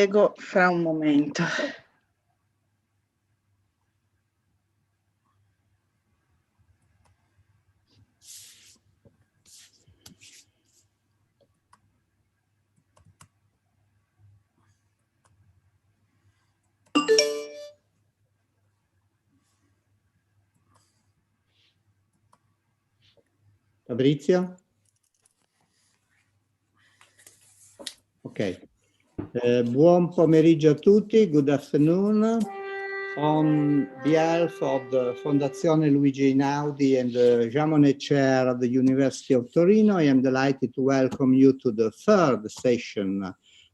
rispiego fra un momento. Patrizia? Ok. Buon pomeriggio a tutti. Good afternoon. On behalf of the Fondazione Luigi Einaudi and the Jean Monnet Chair of the University of Torino, I am delighted to welcome you to the third session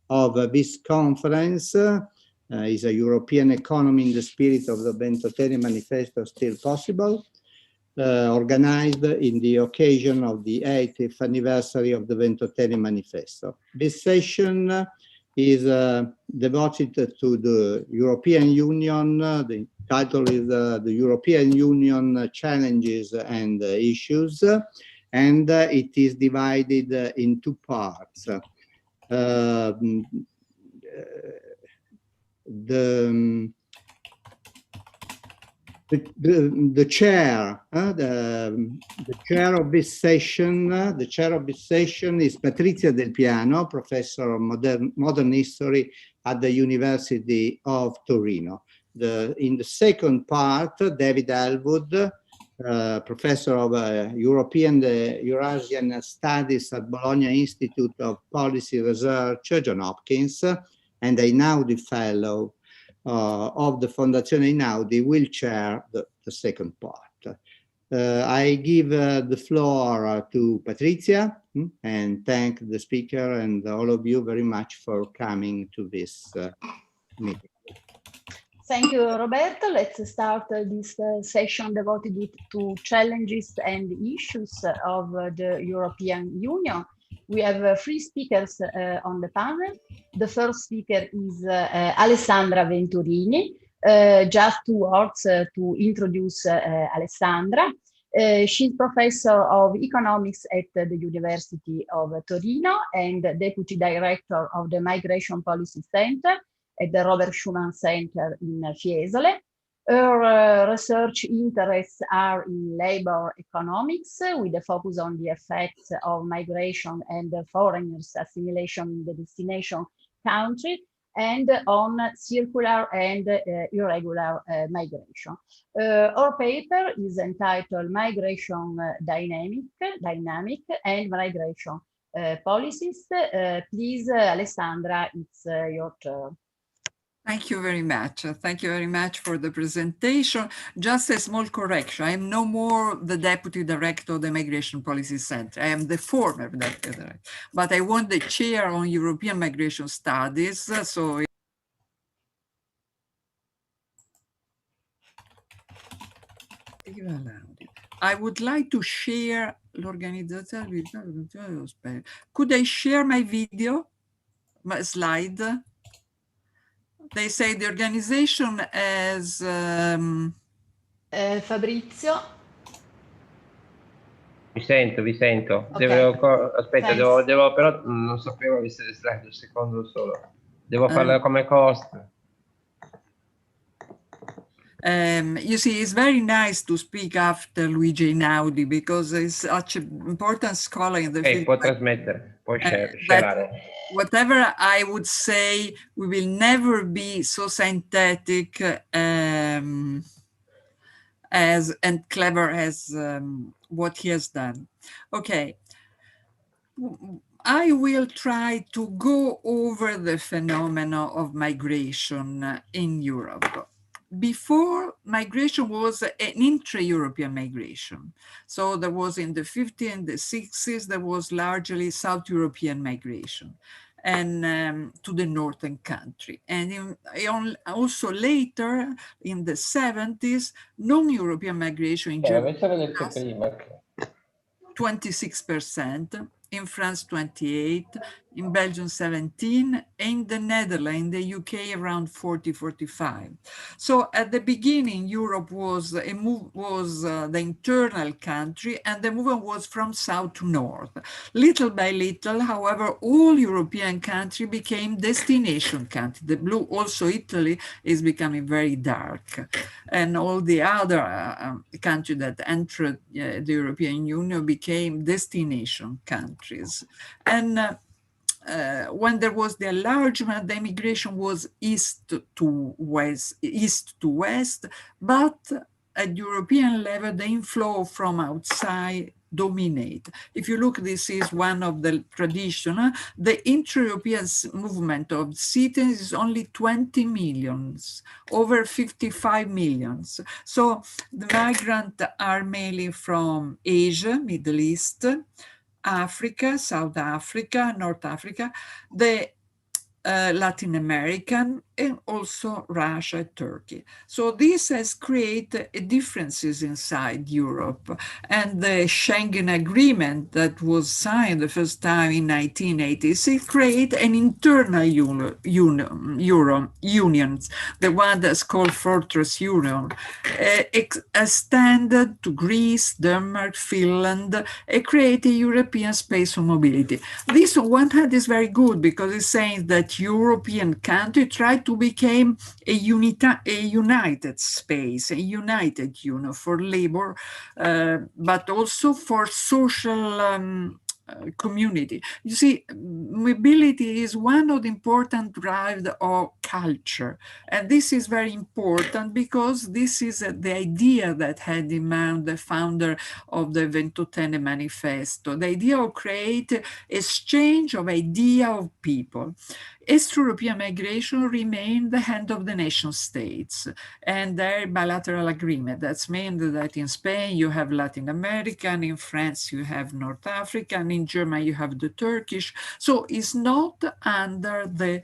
of this conference. Is a European economy in the spirit of the VENTOTENE Manifesto still possible? Organized in the occasion of the 80th anniversary of the VENTOTENE Manifesto. This session is devoted to the European Union. The title is the European Union Challenges and Issues, and it is divided in two parts. The chair of this session, is Patrizia Delpiano, professor of modern history at the University of Torino. In the second part, David Ellwood, professor of European Eurasian Studies at Bologna Institute of Policy Research, John Hopkins, and Einaudi Fellow of the Fondazione Einaudi, will chair the second part. I give the floor to Patrizia and thank the speaker and all of you very much for coming to this meeting. Thank you, Roberto. Let's start this session devoted to challenges and issues of the European Union. We have three speakers on the panel. The first speaker is Alessandra Venturini. Just two words to introduce Alessandra. She's professor of economics at the University of Torino and deputy director of the Migration Policy Center at the Robert Schuman Center in Fiesole. Her research interests are in labor economics with a focus on the effects of migration and foreigners' assimilation in the destination country and on circular and irregular migration. Our paper is entitled Migration Dynamic and Migration Policies. Please, Alessandra, it's your turn. Thank you very much. Thank you very much for the presentation. Just a small correction. I am no more the Deputy Director of the Migration Policy Center. I am the former Deputy Director, but I want the chair on European Migration Studies. So I would like to share l'organizzazione. Could I share my video, my slide? They say the organization as Fabrizio. Vi sento. Okay. Aspetta, devo però non sapevo avesse le slide, un secondo solo. Devo farla come cost. You see, it's very nice to speak after Luigi Einaudi because he's such an important scholar in the field. Può trasmettere, può sharare. Whatever I would say, we will never be so synthetic and clever as what he has done. Okay. I will try to go over the phenomena of migration in Europe. Before, migration was an intra-European migration. So there was in the 50s and the 60s, there was largely South European migration and to the northern country. And also later, in the 70s, non-European migration in Germany, 26%, in France 28%, in Belgium 17, in the Netherlands, in the UK around 40, 45. So at the beginning, Europe was the internal country, and the movement was from south to north. Little by little, however, all European countries became destination countries. The blue, also Italy, is becoming very dark, and all the other countries that entered the European Union became destination countries. And when there was the enlargement, the immigration was east to west, but at European level, the inflow from outside dominate. If you look, this is one of the traditional, the intra-European movement of citizens is only 20 millions, over 55 millions. So the migrants are mainly from Asia, Middle East, Africa, South Africa, North Africa, the Latin American, and also Russia, Turkey. So this has created differences inside Europe. And the Schengen Agreement that was signed the first time in 1986 created an internal union, the one that's called Fortress Union, extended to Greece, Denmark, Finland, and create a European space of mobility. This on one hand is very good because it's saying that European countries try to become a united space, a united union for labor, but also for social community. You see, mobility is one of the important drives of culture. And this is very important because this is the idea that had in mind the founder of the VENTOTENE Manifesto, the idea of create exchange of idea of people. Extra-European migration remained the hand of the nation states and their bilateral agreement. That's means that in Spain you have Latin American, in France you have North African, in Germany you have the Turkish. So it's not under the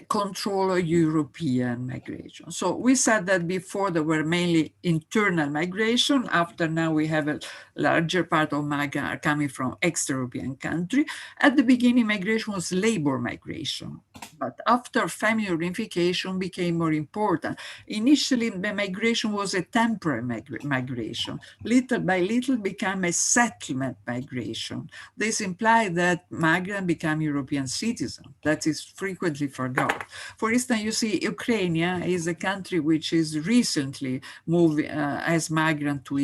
control of European migration. So we said that before there were mainly internal migration. After now we have a larger part of migrants coming from extra-European countries. At the beginning, migration was labor migration, but after family reunification became more important. Initially, the migration was a temporary migration. Little by little became a settlement migration. This implied that migrants become European citizens. That is frequently forgot. For instance, you see, Ukraine is a country which is recently moved as migrant to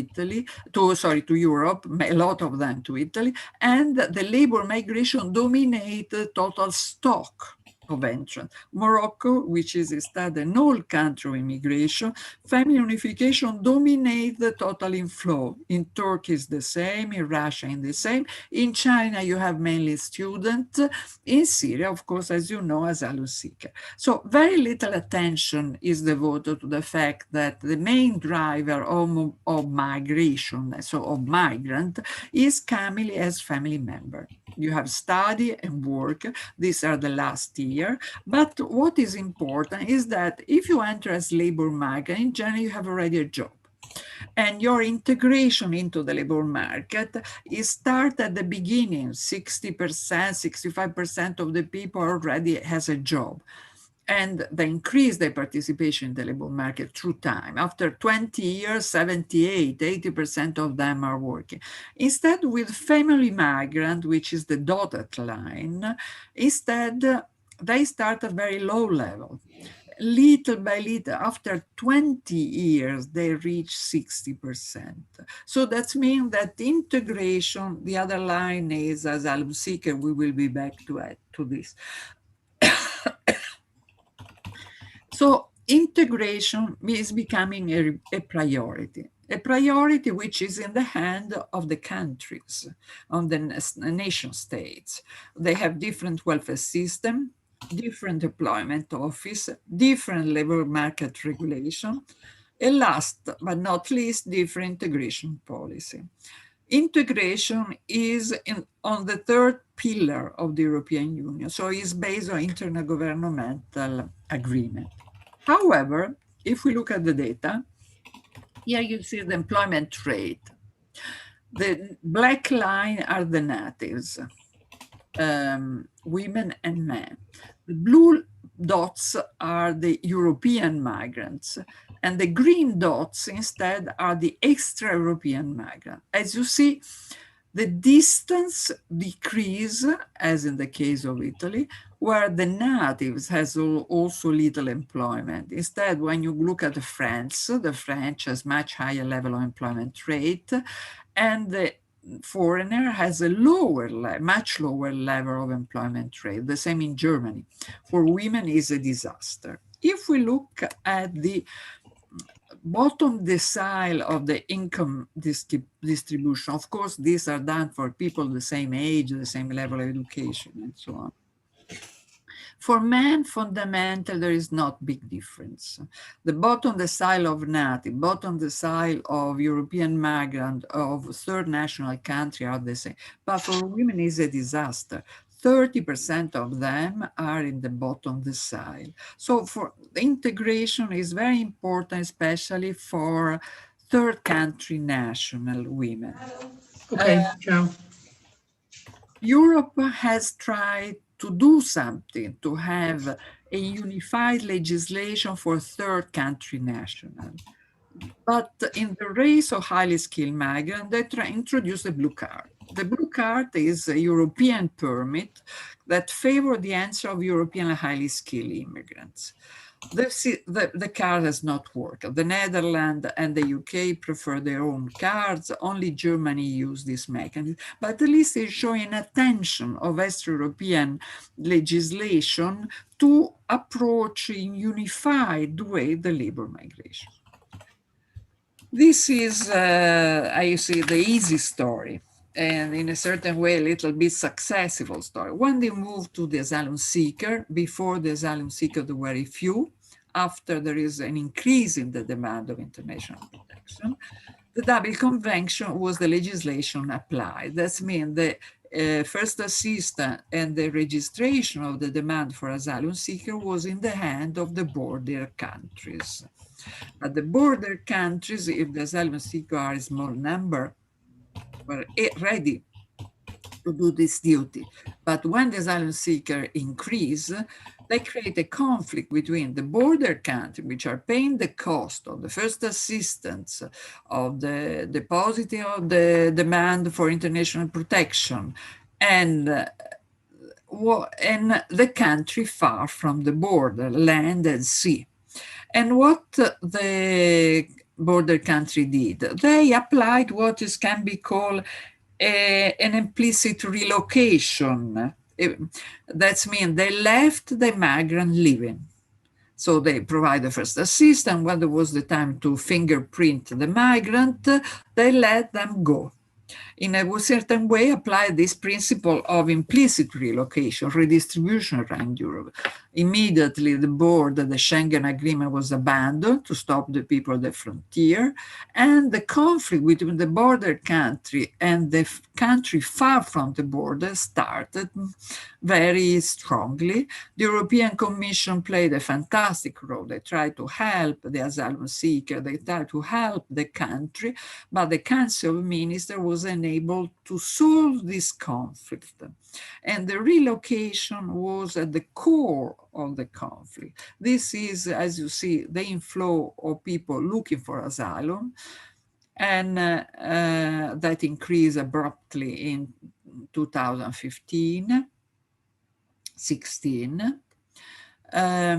to Europe, a lot of them to Italy, and the labor migration dominate the total stock of entrance. Morocco, which is instead an old country of immigration, family unification dominates the total inflow. In Turkey is the same, in Russia is the same. In China, you have mainly students. In Syria, of course, as you know, asylum seeker. So very little attention is devoted to the fact that the main driver of migration, so of migrant, is coming as family member. You have study and work. These are the last year. But what is important is that if you enter as labor migrant, in general, you have already a job. And your integration into the labor market is start at the beginning. 60%, 65% of the people already has a job. And they increase their participation in the labor market through time. After 20 years, 78, 80% of them are working. Instead, with family migrant, which is the dotted line, instead, they start at very low level. Little by little, after 20 years, they reach 60%. So that means that integration, the other line is asylum seeker. We will be back to this. So integration is becoming a priority which is in the hand of the countries, of the nation states. They have different welfare system, different employment office, different labor market regulation, and last but not least, different integration policy. Integration is on the third pillar of the European Union, so it's based on intergovernmental agreement. However, if we look at the data, here you see the employment rate. The black line are the natives. women and men. The blue dots are the European migrants, and the green dots instead are the extra-European migrants. As you see, the distance decrease, as in the case of Italy, where the natives has also little employment. Instead, when you look at France, the French has much higher level of employment rate, and the foreigner has a much lower level of employment rate. The same in Germany. For women is a disaster. If we look at the bottom decile of the income distribution, of course, these are done for people the same age, the same level of education, and so on. For men, fundamental, there is not big difference. The bottom decile of native, bottom decile of European migrant, of third national country are the same. But for women, it's a disaster. 30% of them are in the bottom decile. So for the integration is very important, especially for third country national women. Okay, ciao. Europe has tried to do something, to have a unified legislation for third country national. But in the race of highly skilled migrants, they introduce a blue card. The blue card is a European permit that favors the entry of European highly skilled immigrants. The card has not worked. The Netherlands and the UK prefer their own cards. Only Germany use this mechanism. But at least it's showing attention of West European legislation to approach in unified way the labor migration. This is, I see, the easy story, and in a certain way, a little bit successful story. When they moved to the asylum seeker, before the asylum seeker, there were very few. After there is an increase in the demand of international protection, the double convention was the legislation applied. That means the first assistance and the registration of the demand for asylum seeker was in the hand of the border countries. But the border countries, if the asylum seeker are a small number, were ready to do this duty. But when the asylum seeker increase, they create a conflict between the border countries, which are paying the cost of the first assistance, of the depositing of the demand for international protection, and the country far from the border, land and sea. And what the border country did, they applied what can be called an implicit relocation. That means they left the migrant living. So they provide the first assistance. When there was the time to fingerprint the migrant, they let them go. In a certain way, apply this principle of implicit relocation, redistribution around Europe. Immediately, the Schengen Agreement was abandoned to stop the people at the frontier, and the conflict between the border country and the country far from the border started very strongly. The European Commission played a fantastic role. They tried to help the asylum seeker, they tried to help the country, but the Council of Ministers was unable to solve this conflict. And the relocation was at the core of the conflict. This is, as you see, the inflow of people looking for asylum, and that increased abruptly in 2015, 16. I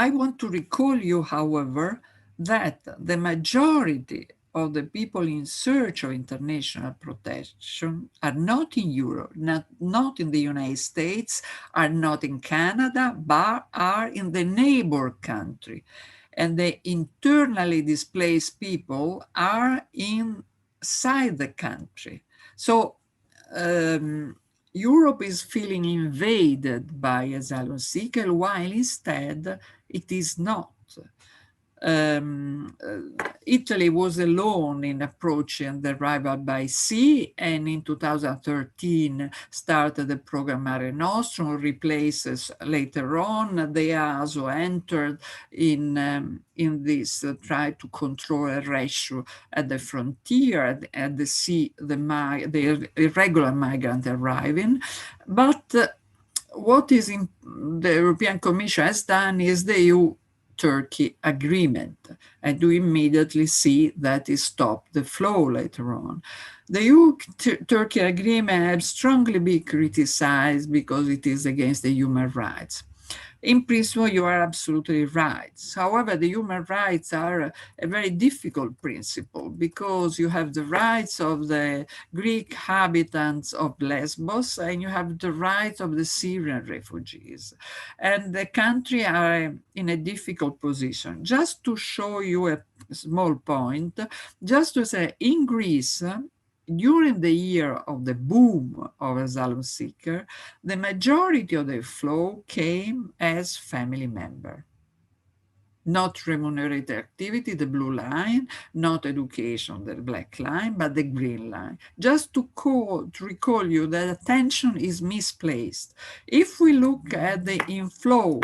want to recall you, however, that the majority of the people in search of international protection are not in Europe, not in the United States, are not in Canada, but are in the neighbor country. And the internally displaced people are inside the country. So Europe is feeling invaded by asylum seekers, while instead it is not. Italy was alone in approaching the arrival by sea, and in 2013 started the program Mare Nostrum, replaces later on. The EASO entered in this, try to control a ratio at the frontier, at the sea, the irregular migrant arriving. But what is in the European Commission has done is the EU-Turkey agreement, and we immediately see that it stopped the flow later on. The EU-Turkey agreement has strongly been criticized because it is against the human rights. In principle, you are absolutely right. However, the human rights are a very difficult principle because you have the rights of the Greek inhabitants of Lesbos and you have the rights of the Syrian refugees. And the country are in a difficult position. Just to show you a small point, just to say, in Greece, during the year of the boom of asylum seeker, the majority of the flow came as family member. Not remunerated activity, the blue line, not education, the black line, but the green line. Just to recall you that attention is misplaced. If we look at the inflow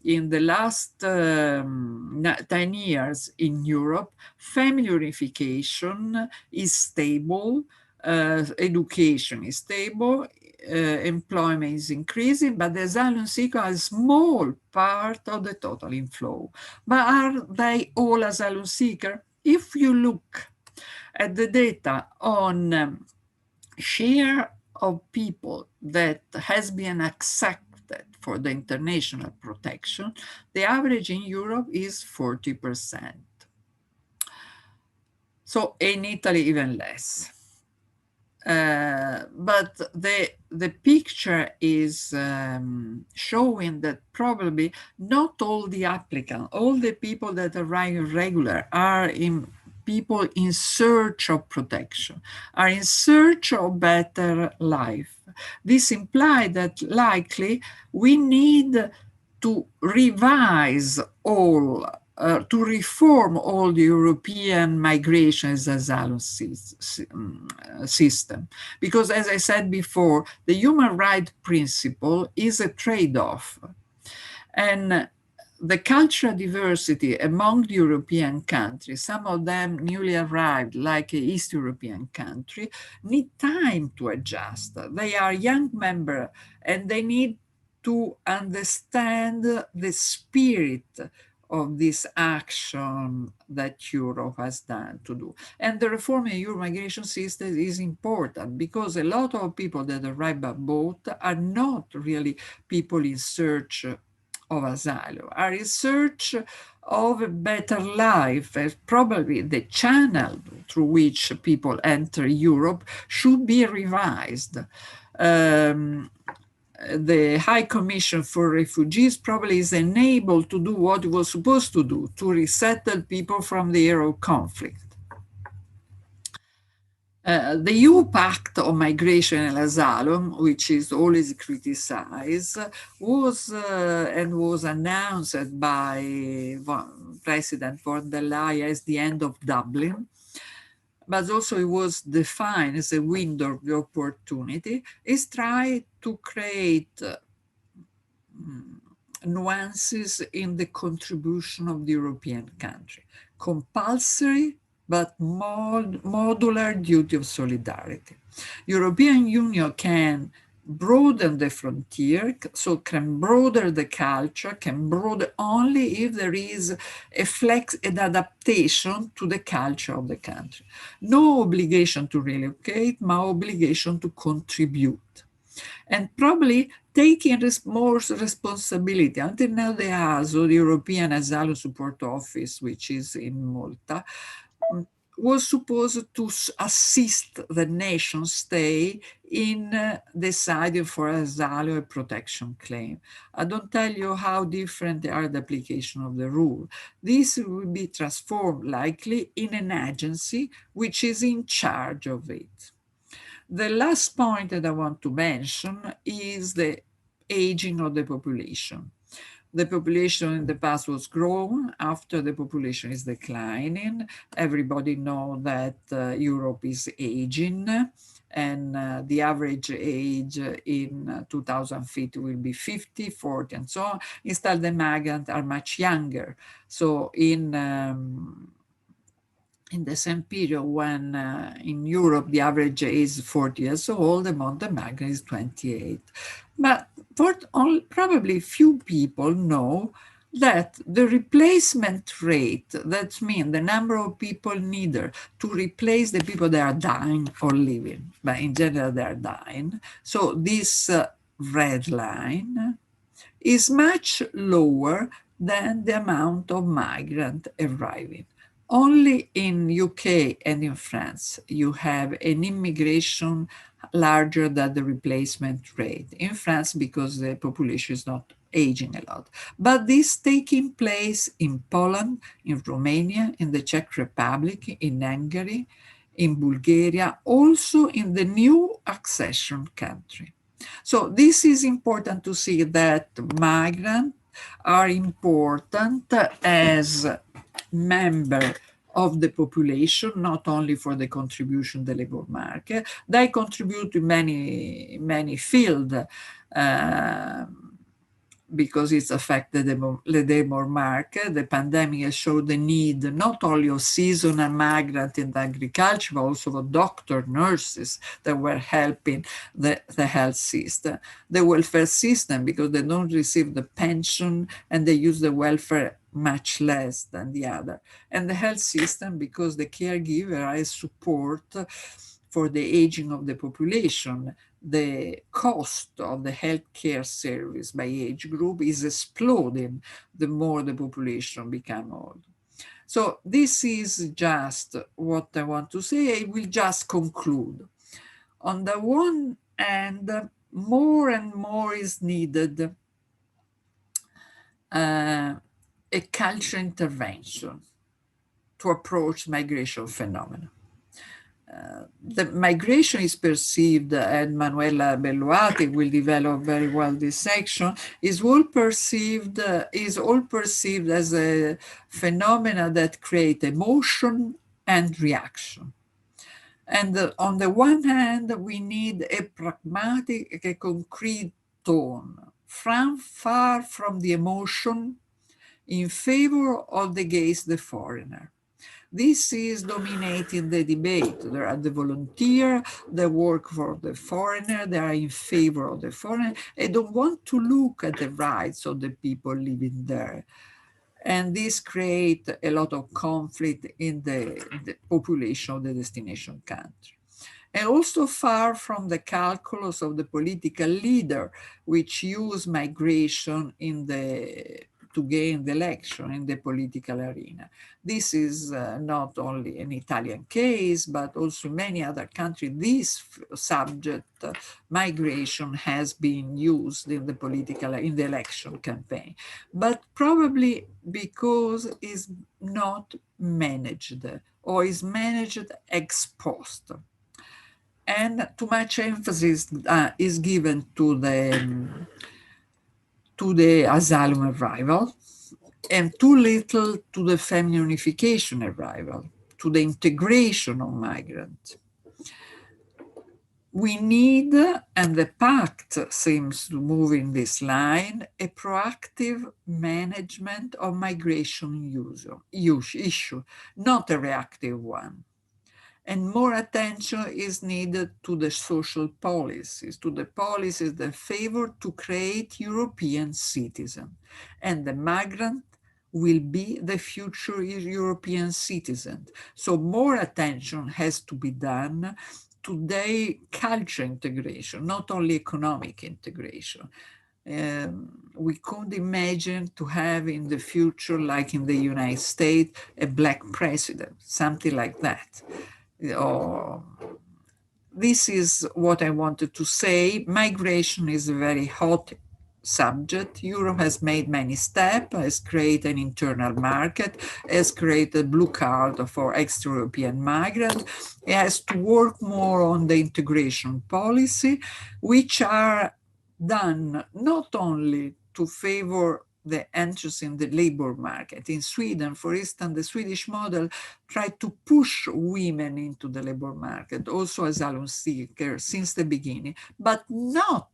in the last 10 years in Europe, family unification is stable, education is stable, employment is increasing, but the asylum seekers are a small part of the total inflow. But are they all asylum seekers? If you look at the data on share of people that has been accepted for the international protection, the average in Europe is 40%. So in Italy, even less. But the picture is showing that probably not all the applicants, all the people that arrive irregular are people in search of protection, are in search of better life. This implies that likely we need to revise all, to reform all the European migration asylum system. Because as I said before, the human rights principle is a trade-off. And the cultural diversity among the European countries, some of them newly arrived, like an East European country, need time to adjust. They are young members and they need to understand the spirit of this action that Europe has done to do. And the reform in Euro migration system is important because a lot of people that arrive by boat are not really people in search of asylum, are in search of a better life. And probably the channel through which people enter Europe should be revised. The High Commission for Refugees probably is enabled to do what it was supposed to do, to resettle people from the era of conflict. The EU Pact on Migration and Asylum, which is always criticized, was announced by President von der Leyen as the end of Dublin, but also it was defined as a window of opportunity. It's tried to create nuances in the contribution of the European country, compulsory but modular duty of solidarity. European Union can broaden the frontier, so can broaden the culture, can broaden only if there is an adaptation to the culture of the country. No obligation to relocate, but obligation to contribute. And probably taking more responsibility. Until now, the EASO, the European Asylum Support Office, which is in Malta, was supposed to assist the nation state in deciding for asylum and protection claim. I don't tell you how different are the application of the rule. This will be transformed likely in an agency which is in charge of it. The last point that I want to mention is the aging of the population. The population in the past was growing. After the population is declining. Everybody knows that Europe is aging, and the average age in 2050 will be 50, 40, and so on. Instead, the migrants are much younger. So in the same period when in Europe the average age is 40 years old, among the migrants is 28. But probably few people know that the replacement rate, that means the number of people needed to replace the people that are dying or living, but in general they are dying. So this red line is much lower than the amount of migrants arriving. Only in UK and in France, you have an immigration larger than the replacement rate. In France, because the population is not aging a lot. But this taking place in Poland, in Romania, in the Czech Republic, in Hungary, in Bulgaria, also in the new accession country. So this is important to see that migrants are important as member of the population, not only for the contribution to the labor market. They contribute to many fields because it's affected the labor market. The pandemic has showed the need not only of seasonal migrants in the agriculture, but also of doctors, nurses that were helping the health system. The welfare system, because they don't receive the pension and they use the welfare much less than the other. And the health system, because the caregiver has support for the aging of the population. The cost of the healthcare service by age group is exploding the more the population become old. So this is just what I want to say. I will just conclude. On the one hand, more and more is needed a cultural intervention to approach migration phenomena. The migration is perceived, and Manuela Belluati will develop very well this section, is all perceived as a phenomena that create emotion and reaction. And on the one hand, we need a pragmatic, a concrete tone, far from the emotion, in favor of the foreigner. This is dominating the debate. There are the volunteers, they work for the foreigner, they are in favor of the foreigner. They don't want to look at the rights of the people living there. And this creates a lot of conflict in the population of the destination country. And also far from the calculus of the political leader, which use migration to gain the election in the political arena. This is not only an Italian case, but also many other countries. This subject, migration, has been used in the election campaign, but probably because it's not managed or is managed ex post. And too much emphasis is given to the asylum arrival, and too little to the family unification arrival, to the integration of migrants. We need, and the pact seems to move in this line, a proactive management of migration issue, not a reactive one. And more attention is needed to the social policies, to the policies that favor to create European citizens. And the migrant will be the future European citizen. So more attention has to be done to their cultural integration, not only economic integration. We could imagine to have in the future, like in the United States, a black president, something like that. This is what I wanted to say. Migration is a very hot subject. Europe has made many steps, has created an internal market, has created a blue card for extra-European migrants. It has to work more on the integration policy, which are done not only to favor the entrance in the labor market. In Sweden, for instance, the Swedish model tried to push women into the labor market, also asylum seekers since the beginning, but not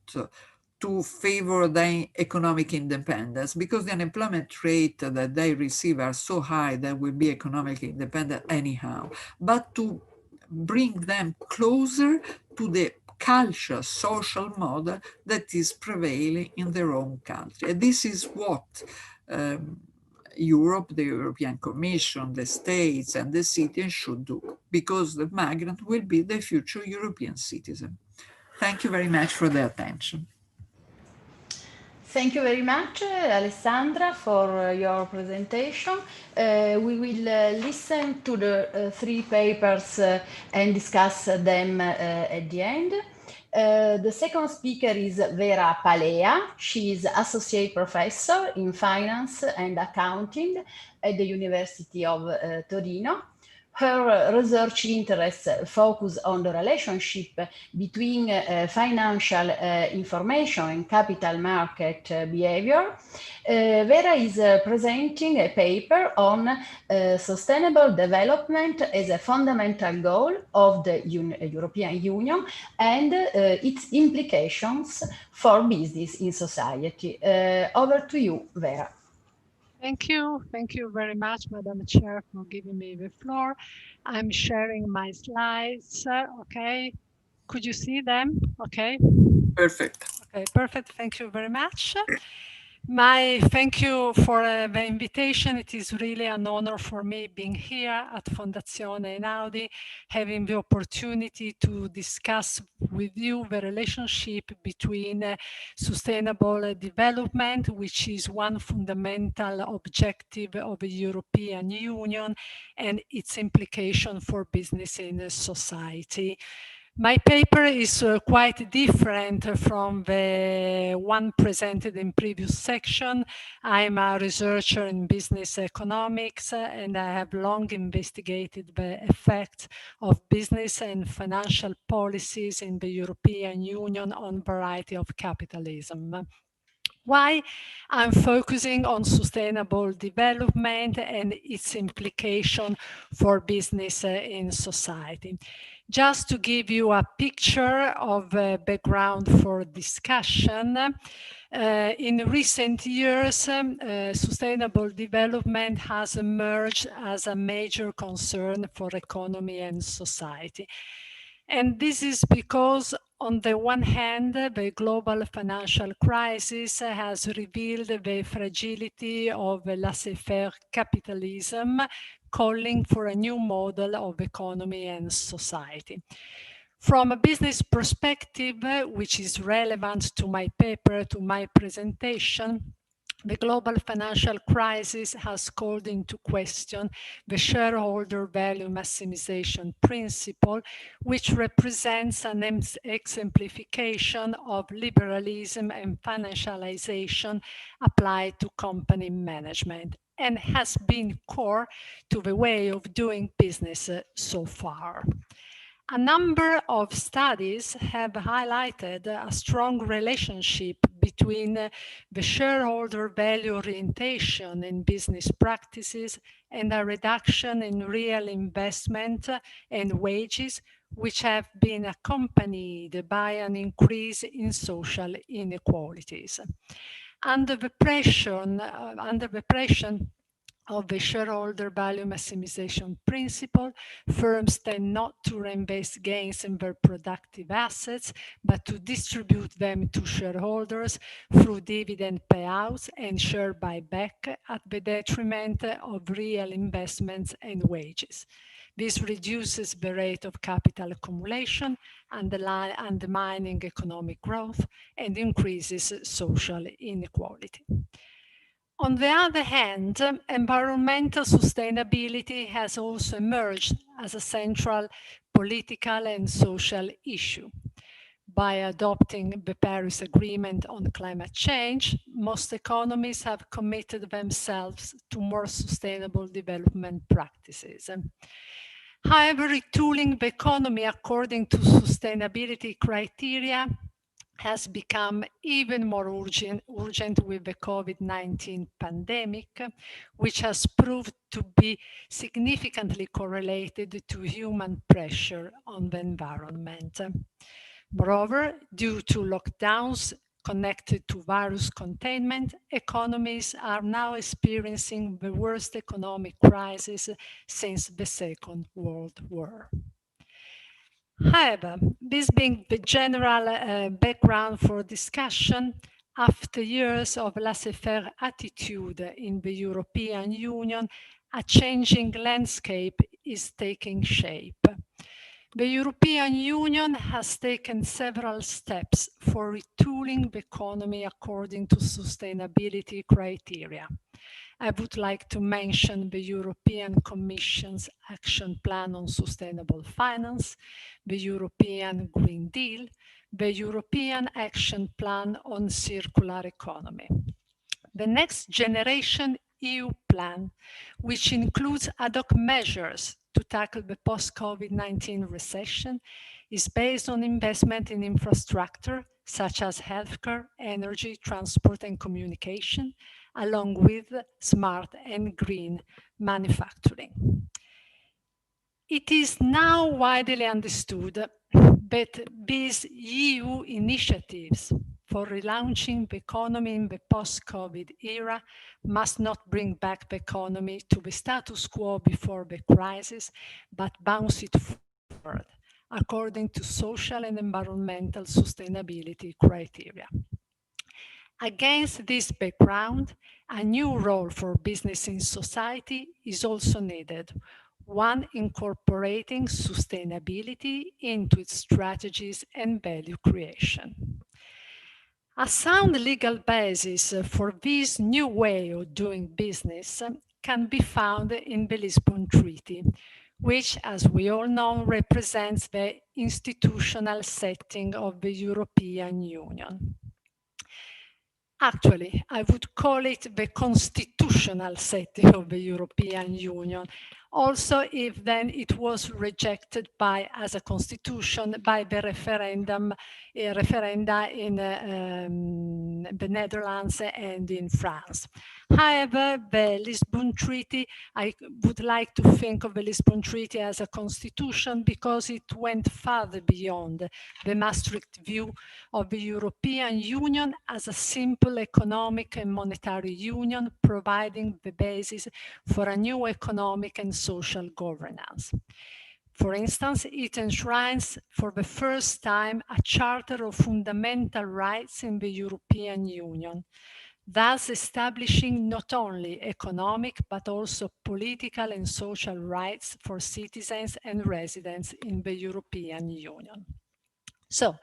to favor their economic independence, because the unemployment rate that they receive are so high that will be economically independent anyhow, but to bring them closer to the culture, social model that is prevailing in their own country. And this is what Europe, the European Commission, the states, and the cities should do, because the migrant will be the future European citizen. Thank you very much for the attention. Thank you very much, Alessandra, for your presentation. We will listen to the three papers and discuss them at the end. The second speaker is Vera Palea. She is Associate Professor in Finance and Accounting at the University of Torino. Her research interests focus on the relationship between financial information and capital market behavior. Vera is presenting a paper on sustainable development as a fundamental goal of the European Union and its implications for business in society. Over to you, Vera. Thank you. Thank you very much, Madam Chair, for giving me the floor. I'm sharing my slides. Okay. Could you see them? Okay. Perfect. Okay, perfect. Thank you very much. Thank you for the invitation. It is really an honor for me being here at Fondazione Einaudi, having the opportunity to discuss with you the relationship between sustainable development, which is one fundamental objective of the European Union, and its implication for business in society. My paper is quite different from the one presented in previous section. I'm a researcher in business economics, and I have long investigated the effects of business and financial policies in the European Union on a variety of capitalism. Why I'm focusing on sustainable development and its implication for business in society. Just to give you a picture of the background for discussion, in recent years, sustainable development has emerged as a major concern for economy and society. And this is because, on the one hand, the global financial crisis has revealed the fragility of laissez-faire capitalism, calling for a new model of economy and society. From a business perspective, which is relevant to my paper, to my presentation, the global financial crisis has called into question the shareholder value maximization principle, which represents an exemplification of liberalism and financialization applied to company management, and has been core to the way of doing business so far. A number of studies have highlighted a strong relationship between the shareholder value orientation in business practices and a reduction in real investment and wages, which have been accompanied by an increase in social inequalities. Under the pressure of the shareholder value maximization principle, firms tend not to reinvest gains in their productive assets, but to distribute them to shareholders through dividend payouts and share buyback at the detriment of real investments and wages. This reduces the rate of capital accumulation, undermining economic growth, and increases social inequality. On the other hand, environmental sustainability has also emerged as a central political and social issue. By adopting the Paris Agreement on climate change, most economies have committed themselves to more sustainable development practices. However, retooling the economy according to sustainability criteria has become even more urgent with the COVID-19 pandemic, which has proved to be significantly correlated to human pressure on the environment. Moreover, due to lockdowns connected to virus containment, economies are now experiencing the worst economic crisis since the Second World War. However, this being the general background for discussion, after years of laissez-faire attitude in the European Union, a changing landscape is taking shape. The European Union has taken several steps for retooling the economy according to sustainability criteria. I would like to mention the European Commission's Action Plan on Sustainable Finance, the European Green Deal, the European Action Plan on Circular Economy. The Next Generation EU plan, which includes ad hoc measures to tackle the post-COVID-19 recession, is based on investment in infrastructure such as healthcare, energy, transport and communication, along with smart and green manufacturing. It is now widely understood that these EU initiatives for relaunching the economy in the post-COVID era must not bring back the economy to the status quo before the crisis, but bounce it forward according to social and environmental sustainability criteria. Against this background, a new role for business in society is also needed, one incorporating sustainability into its strategies and value creation. A sound legal basis for this new way of doing business can be found in the Lisbon Treaty, which, as we all know, represents the institutional setting of the European Union. Actually, I would call it the constitutional setting of the European Union, also if then it was rejected as a constitution by the referenda in the Netherlands and in France. However, the Lisbon Treaty, I would like to think of the Lisbon Treaty as a constitution because it went further beyond the Maastricht view of the European Union as a simple economic and monetary union, providing the basis for a new economic and social governance. For instance, it enshrines for the first time a Charter of Fundamental Rights in the European Union, thus establishing not only economic but also political and social rights for citizens and residents in the European Union. So,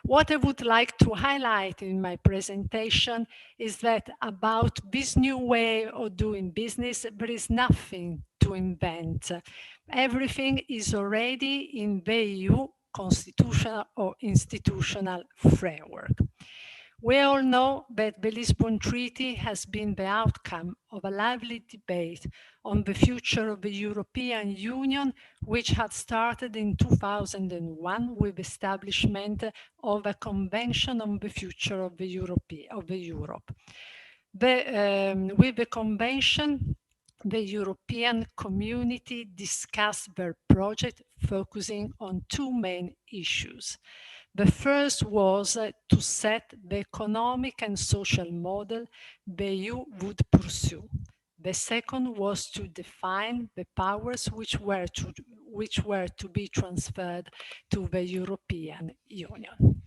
what I would like to highlight in my presentation is that about this new way of doing business, there is nothing to invent. Everything is already in the EU constitutional or institutional framework. We all know that the Lisbon Treaty has been the outcome of a lively debate on the future of the European Union, which had started in 2001 with the establishment of a Convention on the Future of Europe. With the Convention, the European Community discussed their project focusing on two main issues. The first was to set the economic and social model the EU would pursue. The second was to define the powers which were to be transferred to the European Union.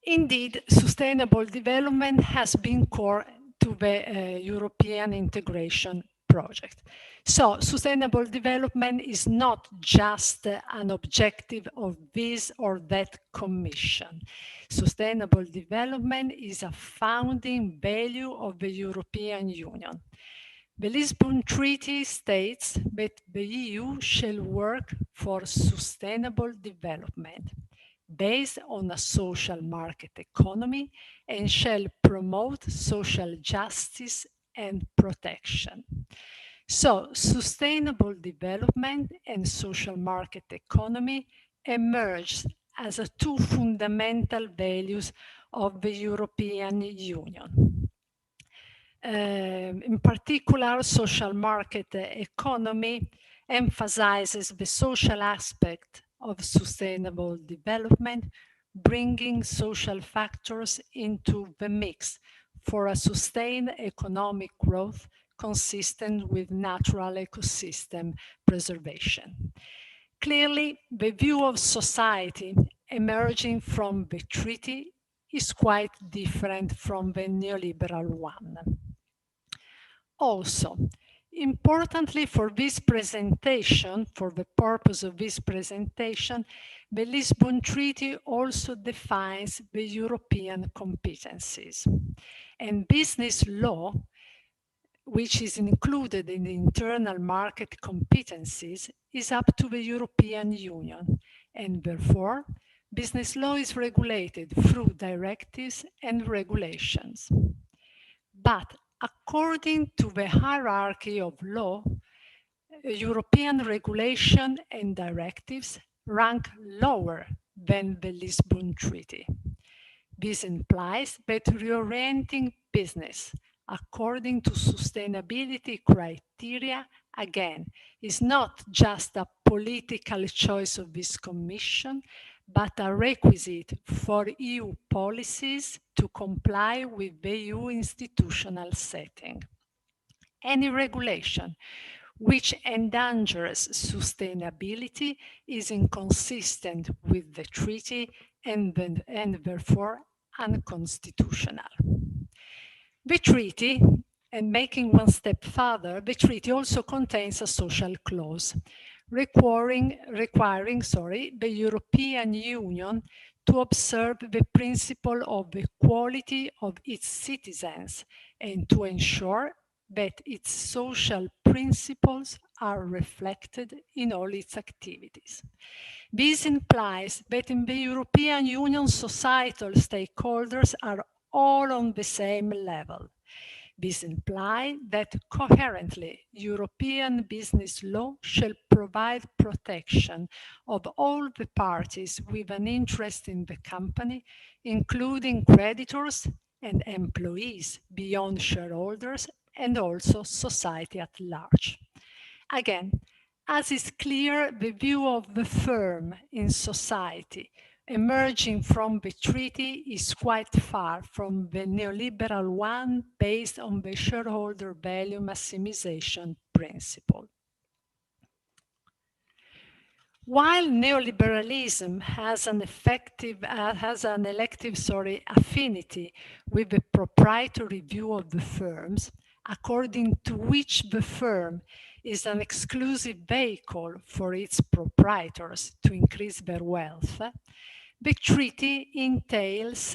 Indeed, sustainable development has been core to the European integration project. So, sustainable development is not just an objective of this or that commission. Sustainable development is a founding value of the European Union. The Lisbon Treaty states that the EU shall work for sustainable development based on a social market economy and shall promote social justice and protection. So, sustainable development and social market economy emerged as two fundamental values of the European Union. In particular, social market economy emphasizes the social aspect of sustainable development, bringing social factors into the mix for a sustained economic growth consistent with natural ecosystem preservation. Clearly, the view of society emerging from the treaty is quite different from the neoliberal one. Also, importantly for this presentation, for the purpose of this presentation, the Lisbon Treaty also defines the European competencies. And business law, which is included in the internal market competencies, is up to the European Union, and therefore, business law is regulated through directives and regulations. But according to the hierarchy of law, European regulation and directives rank lower than the Lisbon Treaty. This implies that reorienting business according to sustainability criteria, again, is not just a political choice of this Commission, but a requisite for EU policies to comply with the EU institutional setting. Any regulation which endangers sustainability is inconsistent with the treaty and therefore unconstitutional. The treaty, and making one step further, the treaty also contains a social clause requiring the European Union to observe the principle of equality of its citizens and to ensure that its social principles are reflected in all its activities. This implies that in the European Union, societal stakeholders are all on the same level. This implies that coherently, European business law shall provide protection of all the parties with an interest in the company, including creditors and employees beyond shareholders, and also society at large. Again, as is clear, the view of the firm in society emerging from the treaty is quite far from the neoliberal one based on the shareholder value maximization principle. While neoliberalism has an elective affinity with the proprietary view of the firms, according to which the firm is an exclusive vehicle for its proprietors to increase their wealth, the treaty entails,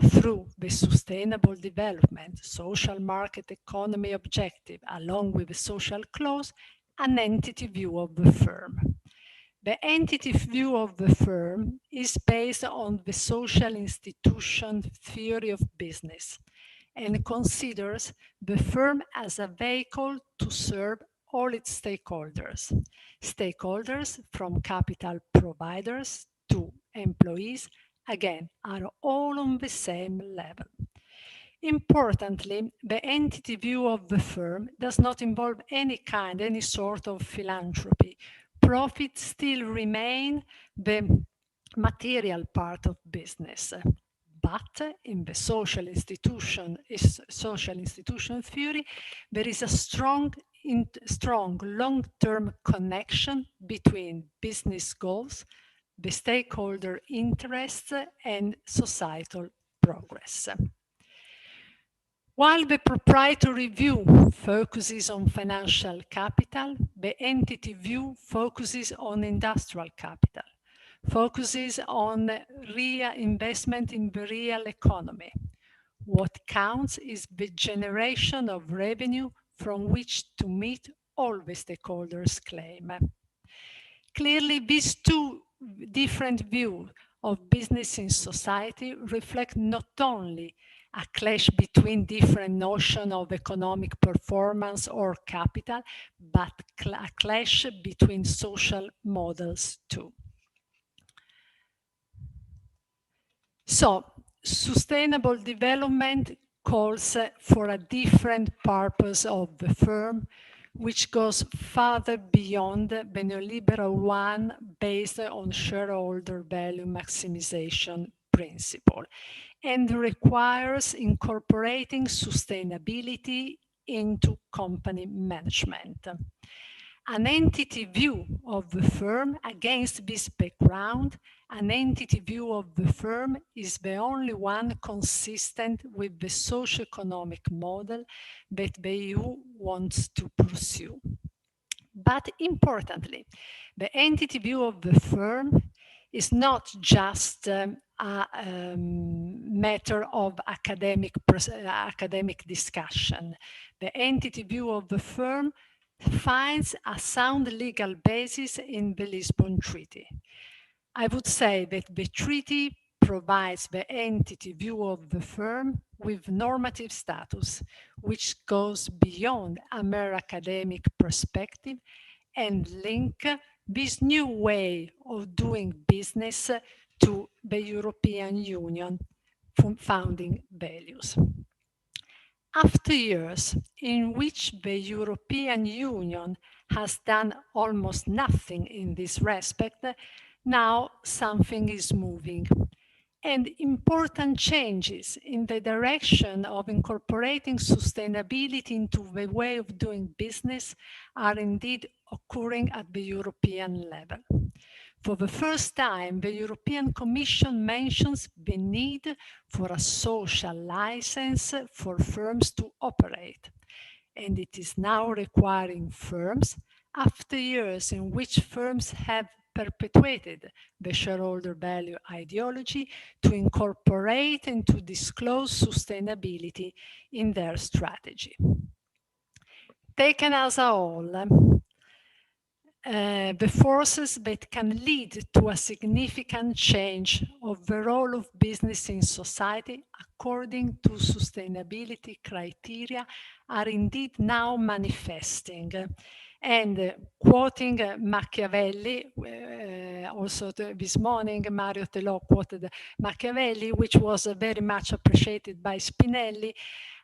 through the sustainable development, social market economy objective, along with the social clause, an entity view of the firm. The entity view of the firm is based on the social institution theory of business and considers the firm as a vehicle to serve all its stakeholders. Stakeholders from capital providers to employees, again, are all on the same level. Importantly, the entity view of the firm does not involve any sort of philanthropy. Profits still remain the material part of business. But in the social institution theory, there is a strong long-term connection between business goals, the stakeholder interests, and societal progress. While the proprietary view focuses on financial capital, the entity view focuses on industrial capital, focuses on real investment in the real economy. What counts is the generation of revenue from which to meet all the stakeholders' claim. Clearly, these two different views of business in society reflect not only a clash between different notions of economic performance or capital, but a clash between social models too. So sustainable development calls for a different purpose of the firm, which goes further beyond the neoliberal one based on shareholder value maximization principle, and requires incorporating sustainability into company management. An entity view of the firm against this background, an entity view of the firm is the only one consistent with the socioeconomic model that the EU wants to pursue. But importantly, the entity view of the firm is not just a matter of academic discussion. The entity view of the firm finds a sound legal basis in the Lisbon Treaty. I would say that the treaty provides the entity view of the firm with normative status, which goes beyond a mere academic perspective and link this new way of doing business to the European Union founding values. After years in which the European Union has done almost nothing in this respect, now something is moving. And important changes in the direction of incorporating sustainability into the way of doing business are indeed occurring at the European level. For the first time, the European Commission mentions the need for a social license for firms to operate. And it is now requiring firms, after years in which firms have perpetuated the shareholder value ideology, to incorporate and to disclose sustainability in their strategy. Taken as a whole, the forces that can lead to a significant change of the role of business in society according to sustainability criteria are indeed now manifesting. And quoting Machiavelli, also this morning Mario Telò quoted Machiavelli, which was very much appreciated by Spinelli,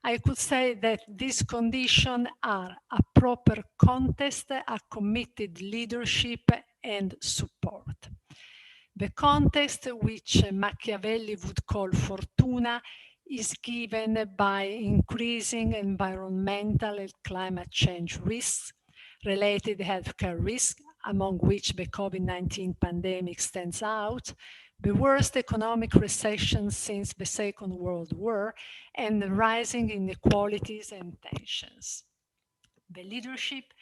I could say that these conditions are a proper context, a committed leadership and support. The context, which Machiavelli would call fortuna, is given by increasing environmental and climate change risks, related healthcare risks, among which the COVID-19 pandemic stands out, the worst economic recession since the Second World War, and the rising inequalities and tensions. The leadership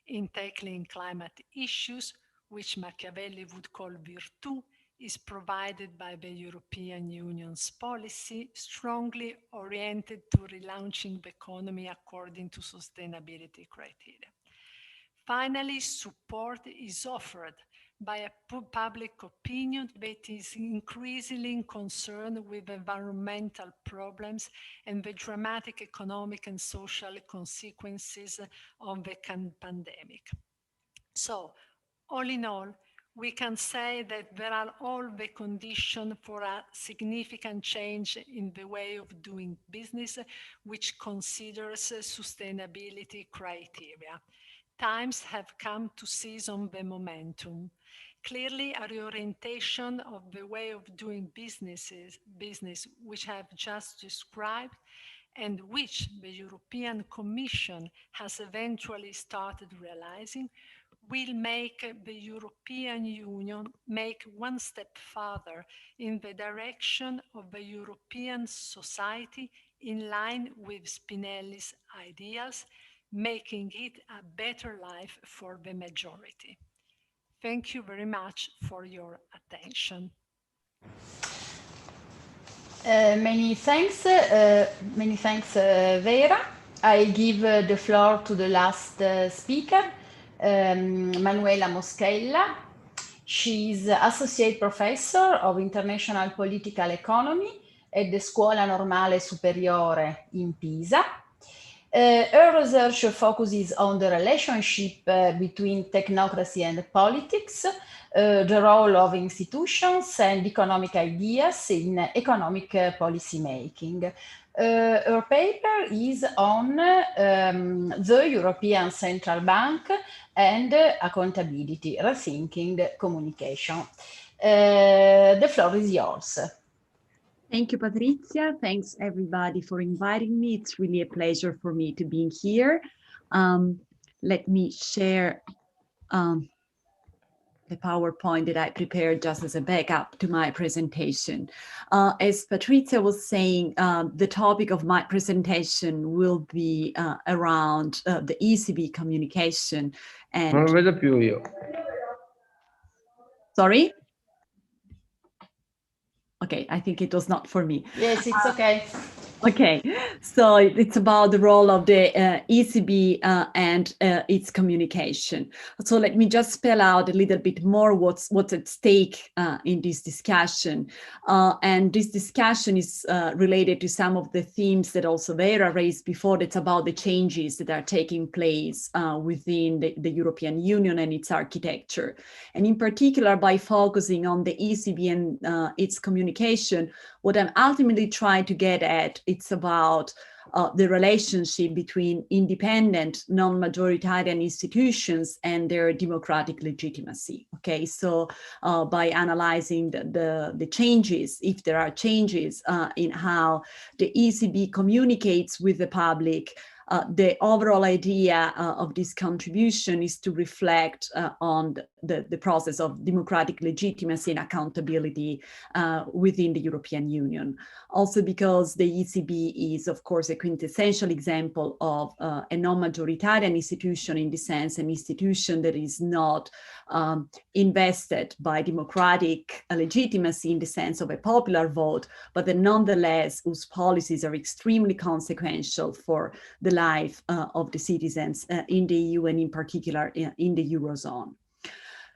in tackling climate issues, which Machiavelli would call virtù, is provided by the European Union's policy, strongly oriented to relaunching the economy according to sustainability criteria. Finally, support is offered by a public opinion that is increasingly concerned with environmental problems and the dramatic economic and social consequences of the pandemic. So, all in all, we can say that there are all the conditions for a significant change in the way of doing business, which considers sustainability criteria. Times have come to seize on the momentum. Clearly, a reorientation of the way of doing business, which I have just described, and which the European Commission has eventually started realizing, will make the European Union make one step further in the direction of a European society in line with Spinelli's ideals, making it a better life for the majority. Thank you very much for your attention. Many thanks, Vera. I give the floor to the last speaker, Manuela Moscala. She is Associate Professor of International Political Economy at the Scuola Normale Superiore in Pisa. Her research focuses on the relationship between technocracy and politics, the role of institutions and economic ideas in economic policy making. Her paper is on the European Central Bank and accountability, rethinking communication. The floor is yours. Thank you, Patrizia. Thanks everybody for inviting me. It's really a pleasure for me to be here. Let me share the PowerPoint that I prepared just as a backup to my presentation. As Patrizia was saying, the topic of my presentation will be around the ECB communication and... Non lo vedo più io. Sorry? Okay, I think it was not for me. Yes, it's okay. Okay, so it's about the role of the ECB and its communication. So let me just spell out a little bit more what's at stake in this discussion. And this discussion is related to some of the themes that also Vera raised before. That's about the changes that are taking place within the European Union and its architecture. And in particular, by focusing on the ECB and its communication, what I'm ultimately trying to get at, it's about the relationship between independent, non-majoritarian institutions and their democratic legitimacy. Okay, so by analyzing the changes, if there are changes in how the ECB communicates with the public, the overall idea of this contribution is to reflect on the process of democratic legitimacy and accountability within the European Union. Also because the ECB is, of course, a quintessential example of a non-majoritarian institution, in the sense an institution that is not invested by democratic legitimacy in the sense of a popular vote, but that nonetheless whose policies are extremely consequential for the life of the citizens in the EU and in particular in the Eurozone.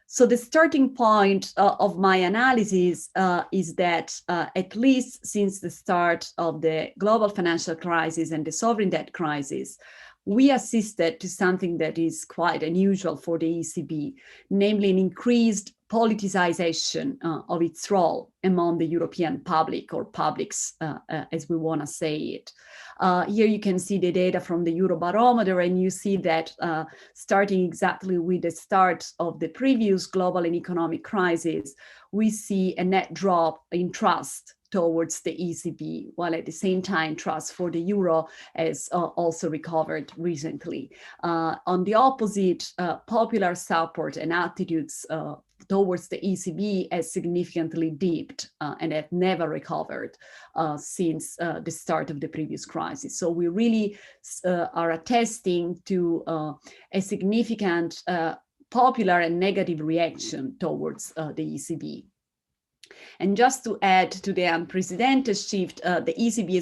So the starting point of my analysis is that at least since the start of the global financial crisis and the sovereign debt crisis, we assisted to something that is quite unusual for the ECB, namely an increased politicization of its role among the European public, or publics, as we want to say it. Here you can see the data from the Eurobarometer, and you see that starting exactly with the start of the previous global and economic crisis, we see a net drop in trust towards the ECB, while at the same time trust for the euro has also recovered recently. On the opposite, popular support and attitudes towards the ECB has significantly dipped and have never recovered since the start of the previous crisis. So we really are attesting to a significant popular and negative reaction towards the ECB. And just to add to the unprecedented shift, the ECB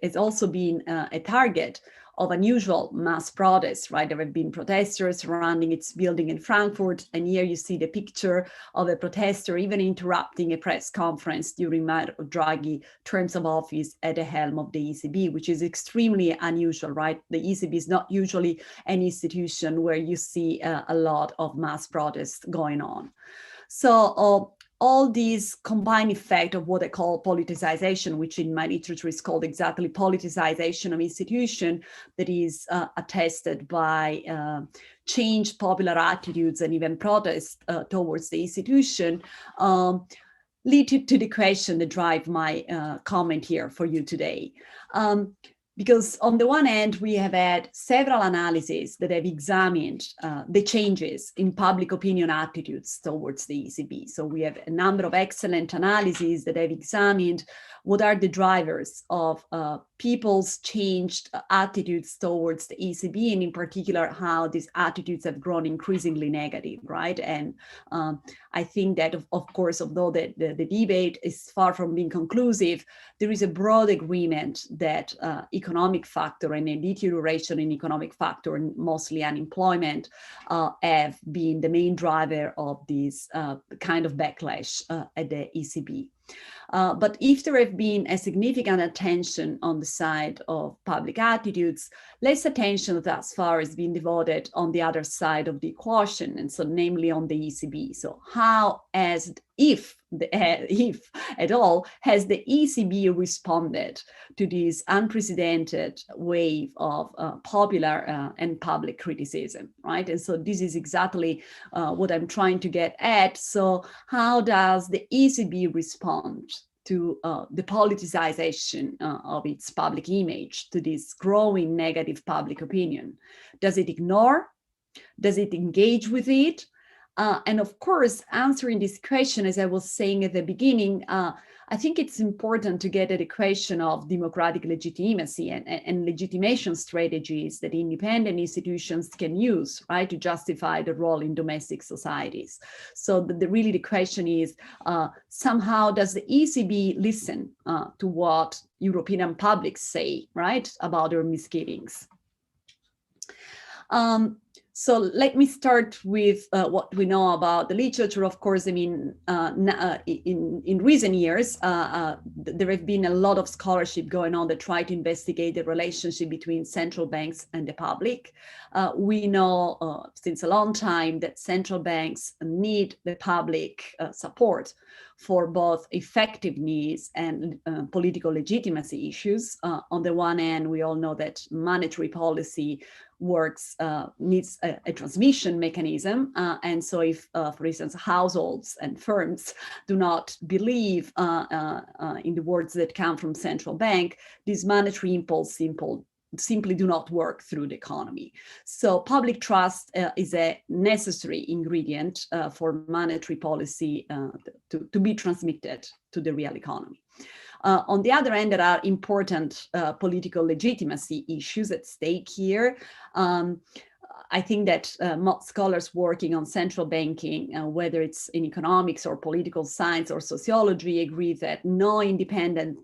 has also been a target of unusual mass protests, right? There have been protesters surrounding its building in Frankfurt, and here you see the picture of a protester even interrupting a press conference during Mario Draghi terms of office at the helm of the ECB, which is extremely unusual, right? The ECB is not usually an institution where you see a lot of mass protests going on. So all these combined effect of what I call politicization, which in my literature is called exactly politicization of institution, that is attested by changed popular attitudes and even protests towards the institution, lead to the question that drive my comment here for you today. Because on the one hand, we have had several analyses that have examined the changes in public opinion attitudes towards the ECB. So we have a number of excellent analyses that have examined what are the drivers of people's changed attitudes towards the ECB, and in particular, how these attitudes have grown increasingly negative, right? And I think that, of course, although the debate is far from being conclusive, there is a broad agreement that economic factor and a deterioration in economic factor, and mostly unemployment, have been the main driver of this kind of backlash at the ECB. But if there have been a significant attention on the side of public attitudes, less attention thus far has been devoted on the other side of the equation, and so namely on the ECB. So how, as if at all, has the ECB responded to this unprecedented wave of popular and public criticism, right? And so this is exactly what I'm trying to get at. So how does the ECB respond to the politicization of its public image, to this growing negative public opinion? Does it ignore? Does it engage with it? And of course, answering this question, as I was saying at the beginning, I think it's important to get at the question of democratic legitimacy and legitimation strategies that independent institutions can use, right, to justify the role in domestic societies. So really the question is, somehow does the ECB listen to what European publics say, right, about their misgivings? So let me start with what we know about the literature. Of course, I mean, in recent years, there have been a lot of scholarship going on that try to investigate the relationship between central banks and the public. We know since a long time that central banks need the public support for both effectiveness and political legitimacy issues. On the one hand, we all know that monetary policy works, needs a transmission mechanism. And so if, for instance, households and firms do not believe in the words that come from central bank, this monetary impulse simply do not work through the economy. So public trust is a necessary ingredient for monetary policy to be transmitted to the real economy. On the other hand, there are important political legitimacy issues at stake here. I think that most scholars working on central banking, whether it's in economics or political science or sociology, agree that no independent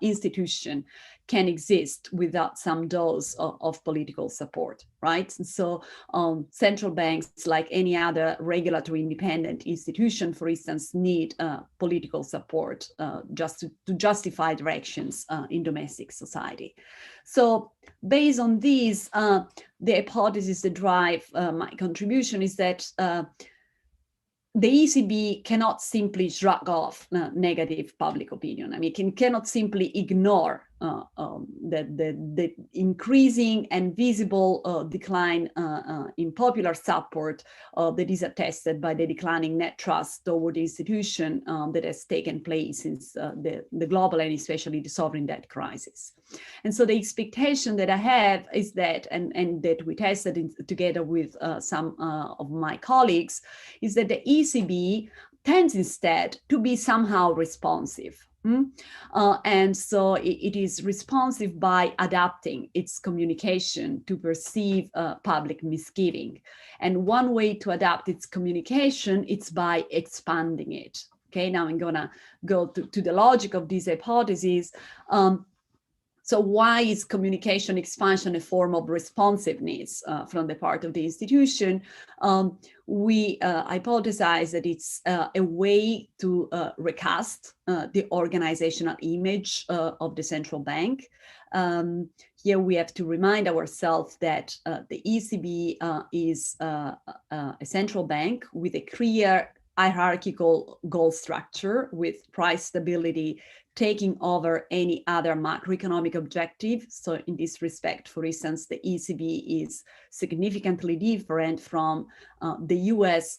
institution can exist without some dose of political support, right? And so central banks, like any other regulatory independent institution, for instance, need political support just to justify directions in domestic society. So based on these, the hypothesis that drive my contribution is that the ECB cannot simply shrug off negative public opinion. I mean, it cannot simply ignore the increasing and visible decline in popular support that is attested by the declining net trust toward the institution that has taken place since the global and especially the sovereign debt crisis. And so the expectation that I have is that, and that we tested together with some of my colleagues, is that the ECB tends instead to be somehow responsive. And so it is responsive by adapting its communication to perceive public misgiving. And one way to adapt its communication is by expanding it. Okay, now I'm gonna go to the logic of this hypothesis. So why is communication expansion a form of responsiveness from the part of the institution? We hypothesize that it's a way to recast the organizational image of the central bank. Here we have to remind ourselves that the ECB is a central bank with a clear hierarchical goal structure, with price stability taking over any other macroeconomic objective. So in this respect, for instance, the ECB is significantly different from the US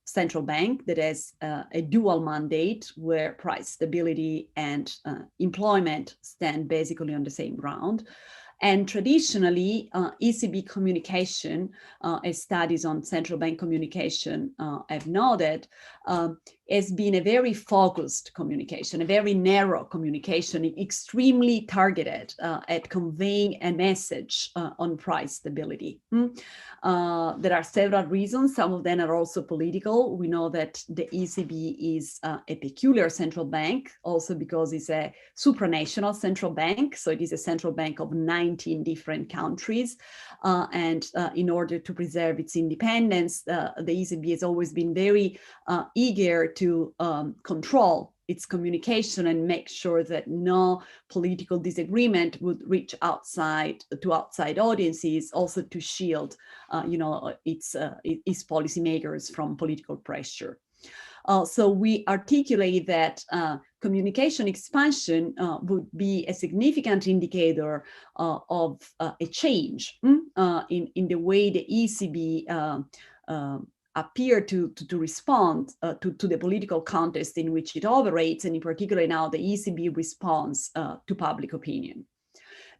central bank that has a dual mandate where price stability and employment stand basically on the same ground. And traditionally, ECB communication, as studies on central bank communication have noted, has been a very focused communication, a very narrow communication, extremely targeted at conveying a message on price stability. There are several reasons. Some of them are also political. We know that the ECB is a peculiar central bank, also because it's a supranational central bank. So it is a central bank of 19 different countries. And in order to preserve its independence, the ECB has always been very eager to control its communication and make sure that no political disagreement would reach outside audiences, also to shield, its policymakers from political pressure. So we articulate that communication expansion would be a significant indicator of a change in the way the ECB appear to respond to the political context in which it operates, and in particular now the ECB response to public opinion.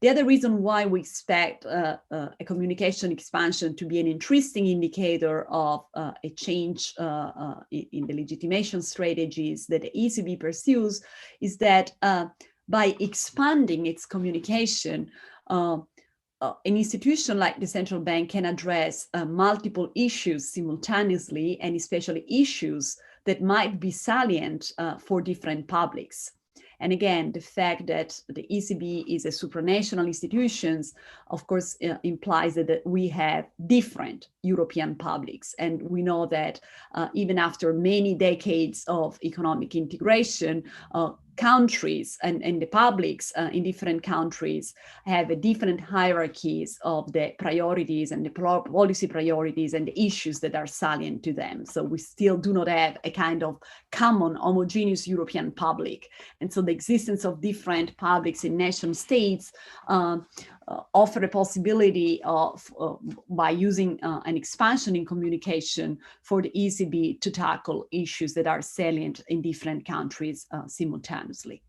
The other reason why we expect a communication expansion to be an interesting indicator of a change in the legitimation strategies that the ECB pursues is that by expanding its communication, an institution like the central bank can address multiple issues simultaneously, and especially issues that might be salient for different publics. And again, the fact that the ECB is a supranational institution, of course, implies that we have different European publics. And we know that even after many decades of economic integration, countries and the publics in different countries have a different hierarchies of the priorities and the policy priorities and the issues that are salient to them. So we still do not have a kind of common homogeneous European public. And so the existence of different publics in nation states offer a possibility of, by using an expansion in communication for the ECB to tackle issues that are salient in different countries simultaneously.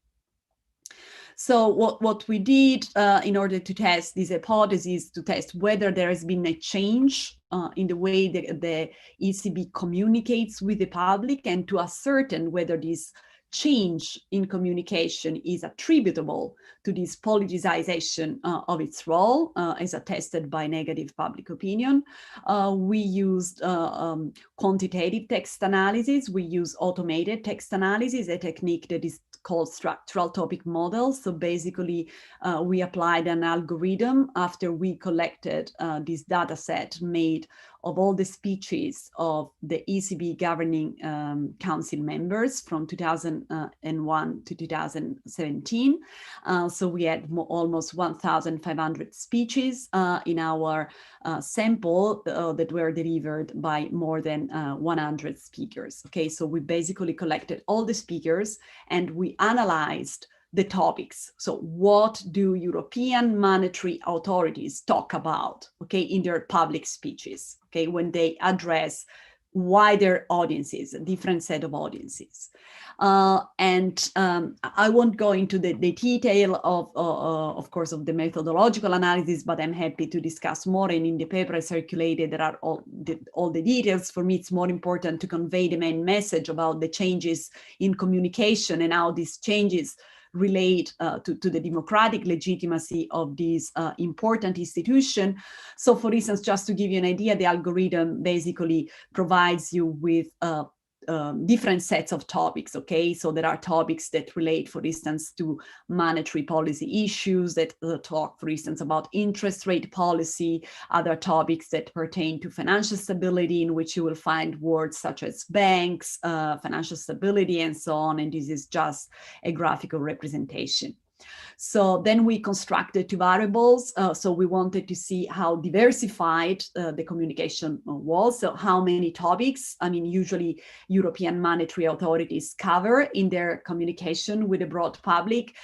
So what we did in order to test this hypothesis, to test whether there has been a change in the way the ECB communicates with the public, and to ascertain whether this change in communication is attributable to this politicization of its role, as attested by negative public opinion. We used quantitative text analysis. We use automated text analysis, a technique that is called structural topic models. So basically, we applied an algorithm after we collected this data set made of all the speeches of the ECB governing council members from 2001 to 2017. So we had almost 1,500 speeches in our sample that were delivered by more than 100 speakers. Okay, so we basically collected all the speakers and we analyzed the topics. So what do European monetary authorities talk about, okay, in their public speeches, okay, when they address wider audiences, a different set of audiences. I won't go into the detail of course, of the methodological analysis, but I'm happy to discuss more. And in the paper I circulated, there are all the details. For me, it's more important to convey the main message about the changes in communication and how these changes relate to the democratic legitimacy of this important institution. So for instance, just to give you an idea, the algorithm basically provides you with different sets of topics, okay? So there are topics that relate, for instance, to monetary policy issues that talk, for instance, about interest rate policy, other topics that pertain to financial stability, in which you will find words such as banks, financial stability, and so on. And this is just a graphical representation. So then we constructed two variables. So we wanted to see how diversified the communication was. So how many topics, I mean, usually European monetary authorities cover in their communication with the broad public,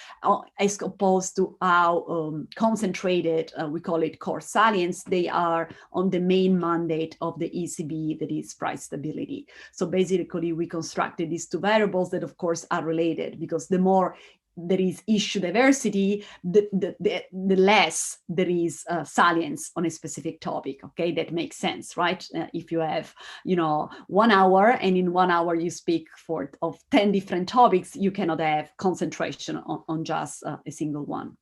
as opposed to how concentrated, we call it core salience, they are on the main mandate of the ECB, that is price stability. So basically we constructed these two variables that of course are related, because the more there is issue diversity, the less there is salience on a specific topic. Okay, that makes sense, right? If you have, 1 hour and in 1 hour you speak of 10 different topics, you cannot have concentration on just a single one.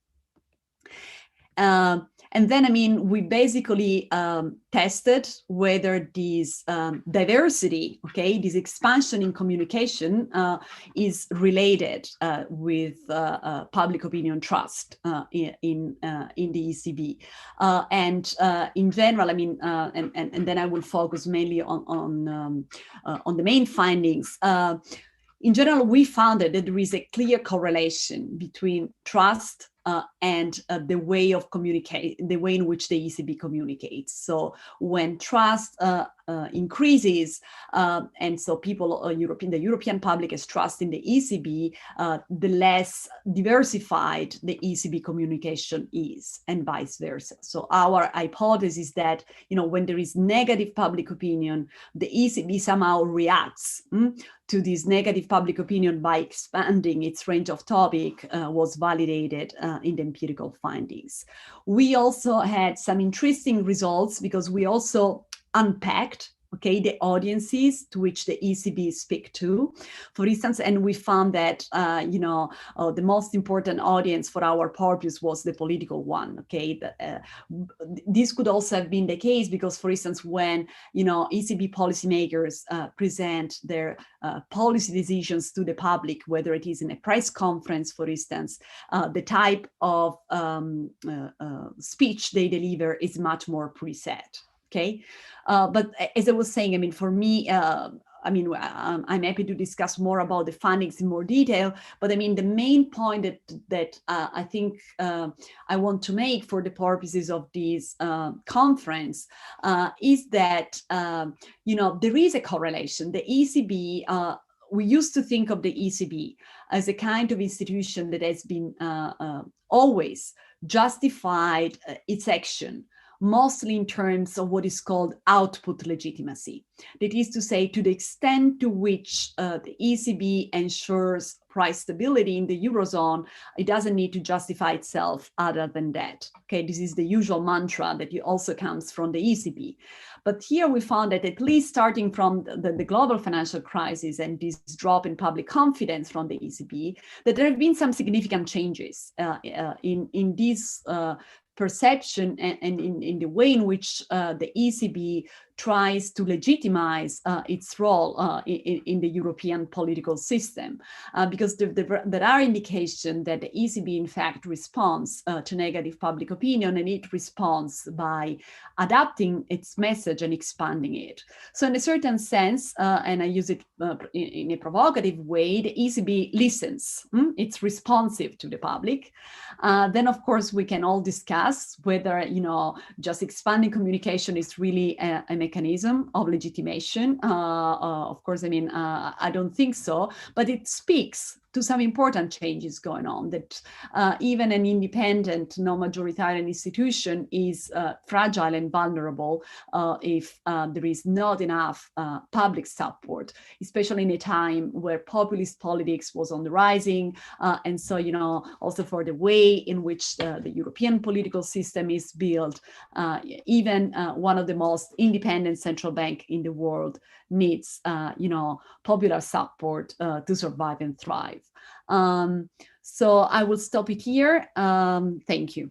And then, I mean, we basically tested whether this diversity, okay, this expansion in communication is related with public opinion trust in the ECB. And in general, I mean, and then I will focus mainly on the main findings. in general, we found that there is a clear correlation between trust and the way of communicate, the way in which the ECB communicates. So when trust increases, and so people, the European public has trust in the ECB, the less diversified the ECB communication is, and vice versa. So our hypothesis is that, when there is negative public opinion, the ECB somehow reacts to this negative public opinion by expanding its range of topic, was validated in the empirical findings. We also had some interesting results because we also unpacked the audiences to which the ECB speak to, for instance, and we found that the most important audience for our purpose was the political one. This could also have been the case because, for instance, when ECB policymakers present their policy decisions to the public, whether it is in a press conference, for instance, the type of speech they deliver is much more preset. But as I was saying, for me, I'm happy to discuss more about the findings in more detail, but the main point that I think I want to make for the purposes of this conference is that, there is a correlation. The ECB, we used to think of the ECB as a kind of institution that has been always justified its action, mostly in terms of what is called output legitimacy. That is to say, to the extent to which the ECB ensures price stability in the Eurozone, it doesn't need to justify itself other than that. This is the usual mantra that also comes from the ECB. But here we found that at least starting from the global financial crisis and this drop in public confidence from the ECB, that there have been some significant changes in this perception and in the way in which the ECB tries to legitimize its role in the European political system, because there are indications that the ECB in fact responds to negative public opinion, and it responds by adapting its message and expanding it. So in a certain sense, and I use it in a provocative way, the ECB listens, it's responsive to the public. Then of course we can all discuss whether just expanding communication is really a mechanism of legitimation. Of course, I don't think so, but it speaks to some important changes going on, that even an independent, non-majoritarian institution is fragile and vulnerable if there is not enough public support, especially in a time where populist politics was on the rising. And so, also for the way in which the European political system is built, even one of the most independent central bank in the world needs, popular support to survive and thrive. So I will stop it here. Thank you.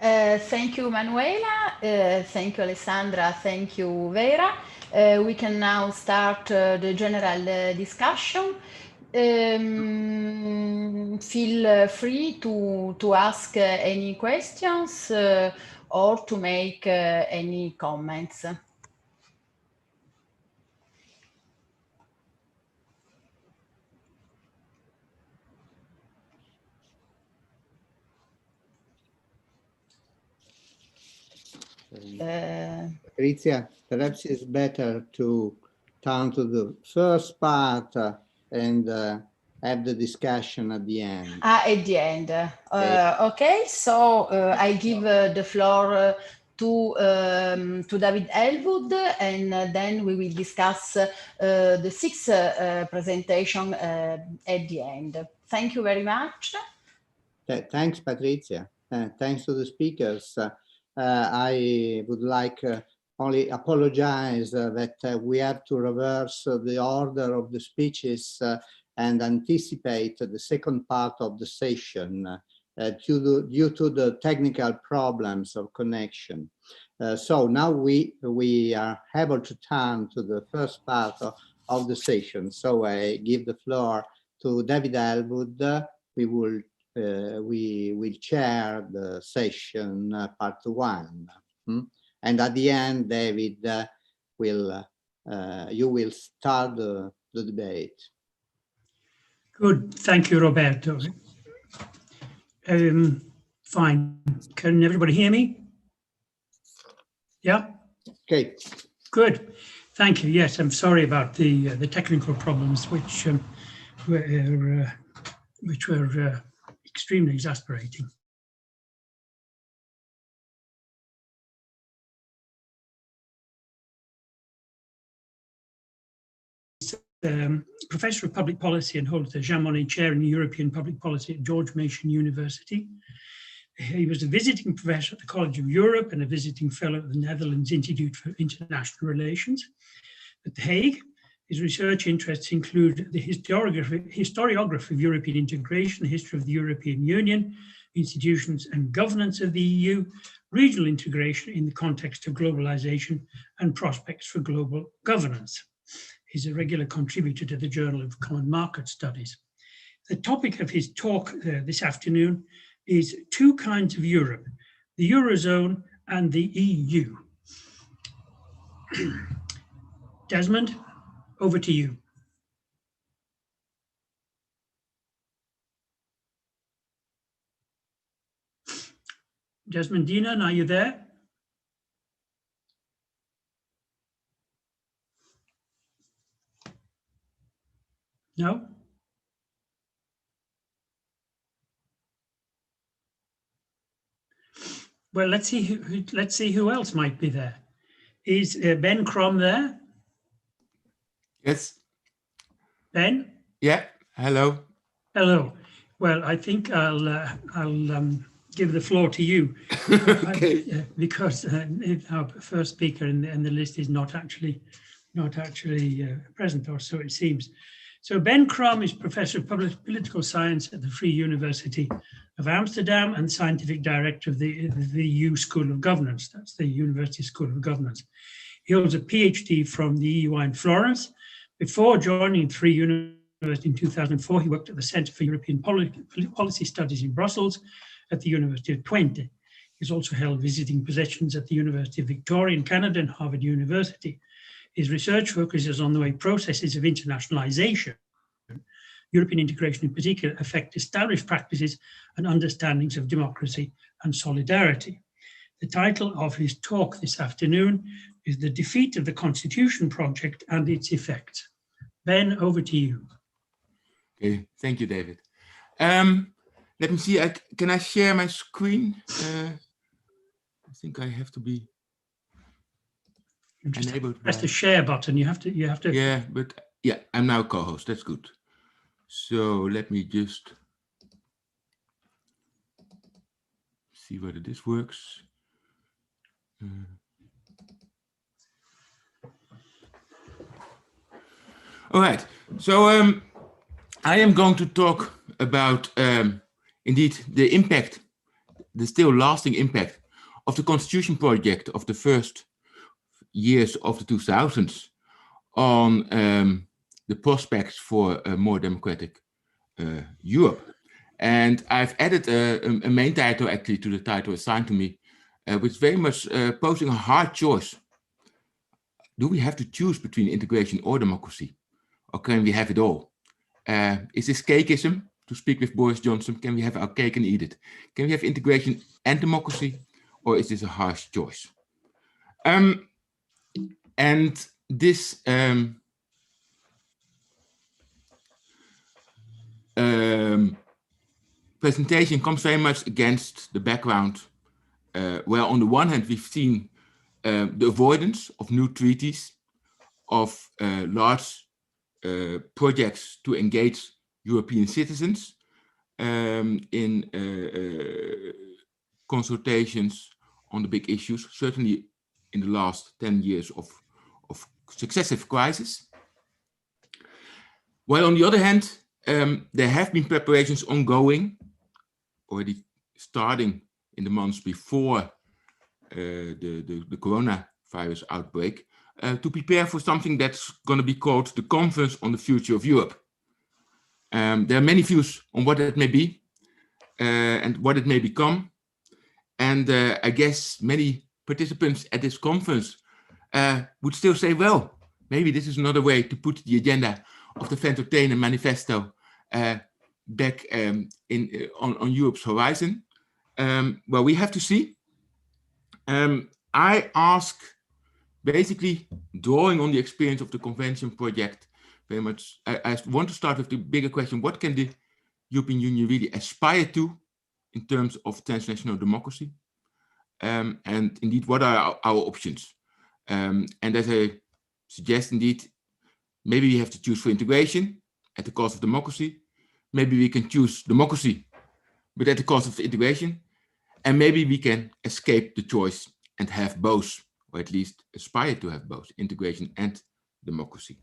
Thank you, Manuela. Thank you, Alessandra. Thank you, Vera. We can now start the general discussion. Feel free to ask any questions or to make any comments. Patrizia, perhaps it's better to turn to the first part and have the discussion at the end. At the end. Okay, so I give the floor to David Ellwood, and then we will discuss the sixth presentation at the end. Thank you very much. Thanks, Patrizia. Thanks to the speakers. I would like only apologize that we have to reverse the order of the speeches and anticipate the second part of the session due to the technical problems of connection. So now we are able to turn to the first part of the session. So I give the floor to David Ellwood. We will chair the session part one. And at the end, David will you will start the debate. Good. Thank you, Roberto. Fine. Can everybody hear me? Yeah? Okay. Good. Thank you. Yes, I'm sorry about the technical problems, which were extremely exasperating. Professor of Public Policy and holds the Jean Monnet Chair in European Public Policy at George Mason University. He was a visiting professor at the College of Europe and a visiting fellow at the Netherlands Institute for International Relations at The Hague. His research interests include the historiography of European integration, the history of the European Union, institutions and governance of the EU, regional integration in the context of globalization, and prospects for global governance. He's a regular contributor to the Journal of Common Market Studies. The topic of his talk this afternoon is two kinds of Europe, the Eurozone and the EU. Desmond, over to you. Desmond Deenan, are you there? No? Well, let's see who else might be there. Is Ben Crum there? Yes. Ben? Yeah. Hello. Hello. Well, I think I'll give the floor to you. Okay. Because our first speaker in the list is not actually present, or so it seems. So Ben Crum is Professor of Political Science at the Free University of Amsterdam and Scientific Director of the EU School of Governance. That's the University School of Governance. He holds a PhD from the EUI in Florence. Before joining Free University in 2004, he worked at the Center for European Policy Studies in Brussels at the University of Twente. He's also held visiting positions at the University of Victoria in Canada and Harvard University. His research focuses on the way processes of internationalization, European integration in particular, affect established practices and understandings of democracy and solidarity. The title of his talk this afternoon is The Defeat of the Constitution Project and Its Effects. Ben, over to you. Okay, thank you, David. Let me see, can I share my screen? I think I have to be enabled. Press the share button. You have to. Yeah, but yeah, I'm now co-host. That's good. So let me just see whether this works. All right. So I am going to talk about indeed the impact, the still lasting impact of the Constitution project of the first years of the 2000s on the prospects for a more democratic Europe. And I've added a main title actually to the title assigned to me, which very much posing a hard choice. Do we have to choose between integration or democracy? Or can we have it all? Is this cakeism, to speak with Boris Johnson? Can we have our cake and eat it? Can we have integration and democracy? Or is this a harsh choice? And this presentation comes very much against the background where on the one hand we've seen the avoidance of new treaties, of large projects to engage European citizens in consultations on the big issues, certainly in the last 10 years of successive crises. While on the other hand, there have been preparations ongoing, already starting in the months before the coronavirus outbreak, to prepare for something that's going to be called the Conference on the Future of Europe. There are many views on what that may be and what it may become. And I guess many participants at this conference would still say, well, maybe this is another way to put the agenda of the VENTOTENE manifesto back on Europe's horizon. Well, we have to see. I ask, basically drawing on the experience of the convention project, very much, I want to start with the bigger question: what can the European Union really aspire to in terms of transnational democracy? And indeed, what are our options? And as I suggest, indeed, maybe we have to choose for integration at the cost of democracy. Maybe we can choose democracy, but at the cost of integration. And maybe we can escape the choice and have both, or at least aspire to have both, integration and democracy.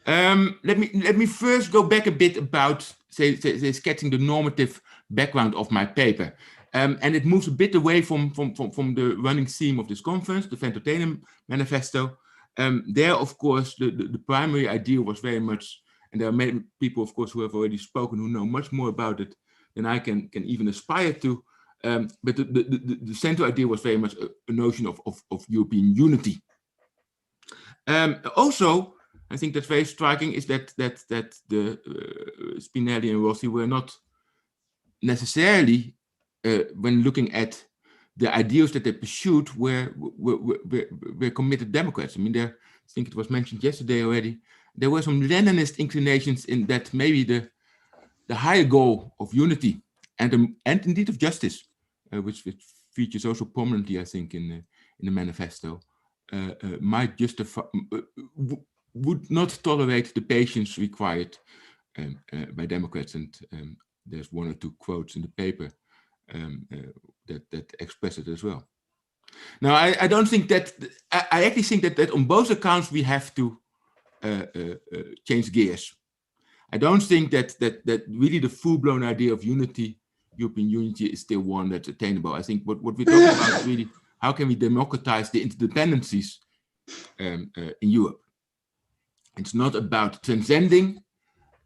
Let me first go back a bit about, say sketching the normative background of my paper. And it moves a bit away from the running theme of this conference, the VENTOTENE manifesto. There, of course, the primary idea was very much, and there are many people, of course, who have already spoken, who know much more about it than I can even aspire to. But the central idea was very much a notion of European unity. Also, I think that's very striking is that the Spinelli and Rossi were not necessarily, when looking at the ideals that they pursued, were committed Democrats. I mean, I think it was mentioned yesterday already. There were some Leninist inclinations in that maybe the higher goal of unity and indeed of justice, which features also prominently, I think, in the manifesto, might justify, would not tolerate the patience required by Democrats. And there's one or two quotes in the paper that express it as well. Now, I don't think that, I actually think that on both accounts we have to change gears. I don't think that really the full-blown idea of unity, European unity, is still one that's attainable. I think what we're talking about is really how can we democratize the interdependencies in Europe. It's not about transcending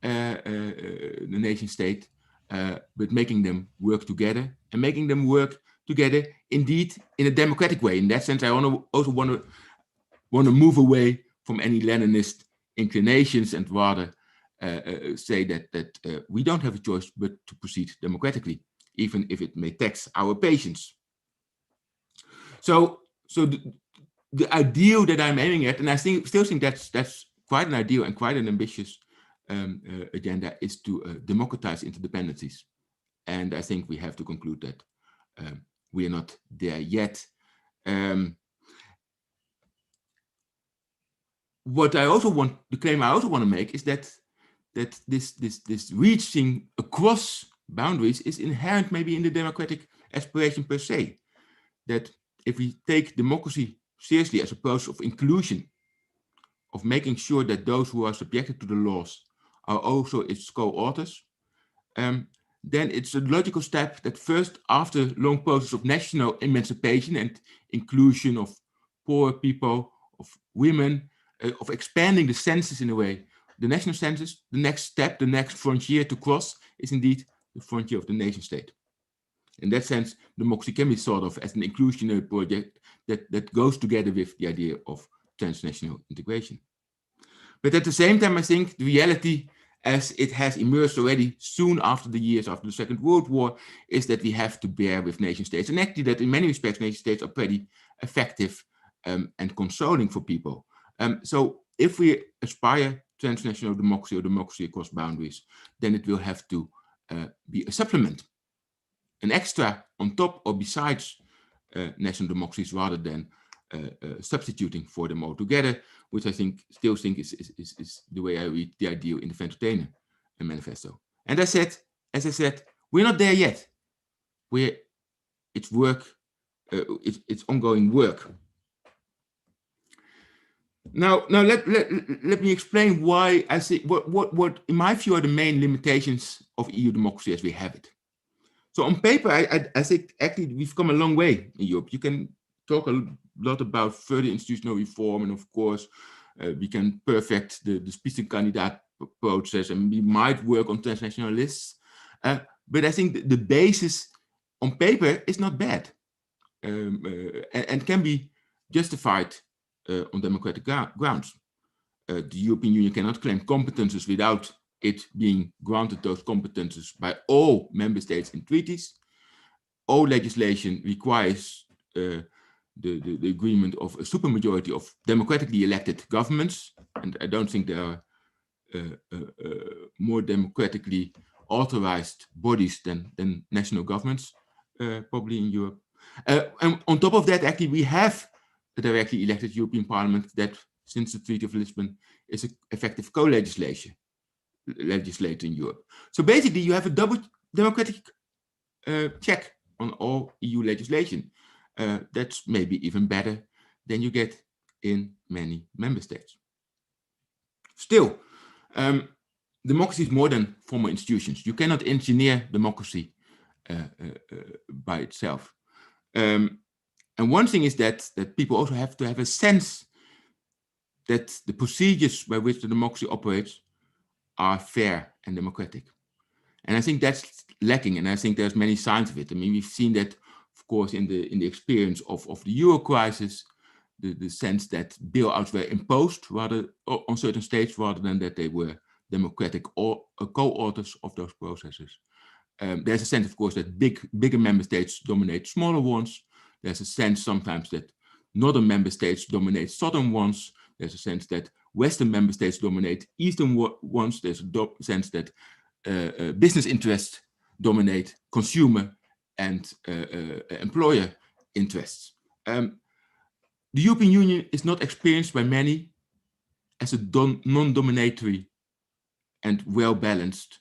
the nation state, but making them work together, and making them work together indeed in a democratic way. In that sense, I also want to move away from any Leninist inclinations and rather say that we don't have a choice but to proceed democratically, even if it may tax our patience. So the ideal that I'm aiming at, and I still think that's quite an ideal and quite an ambitious agenda, is to democratize interdependencies. And I think we have to conclude that we are not there yet. What I also want, the claim I also want to make is that this reaching across boundaries is inherent maybe in the democratic aspiration per se. That if we take democracy seriously as a process of inclusion, of making sure that those who are subjected to the laws are also its co-authors, then it's a logical step that first, after long process of national emancipation and inclusion of poor people, of women, of expanding the census in a way, the national census, the next step, the next frontier to cross is indeed the frontier of the nation state. In that sense, democracy can be thought of as an inclusionary project that goes together with the idea of transnational integration. But at the same time, I think the reality, as it has emerged already soon after the years after the Second World War, is that we have to bear with nation states. And actually that in many respects, nation states are pretty effective and consoling for people. So if we aspire transnational democracy or democracy across boundaries, then it will have to be a supplement, an extra on top or besides national democracies, rather than substituting for them altogether, which I still think is the way I read the ideal in the VENTOTENE manifesto. And as I said, we're not there yet. It's work, it's ongoing work. Now let me explain why I see what in my view are the main limitations of EU democracy as we have it. So on paper, I think actually we've come a long way in Europe. You can talk a lot about further institutional reform, and of course we can perfect the Spitzenkandidat process, and we might work on transnational lists. But I think the basis on paper is not bad, and can be justified on democratic grounds. The European Union cannot claim competences without it being granted those competences by all member states in treaties. All legislation requires the agreement of a supermajority of democratically elected governments, and I don't think there are more democratically authorized bodies than national governments, probably in Europe. And on top of that, actually, we have a directly elected European Parliament that, since the Treaty of Lisbon, is an effective co-legislator in Europe. So basically, you have a double democratic check on all EU legislation. That's maybe even better than you get in many member states. Still, democracy is more than formal institutions. You cannot engineer democracy by itself. And one thing is that people also have to have a sense that the procedures by which the democracy operates are fair and democratic. And I think that's lacking, and I think there's many signs of it. I mean, we've seen that, of course, in the experience of the euro crisis, the sense that bailouts were imposed rather on certain states rather than that they were democratic or co-authors of those processes. There's a sense, of course, that bigger member states dominate smaller ones. There's a sense sometimes that northern member states dominate southern ones. There's a sense that Western member states dominate Eastern ones. There's a sense that business interests dominate consumer and employer interests. The European Union is not experienced by many as a non-dominatory and well-balanced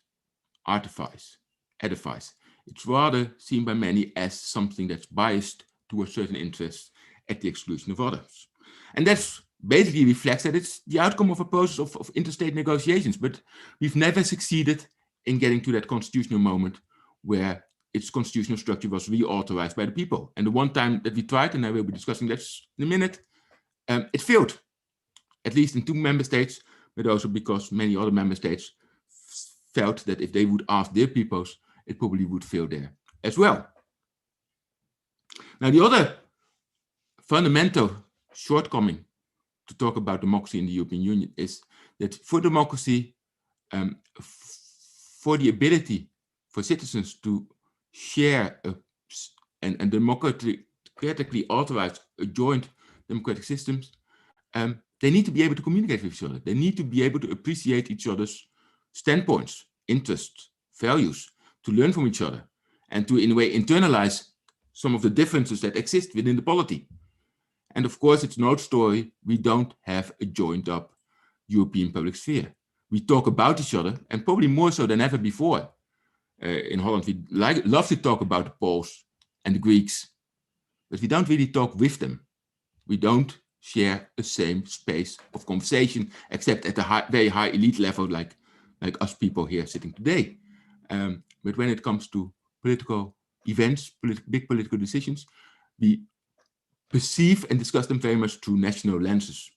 edifice. It's rather seen by many as something that's biased towards certain interests at the exclusion of others. And that's basically reflects that it's the outcome of a process of interstate negotiations, but we've never succeeded in getting to that constitutional moment where its constitutional structure was reauthorized by the people. And the one time that we tried, and I will be discussing that in a minute, it failed, at least in 2 member states, but also because many other member states felt that if they would ask their peoples, it probably would fail there as well. Now, the other fundamental shortcoming to talk about democracy in the European Union is that for democracy, for the ability for citizens to share and democratically authorize a joint democratic systems, they need to be able to communicate with each other. They need to be able to appreciate each other's standpoints, interests, values, to learn from each other, and to, in a way, internalize some of the differences that exist within the polity. And of course, it's no story, we don't have a joined up European public sphere. We talk about each other, and probably more so than ever before. In Holland, we love to talk about the Poles and the Greeks, but we don't really talk with them. We don't share the same space of conversation, except at a very high elite level, like us people here sitting today. But when it comes to political events, big political decisions, we perceive and discuss them very much through national lenses.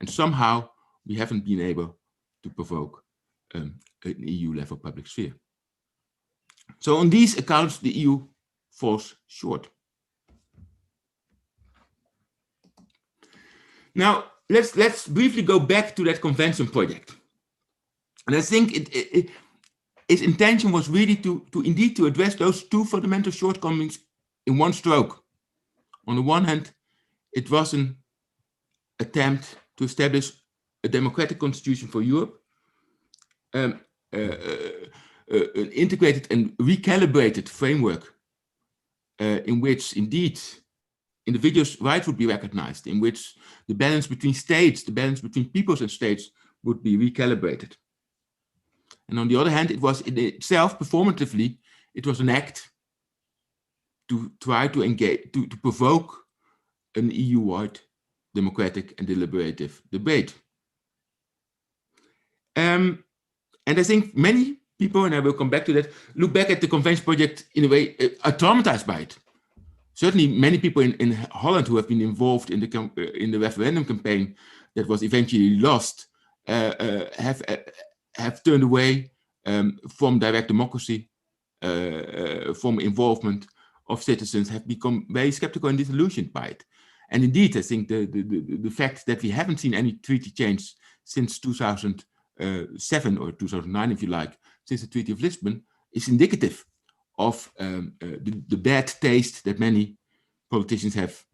And somehow we haven't been able to provoke an EU-level public sphere. So on these accounts, the EU falls short. Now, let's briefly go back to that convention project. And I think its intention was really to address those 2 fundamental shortcomings in one stroke. On the one hand, it was an attempt to establish a democratic constitution for Europe, an integrated and recalibrated framework in which indeed individuals' rights would be recognized, in which the balance between states, the balance between peoples and states would be recalibrated. And on the other hand, it was in itself, performatively, it was an act to try to engage, to provoke an EU-wide democratic and deliberative debate. And I think many people, and I will come back to that, look back at the convention project in a way, are traumatized by it. Certainly many people in Holland who have been involved in the referendum campaign that was eventually lost have turned away from direct democracy, from involvement of citizens, have become very skeptical and disillusioned by it. And indeed, I think the fact that we haven't seen any treaty change since 2007 or 2009, if you like, since the Treaty of Lisbon, is indicative of the bad taste that many politicians have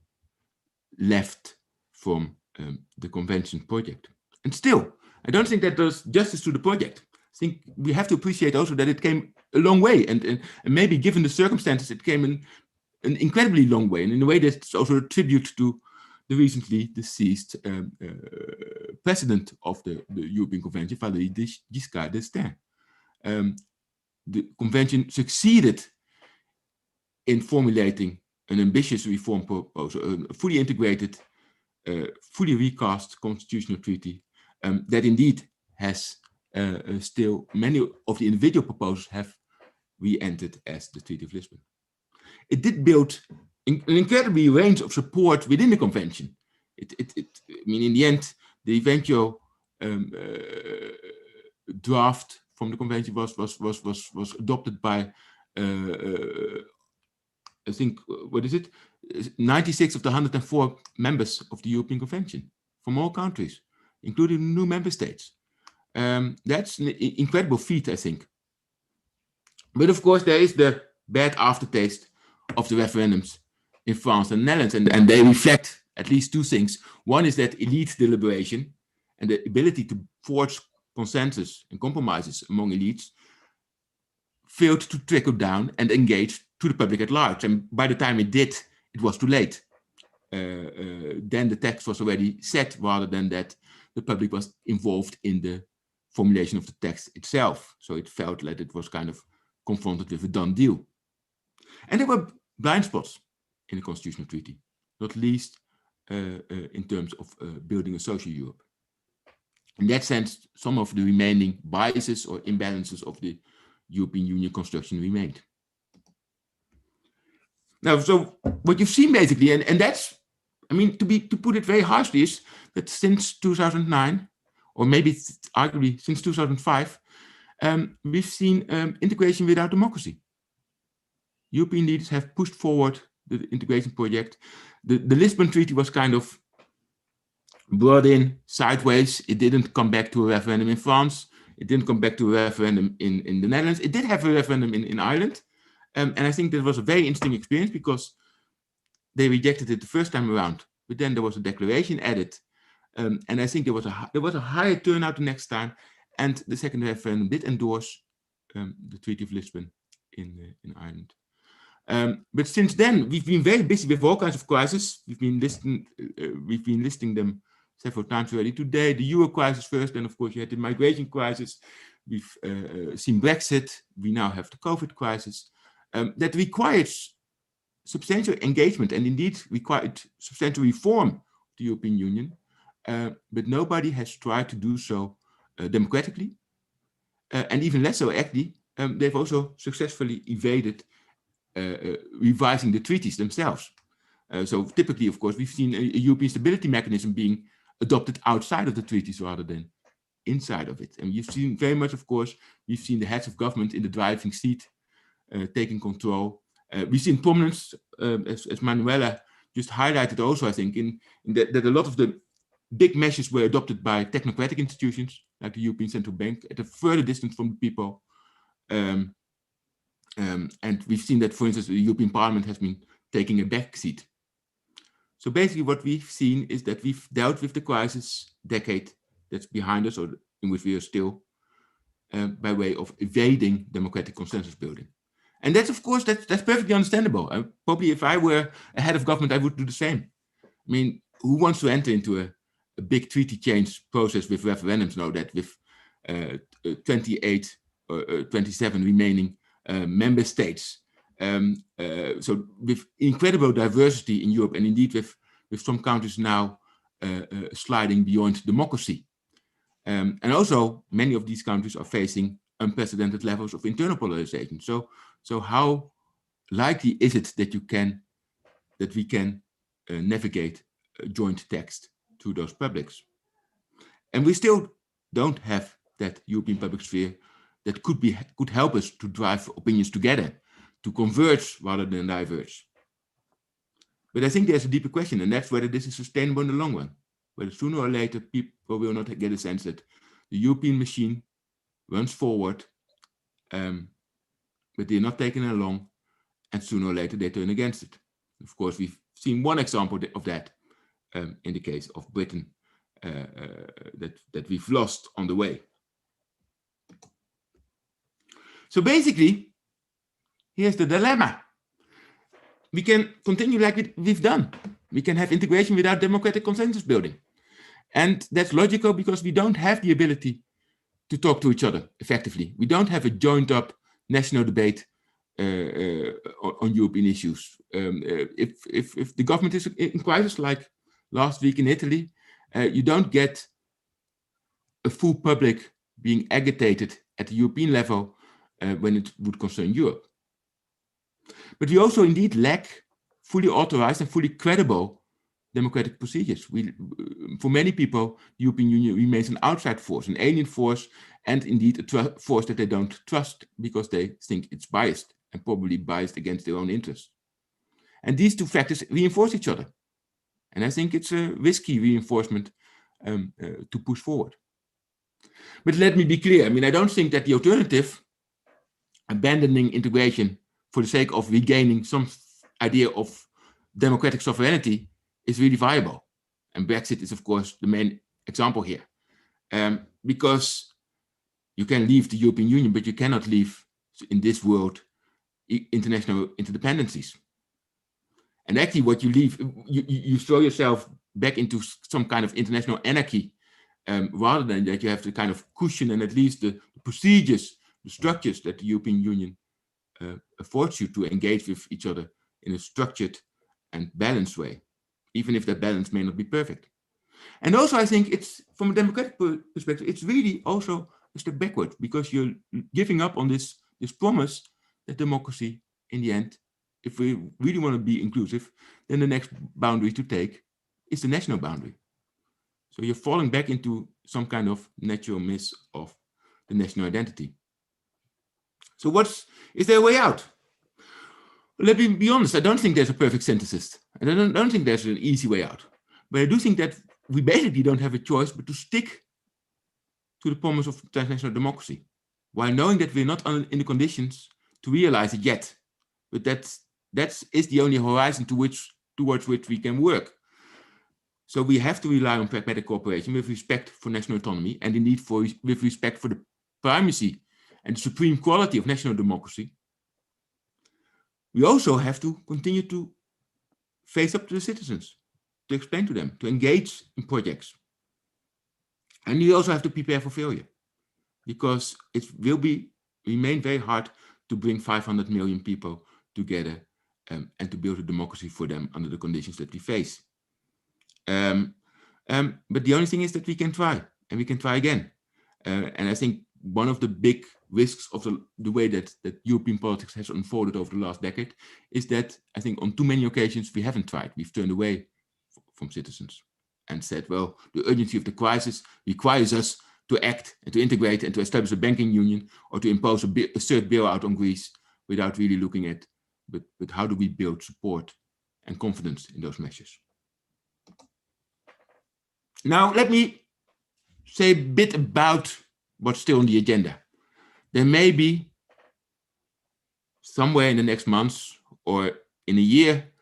left from the convention project. And still, I don't think that does justice to the project. I think we have to appreciate also that it came a long way, and maybe given the circumstances, it came an incredibly long way, and in a way that's also a tribute to the recently deceased president of the European Convention, Valéry Giscard d'Estaing. The convention succeeded in formulating an ambitious reform proposal, a fully integrated, fully recast constitutional treaty that indeed has still many of the individual proposals have re-entered as the Treaty of Lisbon. It did build an incredibly range of support within the convention. I mean, in the end, the eventual draft from the convention was adopted by I think, what is it? 96 of the 104 members of the European Convention from all countries, including new member states. That's an incredible feat, I think. But of course, there is the bad aftertaste of the referendums in France and Netherlands, and they reflect at least two things. One is that elite deliberation and the ability to forge consensus and compromises among elites failed to trickle down and engage to the public at large. And by the time it did, it was too late. Then the text was already set, rather than that the public was involved in the formulation of the text itself. So it felt like it was kind of confronted with a done deal. And there were blind spots in the Constitutional Treaty, not least in terms of building a social Europe. In that sense, some of the remaining biases or imbalances of the European Union construction remained. Now, so what you've seen basically, and that's, I mean, to put it very harshly, is that since 2009, or maybe arguably since 2005, we've seen integration without democracy. European leaders have pushed forward the integration project. The Lisbon Treaty was kind of brought in sideways. It didn't come back to a referendum in France. It didn't come back to a referendum in the Netherlands. It did have a referendum in Ireland. And I think that was a very interesting experience because they rejected it the first time around, but then there was a declaration added. And I think there was a higher turnout the next time. And the second referendum did endorse the Treaty of Lisbon in Ireland. But since then, we've been very busy with all kinds of crises. We've been listing them several times already today. The Euro crisis first, then of course you had the migration crisis. We've seen Brexit. We now have the COVID crisis. That requires substantial engagement and indeed required substantial reform of the European Union. But nobody has tried to do so democratically. And even less so, actually, they've also successfully evaded revising the treaties themselves. So typically, of course, we've seen a European stability mechanism being adopted outside of the treaties rather than inside of it. And you've seen very much, of course, we've seen the heads of government in the driving seat, taking control. We've seen prominence, as Manuela just highlighted also, I think, in that a lot of the big measures were adopted by technocratic institutions, like the European Central Bank, at a further distance from the people. And we've seen that, for instance, the European Parliament has been taking a back seat. So basically what we've seen is that we've dealt with the crisis decade that's behind us, or in which we are still, by way of evading democratic consensus building. And that's, of course, that's perfectly understandable. Probably if I were a head of government, I would do the same. I mean, who wants to enter into a big treaty change process with referendums? Know that with 28 or 27 remaining member states. So with incredible diversity in Europe, and indeed with some countries now sliding beyond democracy. And also many of these countries are facing unprecedented levels of internal polarization. So how likely is it that we can navigate a joint text through those publics? And we still don't have that European public sphere that could help us to drive opinions together, to converge rather than diverge. But I think there's a deeper question, and that's whether this is sustainable in the long run. Whether sooner or later people will not get a sense that the European machine runs forward, but they're not taken along, and sooner or later they turn against it. Of course, we've seen one example of that in the case of Britain, that we've lost on the way. So basically, here's the dilemma. We can continue like we've done. We can have integration without democratic consensus building. And that's logical because we don't have the ability to talk to each other effectively. We don't have a joined up national debate on European issues. If the government is in crisis, like last week in Italy, you don't get a full public being agitated at the European level when it would concern Europe. But we also indeed lack fully authorized and fully credible democratic procedures. For many people, the European Union remains an outside force, an alien force, and indeed a force that they don't trust because they think it's biased and probably biased against their own interests. And these two factors reinforce each other. And I think it's a risky reinforcement to push forward. But let me be clear. I mean, I don't think that the alternative, abandoning integration for the sake of regaining some idea of democratic sovereignty, is really viable. And Brexit is, of course, the main example here. Because you can leave the European Union, but you cannot leave, in this world, international interdependencies. And actually what you leave, you throw yourself back into some kind of international anarchy, rather than that you have the kind of cushion and at least the procedures, the structures that the European Union affords you to engage with each other in a structured and balanced way, even if that balance may not be perfect. And also I think it's, from a democratic perspective, it's really also a step backward, because you're giving up on this promise that democracy, in the end, if we really want to be inclusive, then the next boundary to take is the national boundary. So you're falling back into some kind of natural miss of the national identity. So is there a way out? Let me be honest, I don't think there's a perfect synthesis. And I don't think there's an easy way out. But I do think that we basically don't have a choice but to stick to the promise of transnational democracy, while knowing that we're not in the conditions to realize it yet. But that is the only horizon towards which we can work. So we have to rely on pragmatic cooperation with respect for national autonomy, and indeed with respect for the primacy and the supreme quality of national democracy. We also have to continue to face up to the citizens, to explain to them, to engage in projects. And we also have to prepare for failure, because it will remain very hard to bring 500 million people together and to build a democracy for them under the conditions that we face. But the only thing is that we can try, and we can try again. And I think one of the big risks of the way that European politics has unfolded over the last decade is that I think on too many occasions we haven't tried. We've turned away from citizens and said, well, the urgency of the crisis requires us to act and to integrate and to establish a banking union, or to impose a third bailout on Greece, without really looking at but how do we build support and confidence in those measures. Now, let me say a bit about what's still on the agenda. There may be somewhere in the next months or in a year,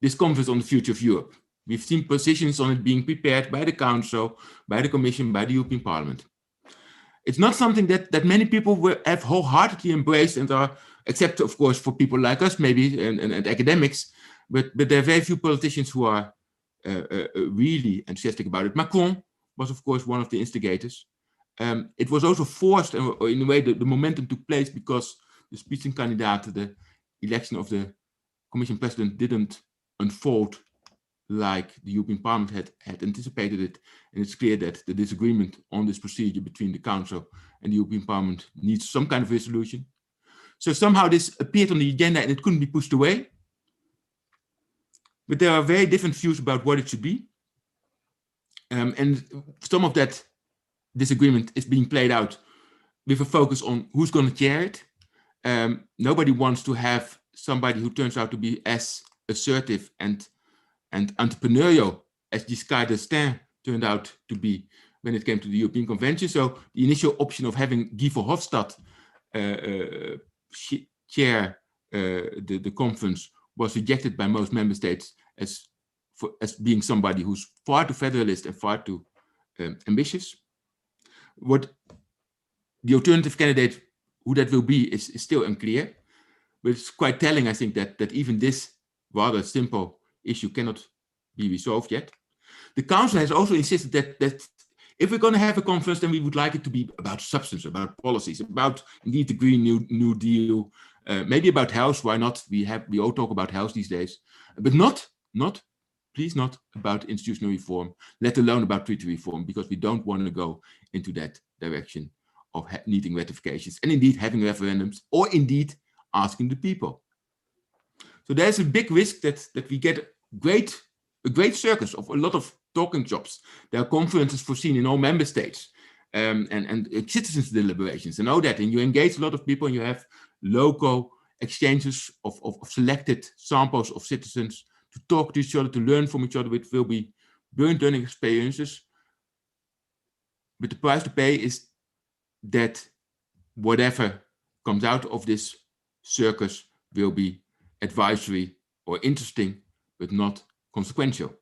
this conference on the future of Europe. We've seen positions on it being prepared by the Council, by the Commission, by the European Parliament. It's not something that many people have wholeheartedly embraced and are, except of course for people like us maybe and academics, but there are very few politicians who are really enthusiastic about it. Macron was of course one of the instigators. It was also forced, or in a way the momentum took place because the Spitzenkandidat, the election of the Commission President, didn't unfold like the European Parliament had anticipated it. And it's clear that the disagreement on this procedure between the Council and the European Parliament needs some kind of resolution. So somehow this appeared on the agenda and it couldn't be pushed away. But there are very different views about what it should be. And some of that disagreement is being played out with a focus on who's going to chair it. Nobody wants to have somebody who turns out to be as assertive and and entrepreneurial as Giscard d'Estaing turned out to be when it came to the European Convention. So the initial option of having Guy Verhofstadt chair the conference was rejected by most member states as being somebody who's far too federalist and far too ambitious. What the alternative candidate, who that will be, is still unclear. But it's quite telling, I think, that even this rather simple issue cannot be resolved yet. The Council has also insisted that if we're going to have a conference, then we would like it to be about substance, about policies, about indeed the Green New Deal, maybe about health. Why not? We all talk about health these days, but please not about institutional reform, let alone about treaty reform, because we don't want to go into that direction of needing ratifications and indeed having referendums, or indeed asking the people. So there's a big risk that we get a great circus of a lot of talking jobs. There are conferences foreseen in all member states and citizens' deliberations. I know that, and you engage a lot of people, and you have local exchanges of selected samples of citizens to talk to each other, to learn from each other, which will be burnt-learning experiences. But the price to pay is that whatever comes out of this circus will be advisory or interesting, but not consequential.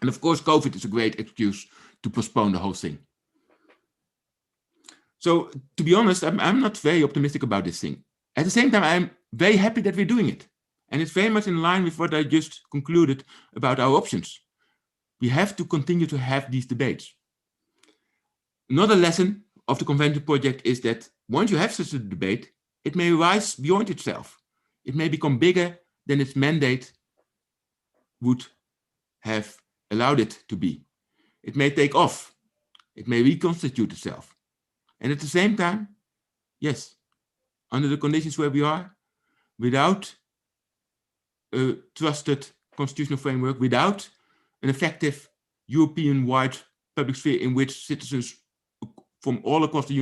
And of course, COVID is a great excuse to postpone the whole thing. So to be honest, I'm not very optimistic about this thing. At the same time, I'm very happy that we're doing it. And it's very much in line with what I just concluded about our options. We have to continue to have these debates. Another lesson of the Convention project is that once you have such a debate, it may rise beyond itself. It may become bigger than its mandate would have allowed it to be. It may take off. It may reconstitute itself. And at the same time, yes, under the conditions where we are, without a trusted constitutional framework, without an effective European-wide public sphere in which citizens from all across the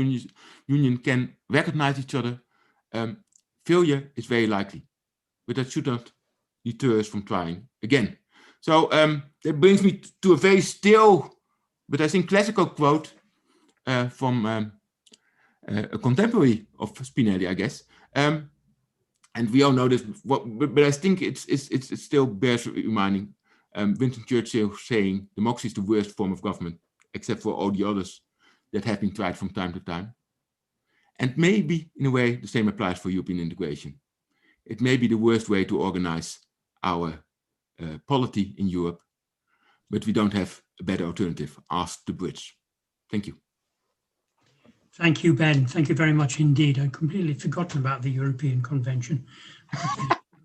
Union can recognize each other, failure is very likely. But that should not deter us from trying again. So that brings me to a very still, but I think classical quote from a contemporary of Spinelli, I guess. And we all know this, but I think it still bears reminding. Winston Churchill saying, democracy is the worst form of government, except for all the others that have been tried from time to time. And maybe, in a way, the same applies for European integration. It may be the worst way to organize our polity in Europe, but we don't have a better alternative. Ask the Brits. Thank you. Thank you, Ben. Thank you very much indeed. I'd completely forgotten about the European Convention.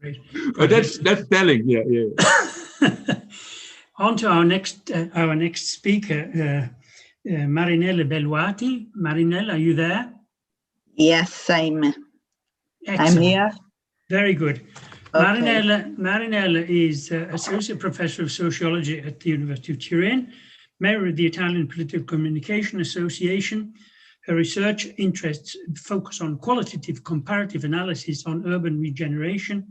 Great. Oh, that's telling. Yeah. On to our next speaker, Marinella Belluati. Marinella, are you there? Yes, I'm Excellent. here. Very good. Okay. Marinella is Associate Professor of Sociology at the University of Turin, member of the Italian Political Communication Association. Her research interests focus on qualitative comparative analysis on urban regeneration,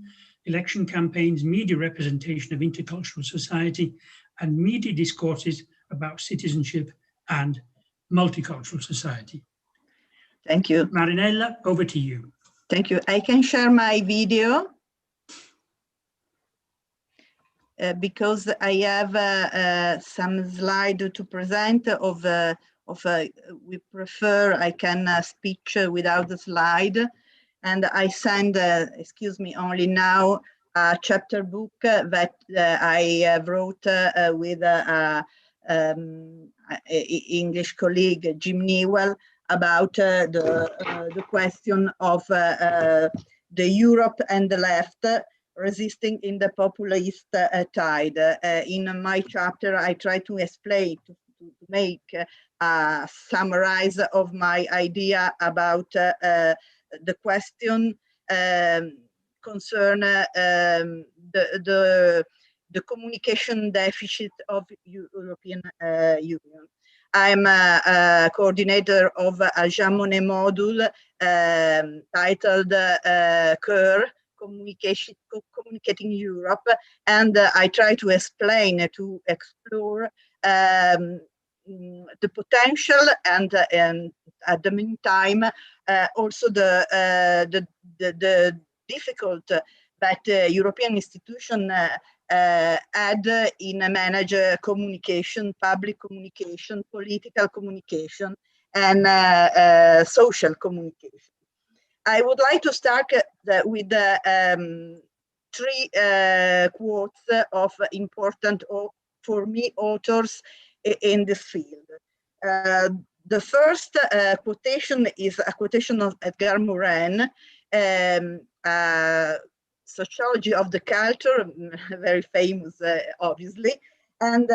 election campaigns, media representation of intercultural society, and media discourses about citizenship and multicultural society. Thank you. Marinella, over to you. Thank you. I can share my video because I have some slide to present of we prefer I can speak without the slide, and I send excuse me only now a chapter book that I wrote with English colleague Jim Newell about the question of the Europe and the left resisting in the populist tide. In my chapter, I try to explain, to make a summarize of my idea about the question concern the communication deficit of European Union. I'm a coordinator of a Jean Monnet module titled CUR, communicating Europe, and I try to explain, to explore the potential and at the meantime also the difficult that European institution had in manage communication, public communication, political communication, and social communication. I would like to start with three quotes of important, for me, authors in this field. The first quotation is a quotation of Edgar Morin, Sociology of the Culture, very famous, obviously, and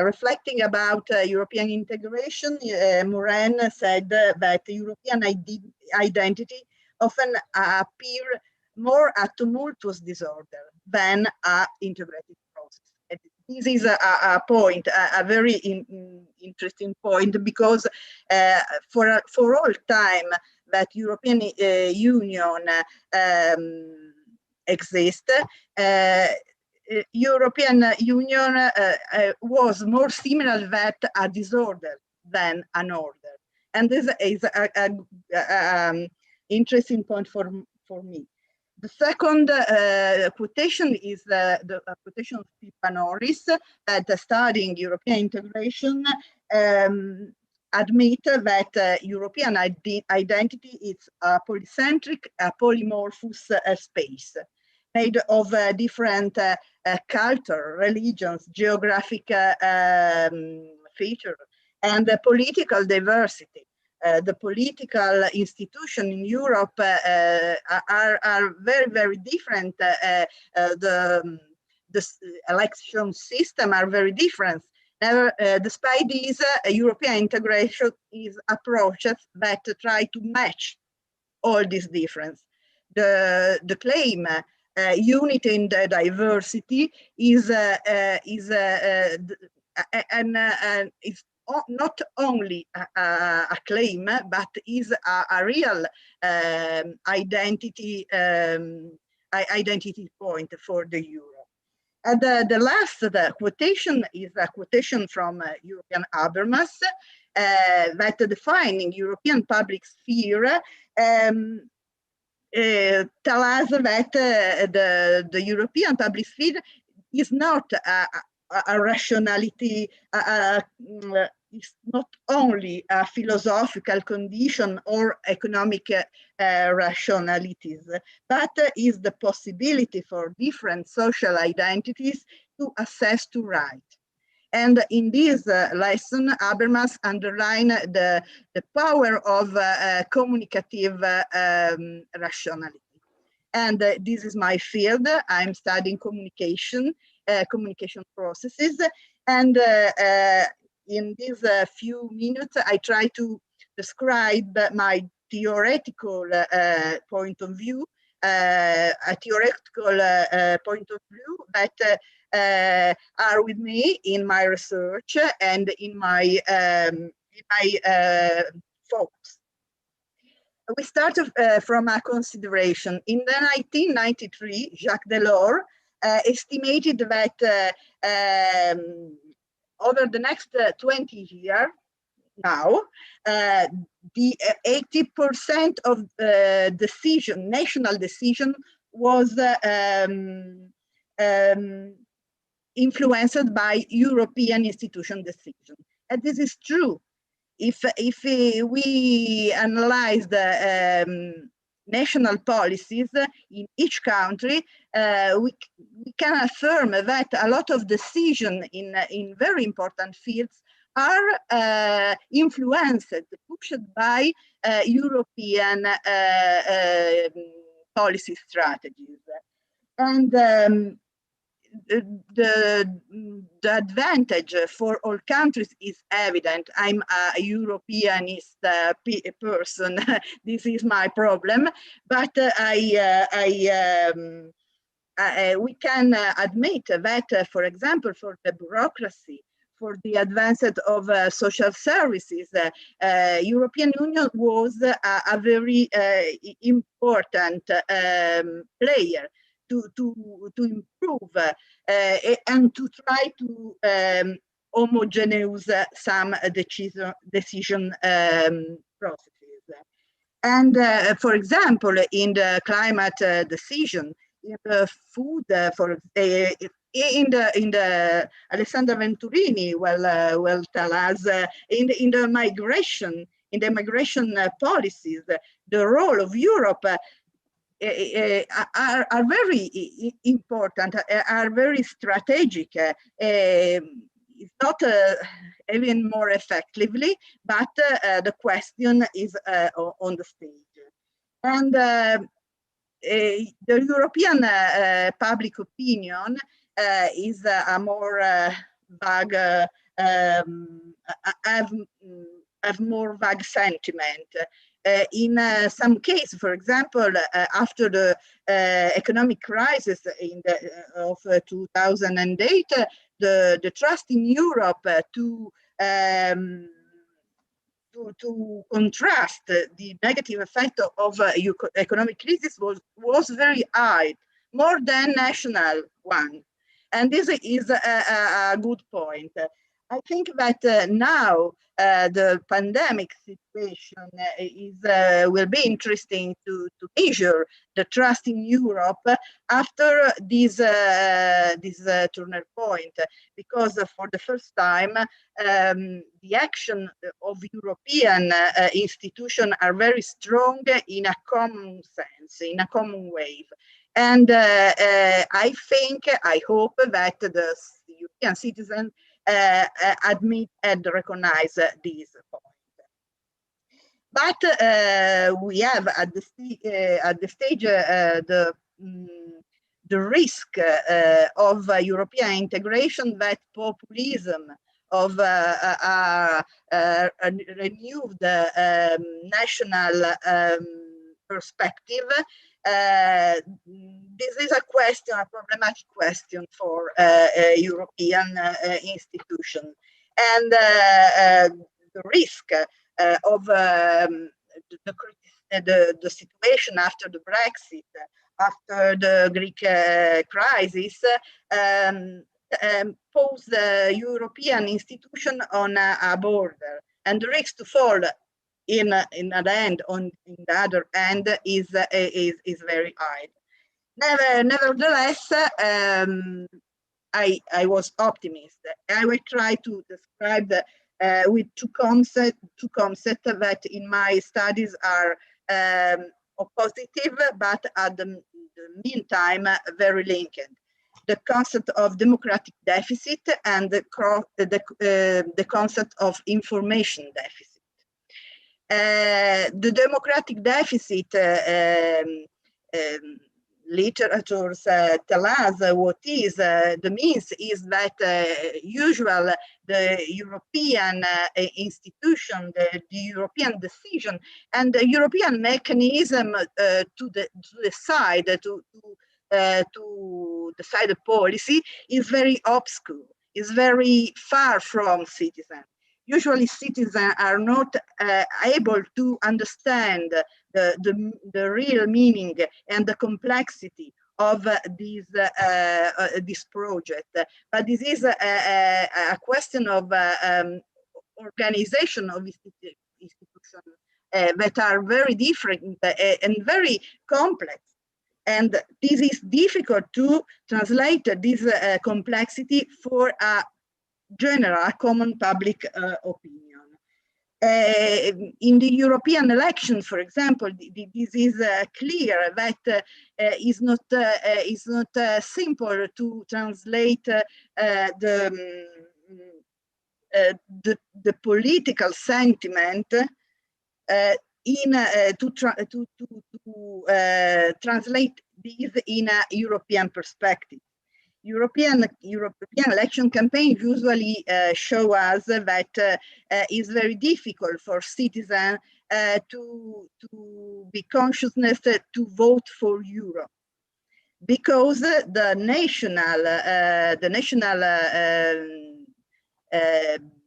reflecting about European integration, Morin said that European identity often appear more a tumultuous disorder than a integrated process. And this is a point, a very interesting point, because for all time that European Union exists, European Union was more similar that a disorder than an order. And this is an interesting point for me. The second quotation is the quotation of Pippa Norris, that studying European integration admit that European identity is a polycentric, a polymorphous space made of different culture, religions, geographic features, and political diversity. The political institutions in Europe are very, very different. The election system are very different. Despite this, European integration is approaches that try to match all these differences. The claim unity in the diversity is not only a claim, but is a real identity point for the euro. And the last quotation is a quotation from Jürgen Habermas that defining European public sphere tell us that the European public sphere is not a rationality, it's not only a philosophical condition or economic rationalities, but is the possibility for different social identities to access to right. And in this lesson, Habermas underlined the power of communicative rationality. And this is my field. I'm studying communication, communication processes. And in these few minutes, I try to describe my theoretical point of view, a theoretical point of view that are with me in my research and in my focus. We start from a consideration. In the 1993, Jacques Delors estimated that over the next 20 years now, the 80% of decision, national decision, was influenced by European institution decision. And this is true. If we analyze the national policies in each country, we can affirm that a lot of decisions in very important fields are influenced, pushed by European policy strategies. And the advantage for all countries is evident. I'm a Europeanist person. This is my problem, but we can admit that, for example, for the bureaucracy, for the advancement of social services, European Union was a very important player to improve and to try to homogeneize some decision processes. And for example, in the climate decision, in the food, in the Alessandra Venturini will tell us in the migration policies, the role of Europe are very important, are very strategic. It's not even more effectively, but the question is on the stage. And the European public opinion is a more vague, have more vague sentiment. In some cases, for example, after the economic crisis of 2008, the trust in Europe to contrast the negative effect of economic crisis was very high, more than national one. And this is a good point. I think that now the pandemic situation will be interesting to measure the trust in Europe after this turning point, because for the first time the action of European institutions are very strong in a common sense, in a common wave. And I hope that the European citizens admit and recognize this point. But we have at the stage the risk of European integration, that populism of a renewed national perspective. This is a question, a problematic question for European institution, and the risk of the situation after the Brexit, after the Greek crisis, pose the European institution on a border, and the risk to fall in the end, in the other end, is very high. Nevertheless, I was optimist. I will try to describe with two concepts that in my studies are positive, but at the meantime very linked. The concept of democratic deficit and the concept of information deficit. The democratic deficit, literatures tell us what is. The means is that usually the European institution, the European decision, and the European mechanism to decide the policy is very obscure, is very far from citizens. Usually citizens are not able to understand the real meaning and the complexity of this project. But this is a question of organization of institutions that are very different and very complex. And this is difficult to translate this complexity for a general, common public opinion. In the European election, for example, this is clear that is not simple to translate the political sentiment translate this in a European perspective. European election campaigns usually show us that it's very difficult for citizens to be consciousness to vote for Europe, because the national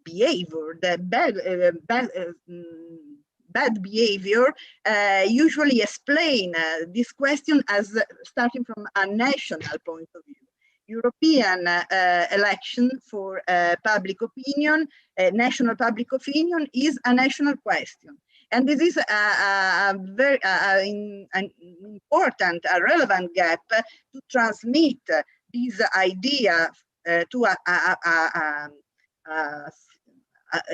behavior, the bad behavior, usually explain this question as starting from a national point of view. European election for public opinion, national public opinion, is a national question. And this is a very an important, a relevant gap to transmit this idea to a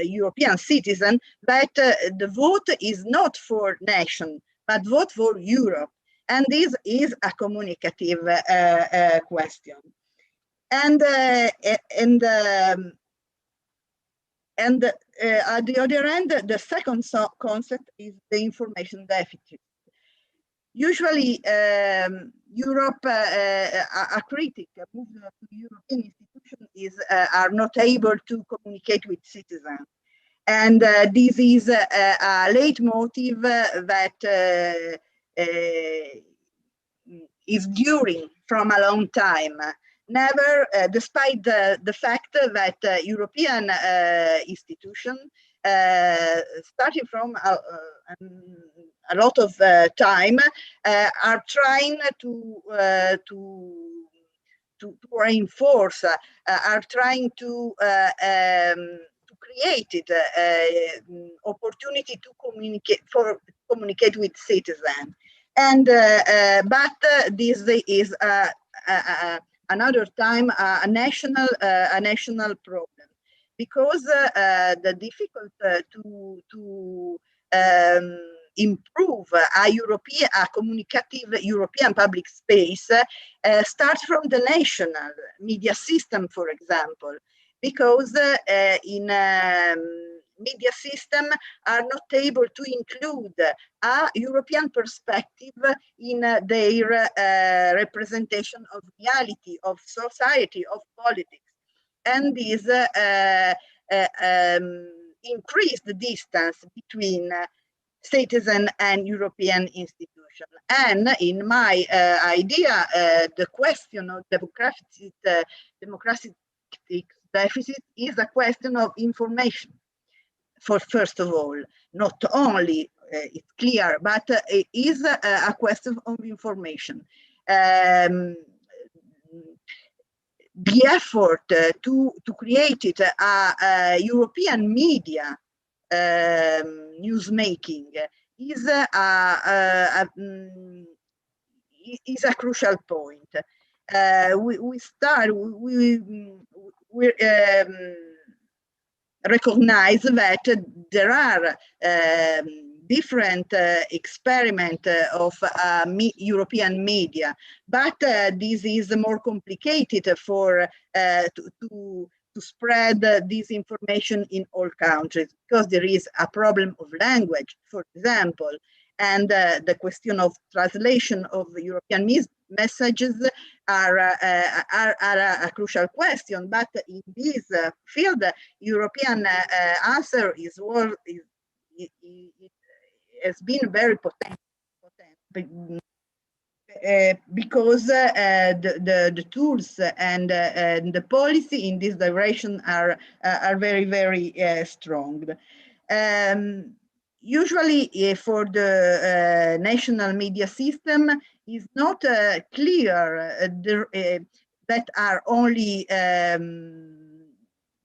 European citizen that the vote is not for nation, but vote for Europe. And this is a communicative question. And at the other end, the second concept is the information deficit. Usually, Europe, a critic of the European institutions are not able to communicate with citizens. And this is a leitmotiv that is enduring from a long time. Never, despite the fact that European institutions, starting from a lot of time, are trying to reinforce, are trying to create opportunity to communicate with citizens. And but this is another time a national problem, because the difficult to improve a communicative European public space starts from the national media system, for example, because in media system are not able to include a European perspective in their representation of reality, of society, of politics. And this increased the distance between citizen and European institution. And in my idea, the question of democratic deficit is a question of information. First of all, not only it's clear, but it is a question of information. The effort to create a European media newsmaking is a crucial point. We recognize that there are different experiments of European media, but this is more complicated for to spread this information in all countries, because there is a problem of language, for example, and the question of translation of European messages are a crucial question. But in this field, European answer has been very potent because the tools and the policy in this direction are very, very strong. Usually for the national media system is not clear that are only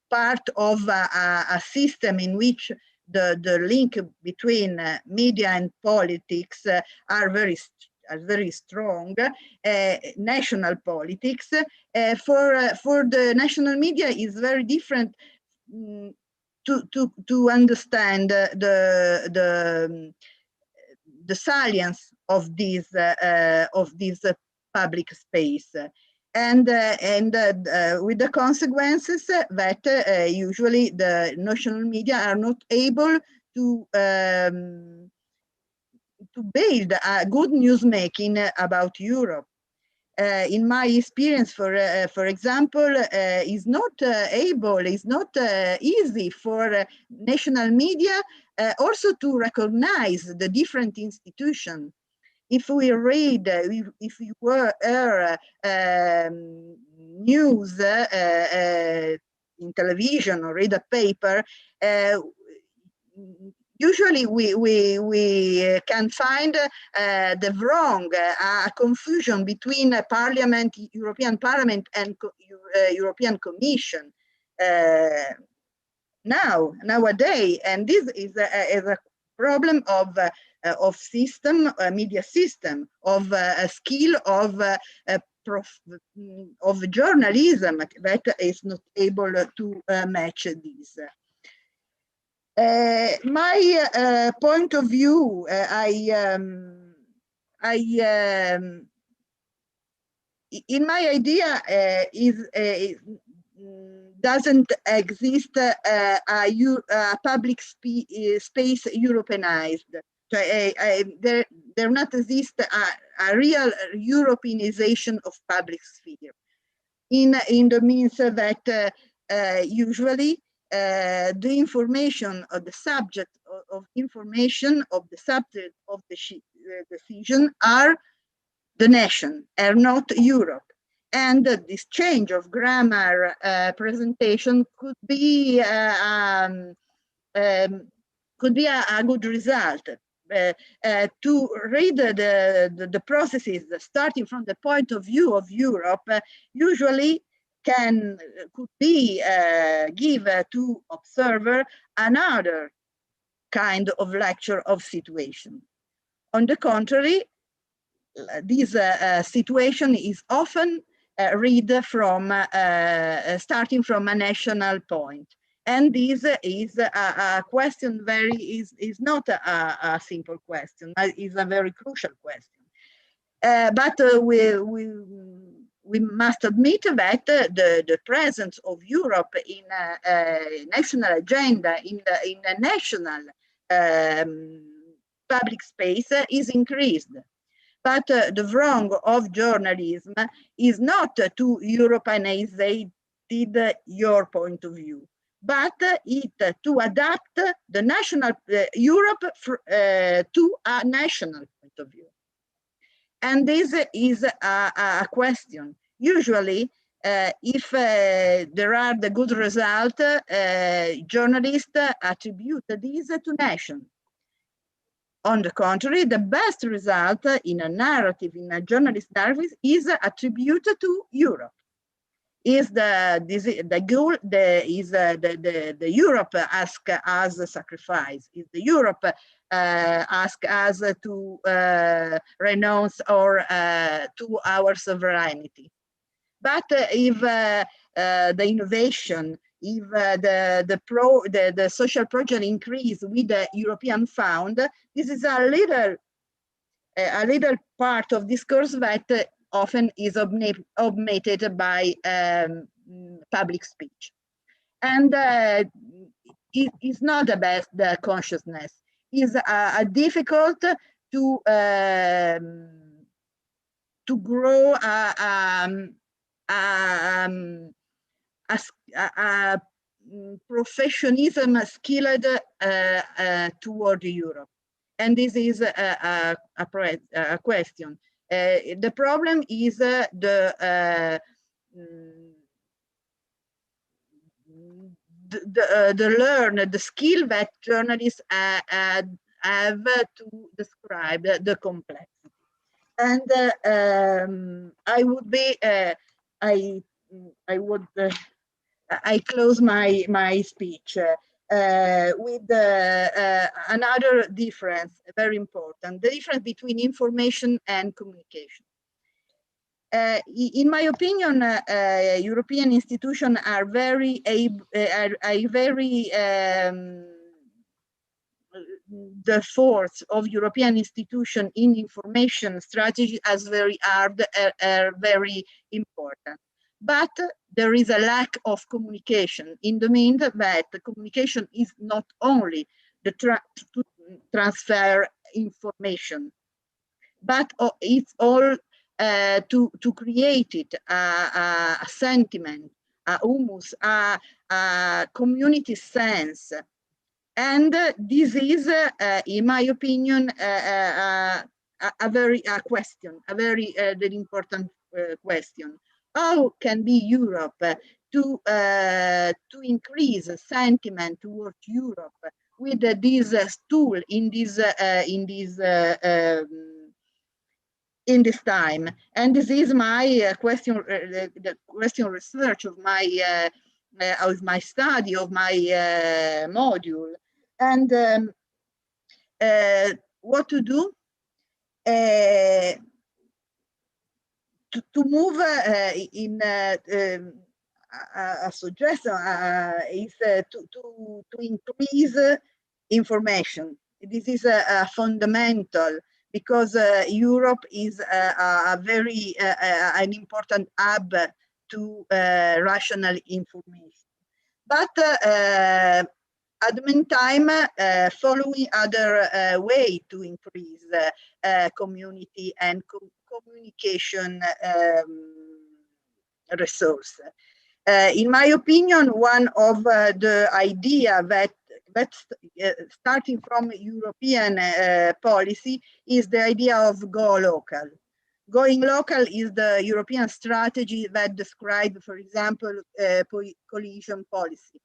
part of a system in which the link between media and politics are very strong. National politics for the national media is very different to understand the salience of this public space, and with the consequences that usually the national media are not able to build a good newsmaking about Europe. In my experience, for example, is not easy for national media also to recognize the different institutions. If we read, if we hear news in television or read a paper, usually we can find the wrong, a confusion between Parliament, European Parliament and European Commission nowadays, and this is a problem of system, media system, of a skill of journalism that is not able to match this. My point of view, in my idea, doesn't exist a public space Europeanized. There not exist a real Europeanization of public sphere. In the means that usually the information of the subject of information of the subject of the decision are the nation, are not Europe. And this change of grammar presentation could be a good result. To read the processes starting from the point of view of Europe usually could be give to observer another kind of lecture of situation. On the contrary, this situation is often read from starting from a national point, and this is a question is not a simple question. It's a very crucial question. But we must admit that the presence of Europe in a national agenda, in a national public space is increased. But the wrong of journalism is not to Europeanize your point of view, but it to adapt the national Europe to a national point of view. And this is a question. Usually, if there are the good result, journalists attribute this to nation. On the contrary, the best result in a narrative, in a journalist narrative, is attributed to Europe. Is the Europe ask us a sacrifice? Is the Europe ask us to renounce or to our sovereignty? But if the innovation, if the social project increase with the European fund, this is a little part of discourse that often is omitted by public speech. And it is not the best consciousness. It's difficult to grow a professionalism skilled toward Europe. And this is a question. The problem is the skill that journalists have to describe the complexity. And I close my speech with another difference, very important, the difference between information and communication. In my opinion, European institutions are very the force of European institution in information strategy as very hard, very important. But there is a lack of communication in the means that the communication is not only the to transfer information, but it's all to create it a sentiment, a humus, a community sense. And this is, in my opinion, a very important question. how can be Europe to increase sentiment towards Europe with this tool in this time. And this is my question, the question research of my study of my module. And what to do to move in a suggestion is to increase information. This is a fundamental, because Europe is a very an important hub to rational information. But at the meantime, following other way to increase community and communication resource. In my opinion, one of the idea that starting from European policy is the idea of go local. Going local is the European strategy that describes, for example, cohesion policy.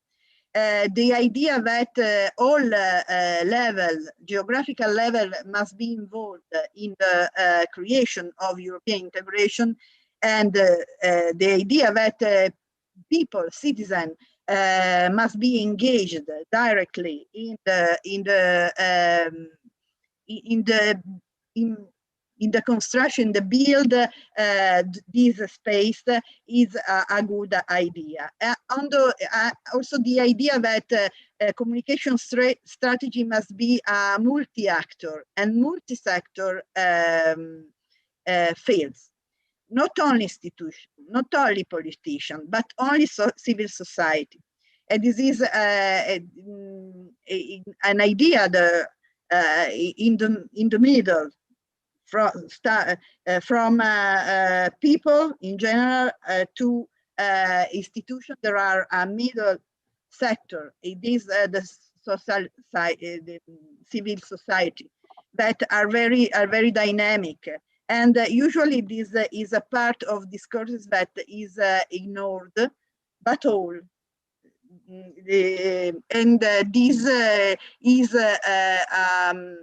The idea that all levels, geographical level, must be involved in the creation of European integration, and the idea that people, citizens, must be engaged directly in the construction, the build this space is a good idea. Also the idea that communication strategy must be a multi-actor and multi-sector fields. Not only institutions, not only politicians, but only civil society. And this is an idea in the middle, from people in general to institutions. There are a middle sector. It is the civil society that are very dynamic. And usually this is a part of discourses that is ignored, but all. And this is an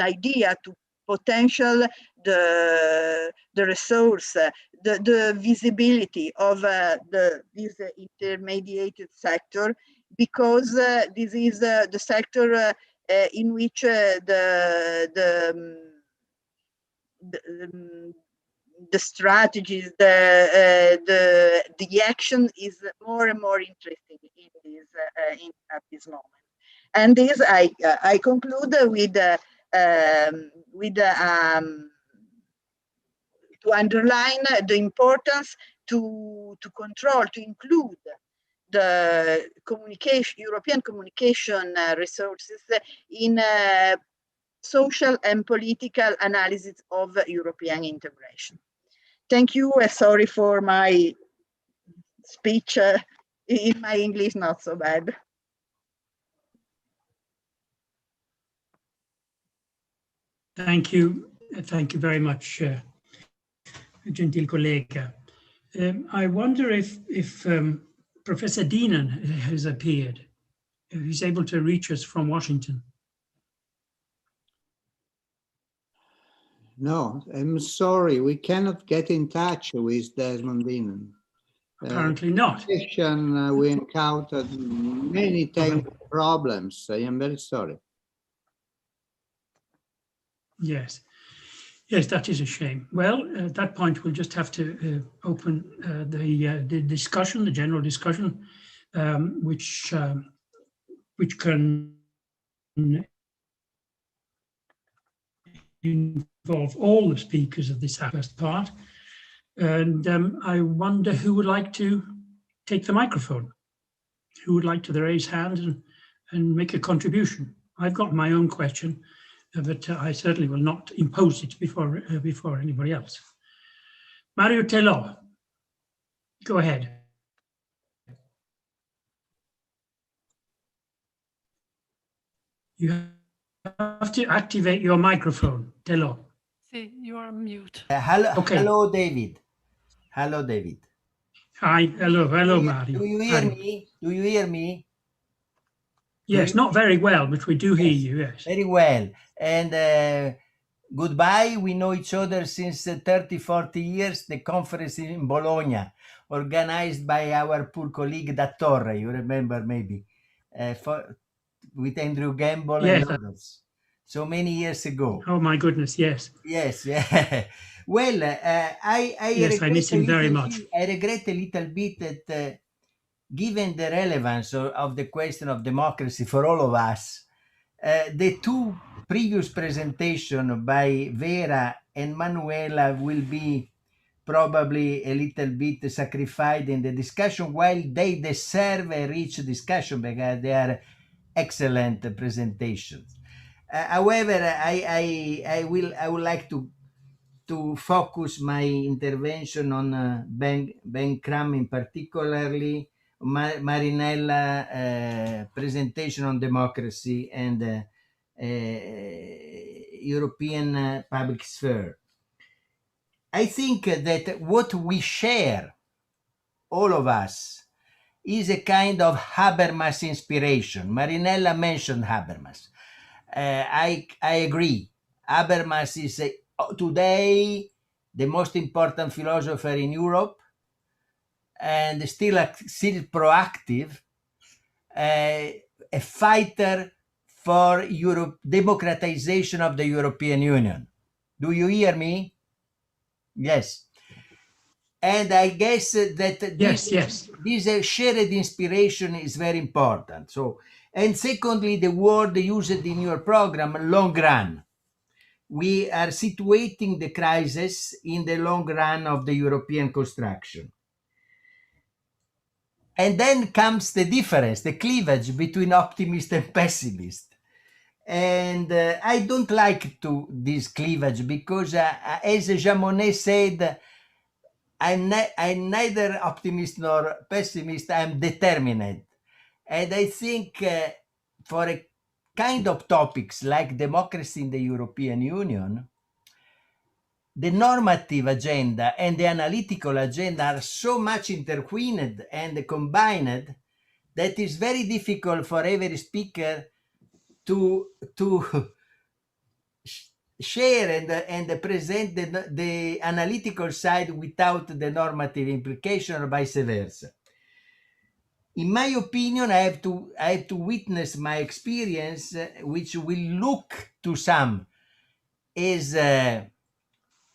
idea to potential the resource, the visibility of this intermediated sector, because this is the sector in which the strategies, the action is more and more interesting at this moment. And this I conclude with to underline the importance to control, to include the European communication resources in social and political analysis of European integration. Thank you. Sorry for my speech. In my English, not so bad. Thank you. Thank you very much, gentile collega. I wonder if Professor Deenan has appeared, if he's able to reach us from Washington. No, I'm sorry, we cannot get in touch with Desmond Deenan. Apparently not. We encountered many technical problems. I am very sorry. Yes. Yes, that is a shame. Well, at that point, we'll just have to open the discussion, the general discussion, which can involve all the speakers of this first part. And I wonder who would like to take the microphone, who would like to raise hand and make a contribution. I've got my own question, but I certainly will not impose it before anybody else. Mario Telò, go ahead. You have to activate your microphone, Telò. See, you are on mute. Hello, Okay. hello, David. Hello, David. Hi, hello, Mario. Do you hear Hi. me? Do you hear me? Yes, not very well, but we do hear Yes. you, yes. Very well. And goodbye. We know each other since 30, 40 years. The conference in Bologna, organized by our poor colleague Da Torre, you remember maybe, with Andrew Gamble Yes. and others. So many years ago. Oh my goodness, yes. Yes, yeah. Well, Yes, I miss him very much. I regret a little bit that given the relevance of the question of democracy for all of us, the two previous presentations by Vera and Manuela will be probably a little bit sacrificed in the discussion, while they deserve a rich discussion because they are excellent presentations. However, I would like to focus my intervention on Ben Crum in particularly, Marinella presentation on democracy and European public sphere. I think that what we share, all of us, is a kind of Habermas inspiration. Marinella mentioned Habermas. I agree. Habermas is today the most important philosopher in Europe and still proactive, a fighter for Europe, democratization of the European Union. Do you hear me? Yes. And I guess that this shared inspiration is very important. So, and secondly, the word used in your program, long run. We are situating the crisis in the long run of the European construction. And then comes the difference, the cleavage between optimist and pessimist. And I don't like this cleavage because, as Jean Monnet said, I'm neither optimist nor pessimist, I'm determined. And I think for a kind of topics like democracy in the European Union, the normative agenda and the analytical agenda are so much intertwined and combined that it's very difficult for every speaker to share and present the analytical side without the normative implication or vice versa. In my opinion, I have to witness my experience, which will look to some is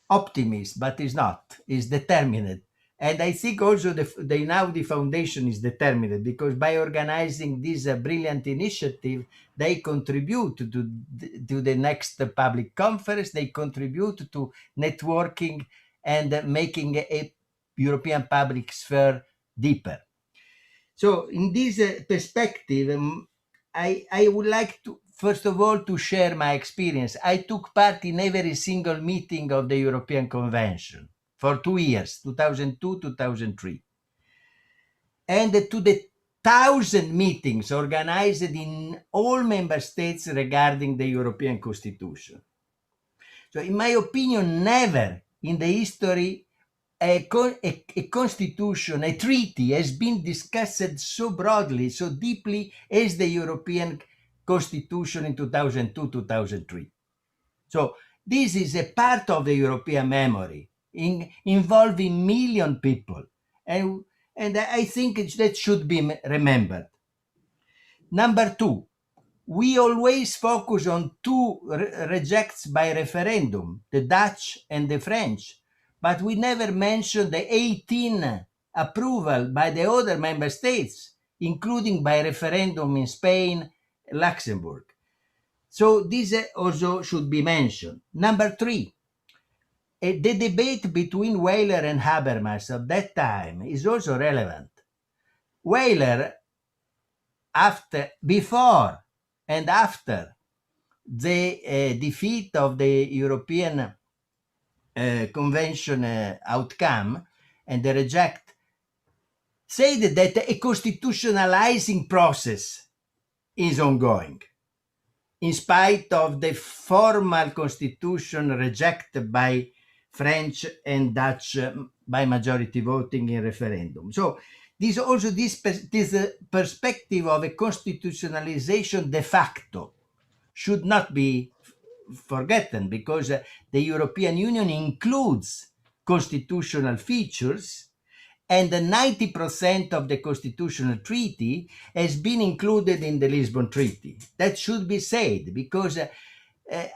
optimist, but is not, is determined. And I think also the Einaudi Foundation is determined because by organizing this brilliant initiative, they contribute to the next public conference, they contribute to networking and making a European public sphere deeper. So in this perspective, I would like to, first of all, to share my experience. I took part in every single meeting of the European Convention for 2 years, 2002, 2003. And to the 1,000 meetings organized in all member states regarding the European Constitution. So in my opinion, never in the history a constitution, a treaty has been discussed so broadly, so deeply as the European Constitution in 2002, 2003. So this is a part of the European memory involving million people. And I think that should be remembered. Number two, we always focus on two rejects by referendum, the Dutch and the French, but we never mention the 18 approval by the other member states, including by referendum in Spain, Luxembourg. So this also should be mentioned. Number three, the debate between Weiler and Habermas at that time is also relevant. Weiler, before and after the defeat of the European Convention outcome and the reject, said that a constitutionalizing process is ongoing, in spite of the formal constitution rejected by French and Dutch by majority voting in referendum. So this also this perspective of a constitutionalization de facto should not be forgotten, because the European Union includes constitutional features, and 90% of the constitutional treaty has been included in the Lisbon Treaty. That should be said, because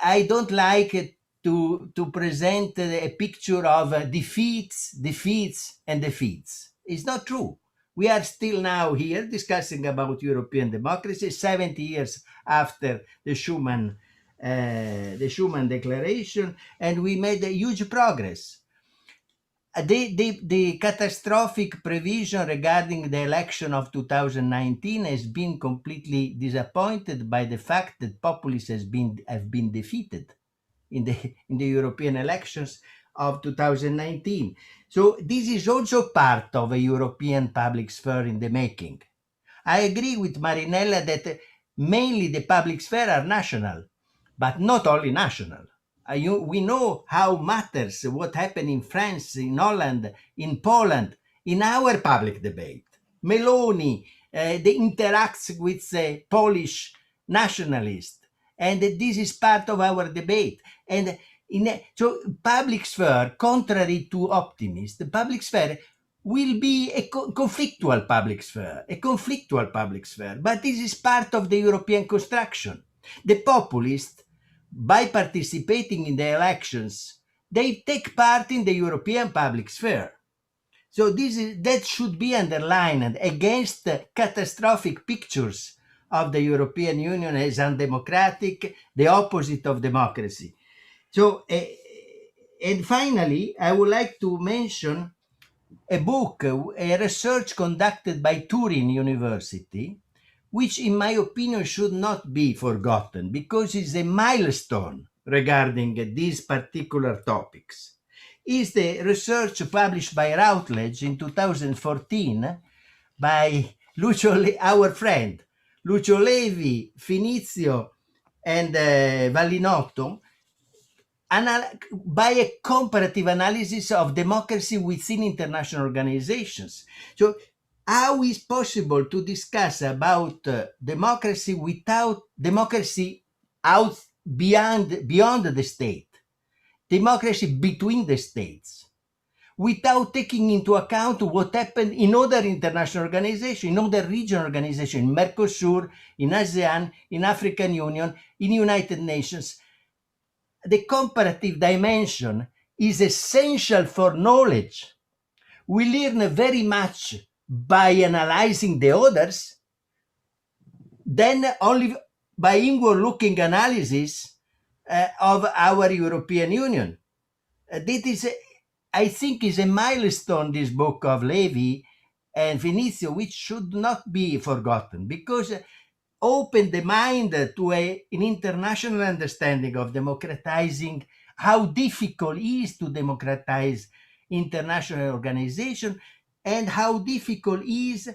I don't like to present a picture of defeats. It's not true. We are still now here discussing about European democracy 70 years after the Schuman Declaration, and we made a huge progress. The catastrophic provision regarding the election of 2019 has been completely disappointed by the fact that populists have been defeated in the European elections of 2019. So this is also part of a European public sphere in the making. I agree with Marinella that mainly the public sphere are national, but not only national. We know how matters what happened in France, in Holland, in Poland, in our public debate. Meloni they interacts with the Polish nationalists, and this is part of our debate. And so public sphere, contrary to optimists, the public sphere will be a conflictual public sphere, but this is part of the European construction. The populists, by participating in the elections, they take part in the European public sphere. So that should be underlined against catastrophic pictures of the European Union as undemocratic, the opposite of democracy. So, and finally, I would like to mention a book, a research conducted by Turin University, which in my opinion should not be forgotten, because it's a milestone regarding these particular topics. Is the research published by Routledge in 2014 by our friend Lucio Levi, Finizio, and Vallinotto, by a comparative analysis of democracy within international organizations. So how is possible to discuss about democracy without democracy out beyond the state, democracy between the states, without taking into account what happened in other international organizations, in other regional organizations, in Mercosur, in ASEAN, in African Union, in United Nations? The comparative dimension is essential for knowledge. We learn very much by analyzing the others, then only by inward-looking analysis of our European Union. This is, I think, is a milestone, this book of Levi and Finizio, which should not be forgotten, because open the mind to an international understanding of democratizing, how difficult it is to democratize international organization, and how difficult it is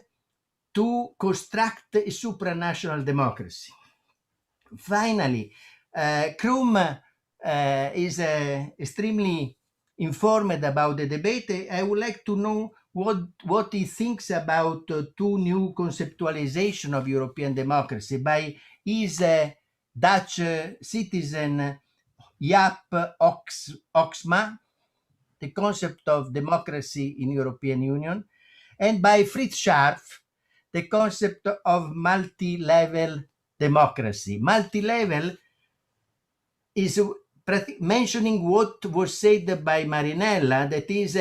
to construct a supranational democracy. Finally, Crum is extremely informed about the debate. I would like to know what he thinks about two new conceptualization of European democracy by his Dutch citizen Jaap Oxma, the concept of democracy in European Union, and by Fritz Scharf, the concept of multi-level democracy. Multi-level is mentioning what was said by Marinella, that is,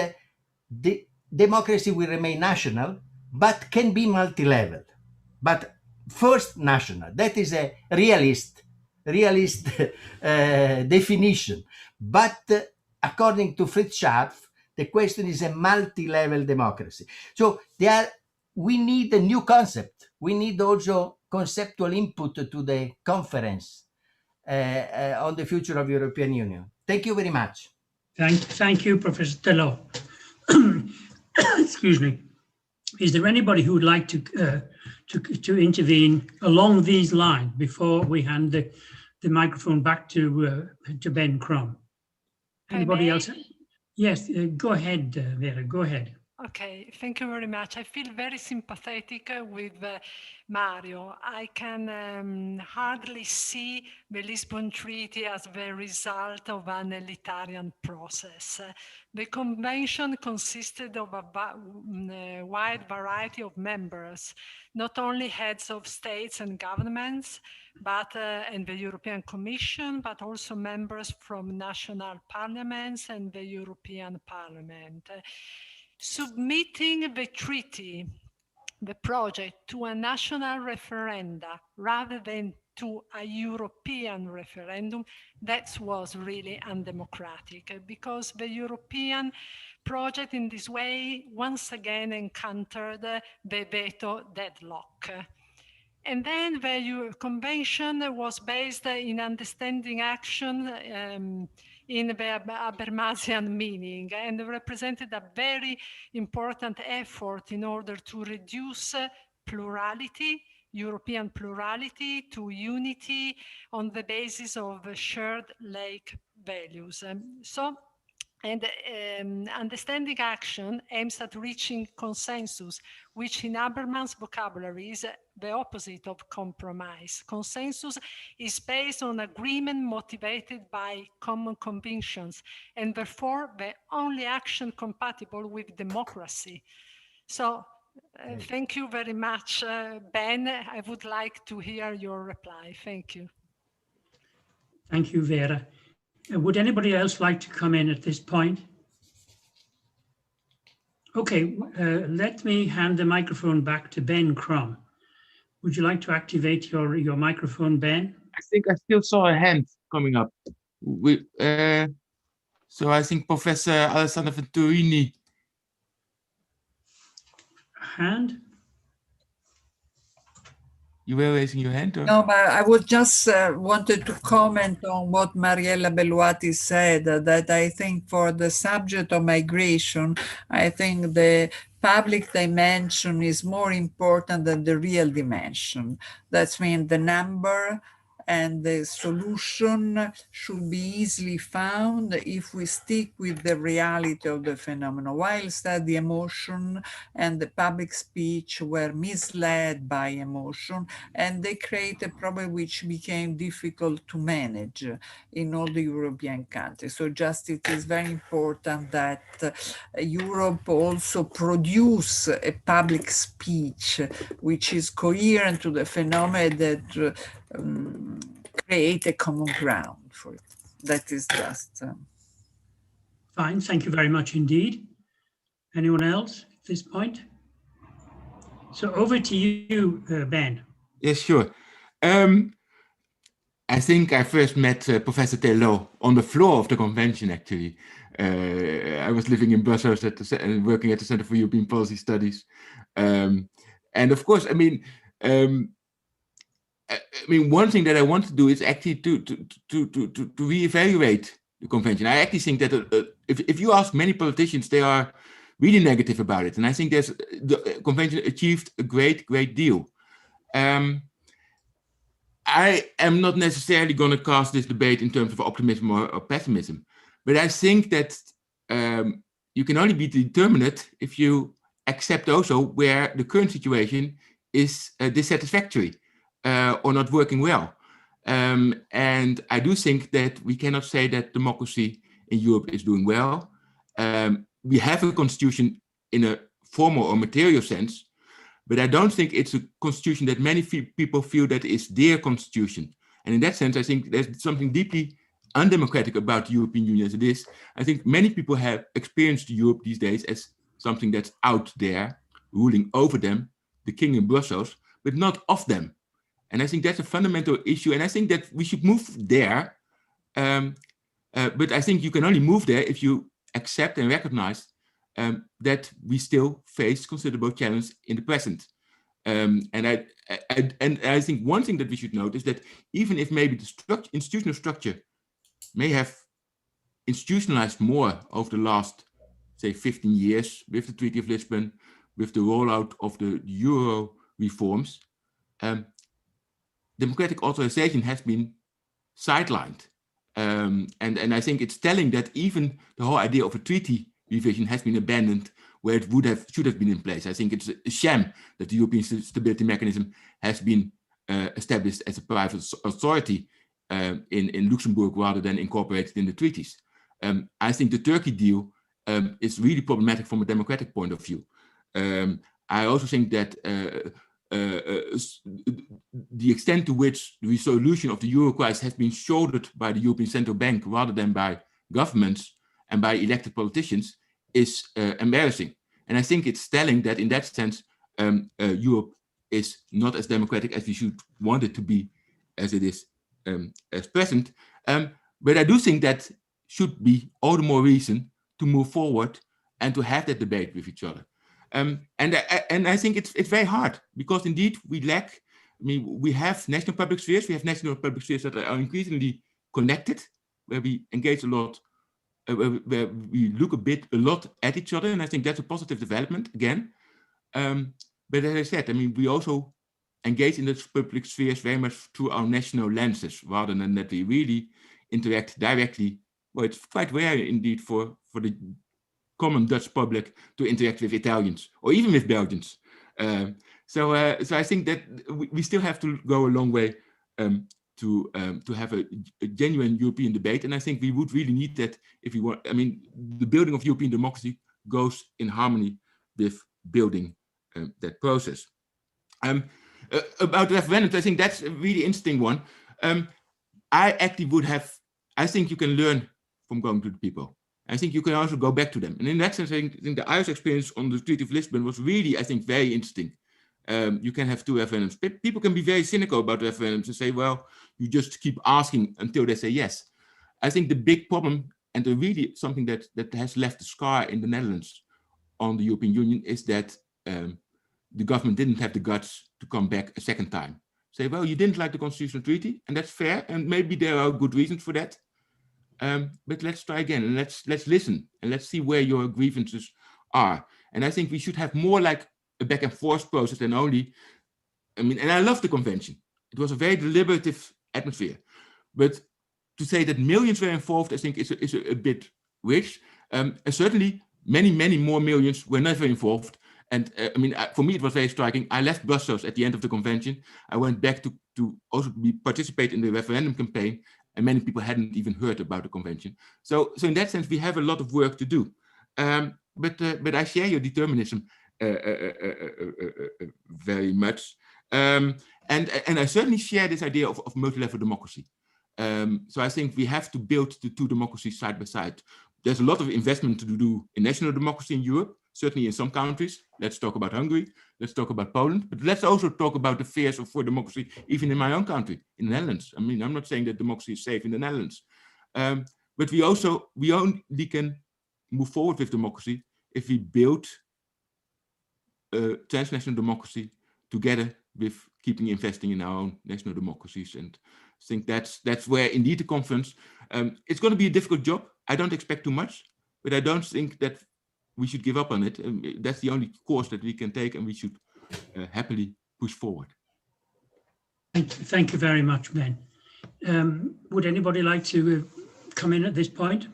the democracy will remain national, but can be multi-level. But first national, that is a realist definition. But according to Fritz Scharf, the question is a multi-level democracy. So we need a new concept. We need also conceptual input to the conference on the future of European Union. Thank you very much. Thank you, Professor Tello. Excuse me. Is there anybody who would like to intervene along these lines before we hand the microphone back to Ben Crum? Anybody else? Yes, go ahead, Vera, go ahead. Okay, thank you very much. I feel very sympathetic with Mario. I can hardly see the Lisbon Treaty as the result of an elitarian process. The convention consisted of a wide variety of members, not only heads of states and governments, but and the European Commission, but also members from national parliaments and the European Parliament. Submitting the treaty, the project, to a national referenda rather than to a European referendum, that was really undemocratic, because the European project in this way once again encountered the veto deadlock. And then the convention was based in understanding action in the Habermasian meaning, and represented a very important effort in order to reduce plurality, European plurality, to unity on the basis of shared like values. Understanding action aims at reaching consensus, which in Habermas's vocabulary is the opposite of compromise. Consensus is based on agreement motivated by common convictions, and therefore the only action compatible with democracy. So thank you very much, Ben. I would like to hear your reply. Thank you. Thank you, Vera. Would anybody else like to come in at this point? Okay, let me hand the microphone back to Ben Crum. Would you like to activate your microphone, Ben? I think I still saw a hand coming up. So I think Professor Alessandra Venturini. Hand? You were raising your hand? Or? No, but I would just wanted to comment on what Mariella Belluati said, that I think for the subject of migration, I think the public dimension is more important than the real dimension. That's mean the number and the solution should be easily found if we stick with the reality of the phenomenon, whilst that the emotion and the public speech were misled by emotion, and they created a problem which became difficult to manage in all the European countries. So just it is very important that Europe also produce a public speech which is coherent to the phenomenon that create a common ground for it. That is just... Fine, thank you very much indeed. Anyone else at this point? So over to you, Ben. Yes, sure. I think I first met Professor Taylor on the floor of the convention, actually. I was living in Brussels working at the Center for European Policy Studies. And of course, I mean, one thing that I want to do is actually to reevaluate the convention. I actually think that if you ask many politicians, they are really negative about it. And I think the convention achieved a great deal. I am not necessarily going to cast this debate in terms of optimism or pessimism, but I think that you can only be determinate if you accept also where the current situation is dissatisfactory or not working well. And I do think that we cannot say that democracy in Europe is doing well. We have a constitution in a formal or material sense, but I don't think it's a constitution that many people feel that is their constitution. And in that sense, I think there's something deeply undemocratic about the European Union as it is. I think many people have experienced Europe these days as something that's out there, ruling over them, the king in Brussels, but not of them. And I think that's a fundamental issue. And I think that we should move there. But I think you can only move there if you accept and recognize that we still face considerable challenge in the present. And I think one thing that we should note is that even if maybe the institutional structure may have institutionalized more over the last, say, 15 years with the Treaty of Lisbon, with the rollout of the Euro reforms, democratic authorization has been sidelined. And I think it's telling that even the whole idea of a treaty revision has been abandoned where it should have been in place. I think it's a sham that the European Stability Mechanism has been established as a private authority in Luxembourg rather than incorporated in the treaties. I think the Turkey deal is really problematic from a democratic point of view. I also think that the extent to which the resolution of the euro crisis has been shouldered by the European Central Bank rather than by governments and by elected politicians is embarrassing. And I think it's telling that in that sense, Europe is not as democratic as we should want it to be, as it is as present. But I do think that should be all the more reason to move forward and to have that debate with each other. And I think it's very hard because indeed we lack, I mean, we have national public spheres, we have national public spheres that are increasingly connected, where we engage a lot, where we look a lot at each other, and I think that's a positive development again. But as I said, I mean, we also engage in those public spheres very much through our national lenses, rather than that we really interact directly. Well, it's quite rare indeed for the common Dutch public to interact with Italians or even with Belgians. So I think that we still have to go a long way to have a genuine European debate, and I think we would really need that if we want. I mean, the building of European democracy goes in harmony with building that process. About referendums, I think that's a really interesting one. I actually would have. I think you can learn from going to the people. I think you can also go back to them, and in that sense, I think the Irish experience on the Treaty of Lisbon was really, I think, very interesting. You can have two referendums. People can be very cynical about referendums and say, well, you just keep asking until they say yes. I think the big problem, and really something that has left a scar in the Netherlands on the European Union, is that the government didn't have the guts to come back a second time. Say, well, you didn't like the Constitutional Treaty, and that's fair, and maybe there are good reasons for that. But let's try again, and let's listen, and let's see where your grievances are. And I think we should have more like a back and forth process than only, I mean, and I love the convention. It was a very deliberative atmosphere. But to say that millions were involved, I think is a bit rich. And certainly many more millions were never involved. And I mean, for me, it was very striking. I left Brussels at the end of the convention. I went back to also participate in the referendum campaign, and many people hadn't even heard about the convention. So in that sense, we have a lot of work to do. But I share your determinism very much. And I certainly share this idea of multi-level democracy. So I think we have to build the two democracies side by side. There's a lot of investment to do in national democracy in Europe, certainly in some countries. Let's talk about Hungary, let's talk about Poland, but let's also talk about the fears for democracy, even in my own country, in the Netherlands. I mean, I'm not saying that democracy is safe in the Netherlands, but we only can move forward with democracy if we build transnational democracy together with keeping investing in our own national democracies. And I think that's where indeed the conference, it's going to be a difficult job. I don't expect too much, but I don't think that we should give up on it. That's the only course that we can take, and we should happily push forward. Thank you very much, Ben. Would anybody like to come in at this point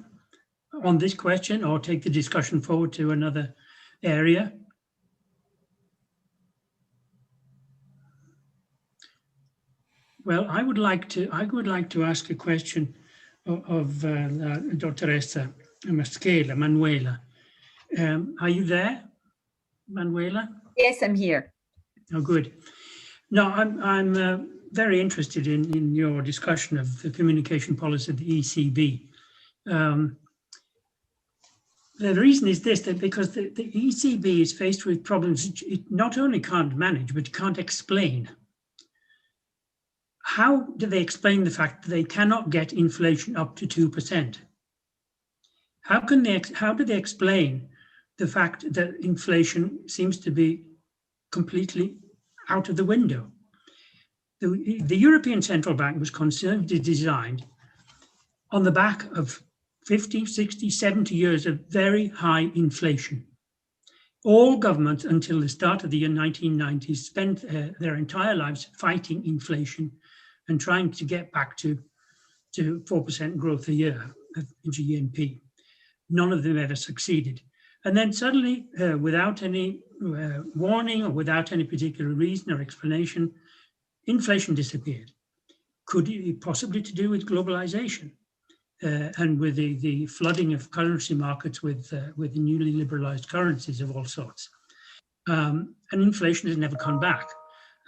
on this question, or take the discussion forward to another area? Well, I would like to ask a question of Dottoressa Moscala, Manuela. Are you there, Manuela? Yes, I'm here. Oh, good. No, I'm very interested in your discussion of the communication policy of the ECB. The reason is this, that because the ECB is faced with problems it not only can't manage, but can't explain. How do they explain the fact that they cannot get inflation up to 2%? How do they explain the fact that inflation seems to be completely out of the window? The European Central Bank was conservatively designed on the back of 50, 60, 70 years of very high inflation. All governments until the start of the 1990s spent their entire lives fighting inflation and trying to get back to to 4% growth a year of GNP. None of them ever succeeded. And then suddenly, without any warning or without any particular reason or explanation, inflation disappeared. Could it be possibly to do with globalization and with the flooding of currency markets with newly liberalized currencies of all sorts? And inflation has never come back.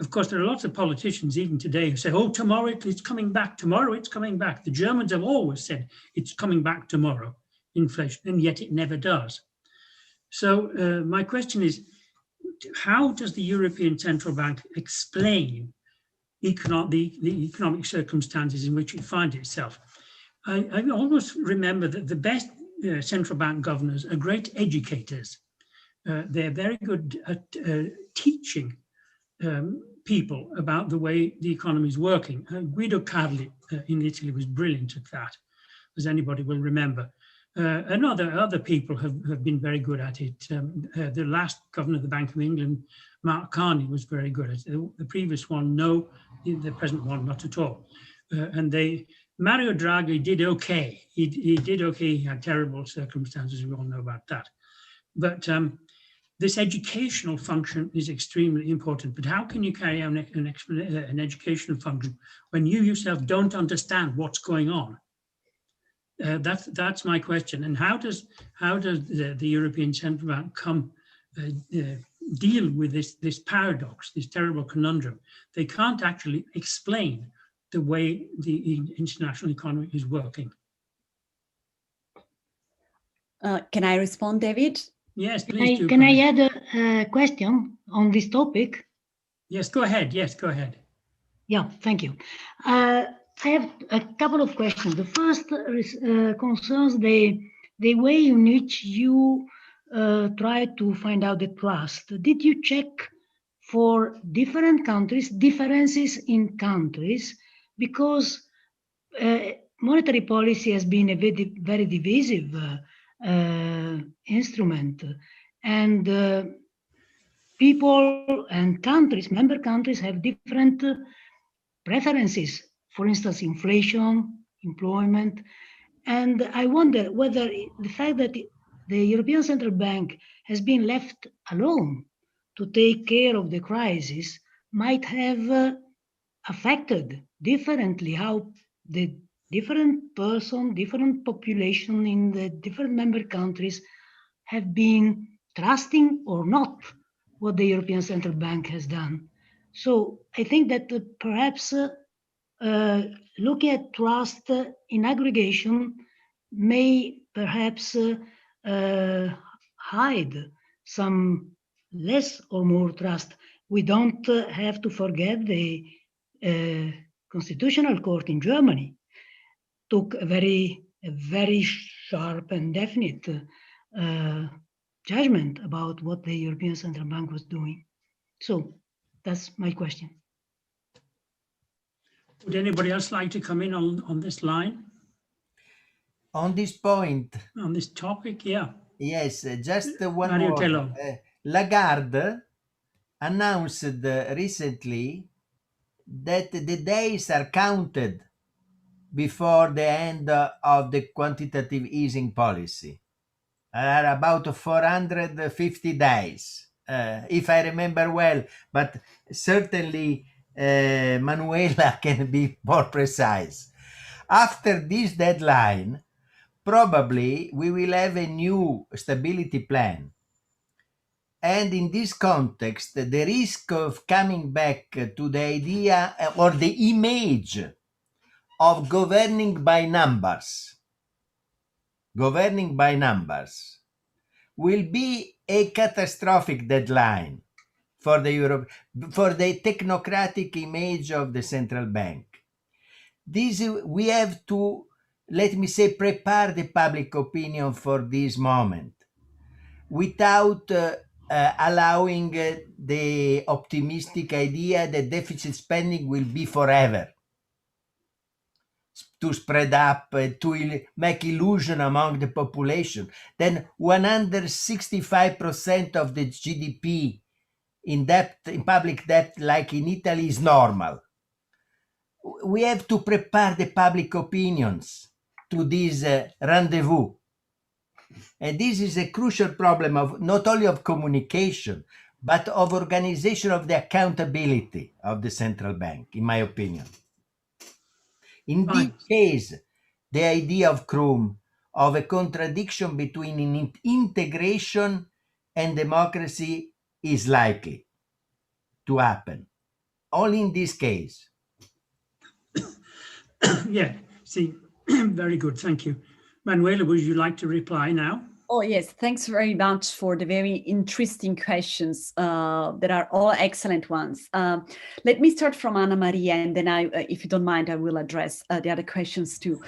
Of course, there are lots of politicians even today who say, oh, tomorrow it's coming back, tomorrow it's coming back. The Germans have always said it's coming back tomorrow, inflation, and yet it never does. So my question is, how does the European Central Bank explain the economic circumstances in which it finds itself? I always remember that the best central bank governors are great educators. They're very good at teaching people about the way the economy is working. Guido Carli in Italy was brilliant at that, as anybody will remember. And other people have been very good at it. The last governor of the Bank of England, Mark Carney, was very good at it. The previous one, no. The present one, not at all. Mario Draghi did okay. He did okay. He had terrible circumstances. We all know about that. But this educational function is extremely important. But how can you carry out an educational function when you yourself don't understand what's going on? That's my question. And how does the European Central Bank deal with this paradox, this terrible conundrum? They can't actually explain the way the international economy is working. Can I respond, David? Yes, please do. Can I add a question on this topic? Yes, go ahead. Yes, go ahead. Yeah, thank you. I have a couple of questions. The first concerns the way in which you try to find out the trust. Did you check for different countries, differences in countries? Because monetary policy has been a very divisive instrument, and people and countries, member countries, have different preferences. For instance, inflation, employment, and I wonder whether the fact that the European Central Bank has been left alone to take care of the crisis might have affected differently how the different different population in the different member countries have been trusting or not what the European Central Bank has done. So I think that perhaps looking at trust in aggregation may perhaps hide some less or more trust. We don't have to forget the Constitutional Court in Germany took a very sharp and definite judgment about what the European Central Bank was doing. So that's my question. Would anybody else like to come in on this line? On this point. On this topic, yeah. Yes, just one Mario more. Tello. Lagarde announced recently that the days are counted before the end of the quantitative easing policy. Are about 450 days, if I remember well, but certainly Manuela can be more precise. After this deadline, probably we will have a new stability plan. And in this context, the risk of coming back to the idea or the image of governing by numbers will be a catastrophic deadline for the Europe, for the technocratic image of the central bank. This we have to, let me say, prepare the public opinion for this moment without allowing the optimistic idea that deficit spending will be forever, to spread up, to make illusion among the population. Then 165% of the GDP in debt, in public debt, like in Italy, is normal. we have to prepare the public opinions to this rendezvous. And this is a crucial problem of not only of communication, but of organization of the accountability of the central bank, in my opinion. In this case, the idea of Crum, of a contradiction between integration and democracy, is likely to happen. Only in this case. Yeah, see, very good, thank you. Manuela, would you like to reply now? Oh, yes, thanks very much for the very interesting questions that are all excellent ones. Let me start from Anna Maria, and then if you don't mind, I will address the other questions too.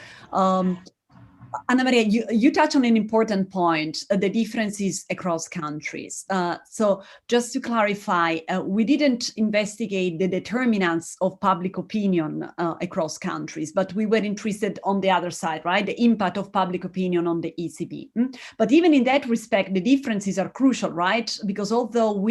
Anna Maria, you touch on an important point, the differences across countries. So just to clarify, we didn't investigate the determinants of public opinion across countries, but we were interested on the other side, right? The impact of public opinion on the ECB. But even in that respect, the differences are crucial, right? Because although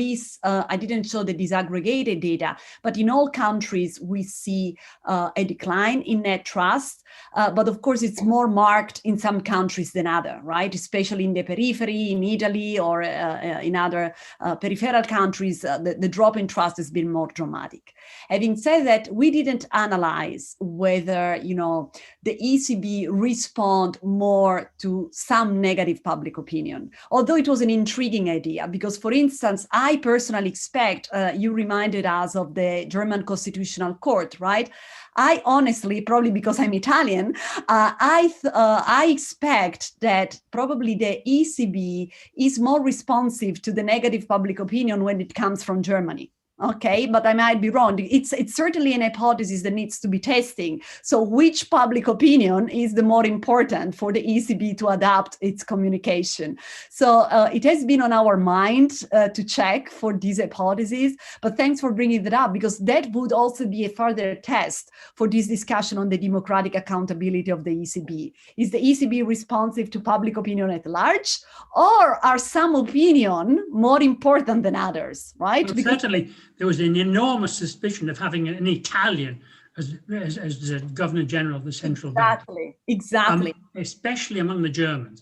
I didn't show the disaggregated data, but in all countries, we see a decline in net trust. But of course, it's more marked in some countries than other, right? Especially in the periphery, in Italy, or in other peripheral countries, the drop in trust has been more dramatic. Having said that, we didn't analyze whether, the ECB respond more to some negative public opinion, although it was an intriguing idea, because, for instance, I personally expect, you reminded us of the German Constitutional Court, right? I honestly, probably because I'm Italian, I expect that probably the ECB is more responsive to the negative public opinion when it comes from Germany. Okay, but I might be wrong. It's certainly an hypothesis that needs to be testing. So which public opinion is the more important for the ECB to adapt its communication? So it has been on our mind to check for these hypotheses, but thanks for bringing that up, because that would also be a further test for this discussion on the democratic accountability of the ECB. Is the ECB responsive to public opinion at large, or are some opinion more important than others, right? Well, certainly. There was an enormous suspicion of having an Italian as the Governor General of the Central Bank. Exactly. Especially among the Germans,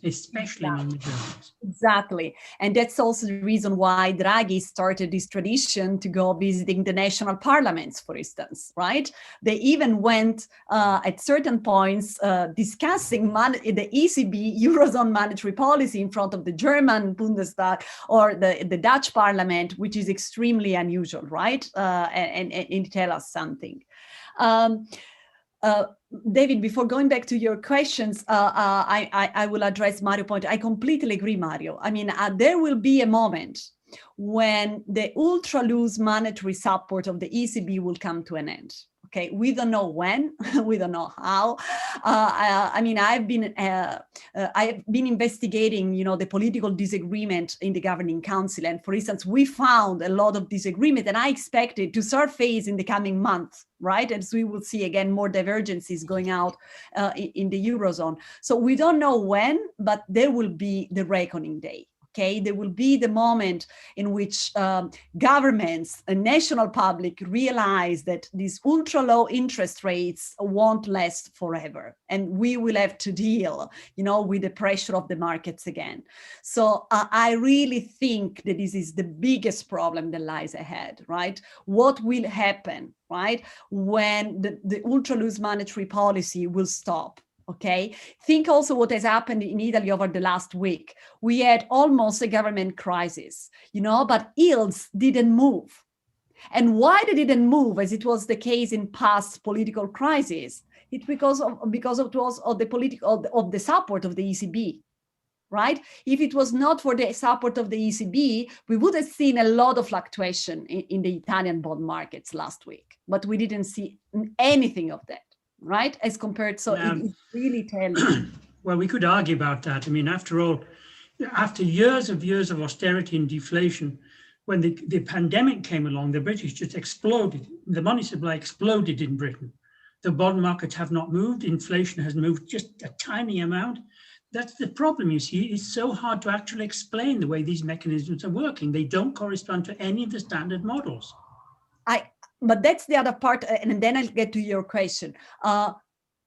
Exactly. And that's also the reason why Draghi started this tradition to go visiting the national parliaments, for instance, right? They even went at certain points discussing the ECB Eurozone monetary policy in front of the German Bundestag or the Dutch parliament, which is extremely unusual, right? And tell us something. David, before going back to your questions, I will address Mario's point. I completely agree, Mario. I mean, there will be a moment when the ultra loose monetary support of the ECB will come to an end. Okay, we don't know when, we don't know how. I mean, I've been investigating, the political disagreement in the governing council, and for instance, we found a lot of disagreement, and I expect it to surface in the coming months, right? As we will see again more divergences going out in the Eurozone. So we don't know when, but there will be the reckoning day. Okay, there will be the moment in which governments and national public realize that these ultra low interest rates won't last forever, and we will have to deal, with the pressure of the markets again. So I really think that this is the biggest problem that lies ahead, right? What will happen, right, when the ultra loose monetary policy will stop? Okay, think also what has happened in Italy over the last week. We had almost a government crisis, but yields didn't move. And why they didn't move, as it was the case in past political crises? It's because of the support of the ECB, right? If it was not for the support of the ECB, we would have seen a lot of fluctuation in the Italian bond markets last week, but we didn't see anything of that. Right, as compared, so it really tells. Well, we could argue about that. I mean, after all, after years of austerity and deflation, when the pandemic came along, the British just exploded. The money supply exploded in Britain. The bond markets have not moved. Inflation has moved just a tiny amount. That's the problem, you see. It's so hard to actually explain the way these mechanisms are working. They don't correspond to any of the standard models. but that's the other part, and then I'll get to your question.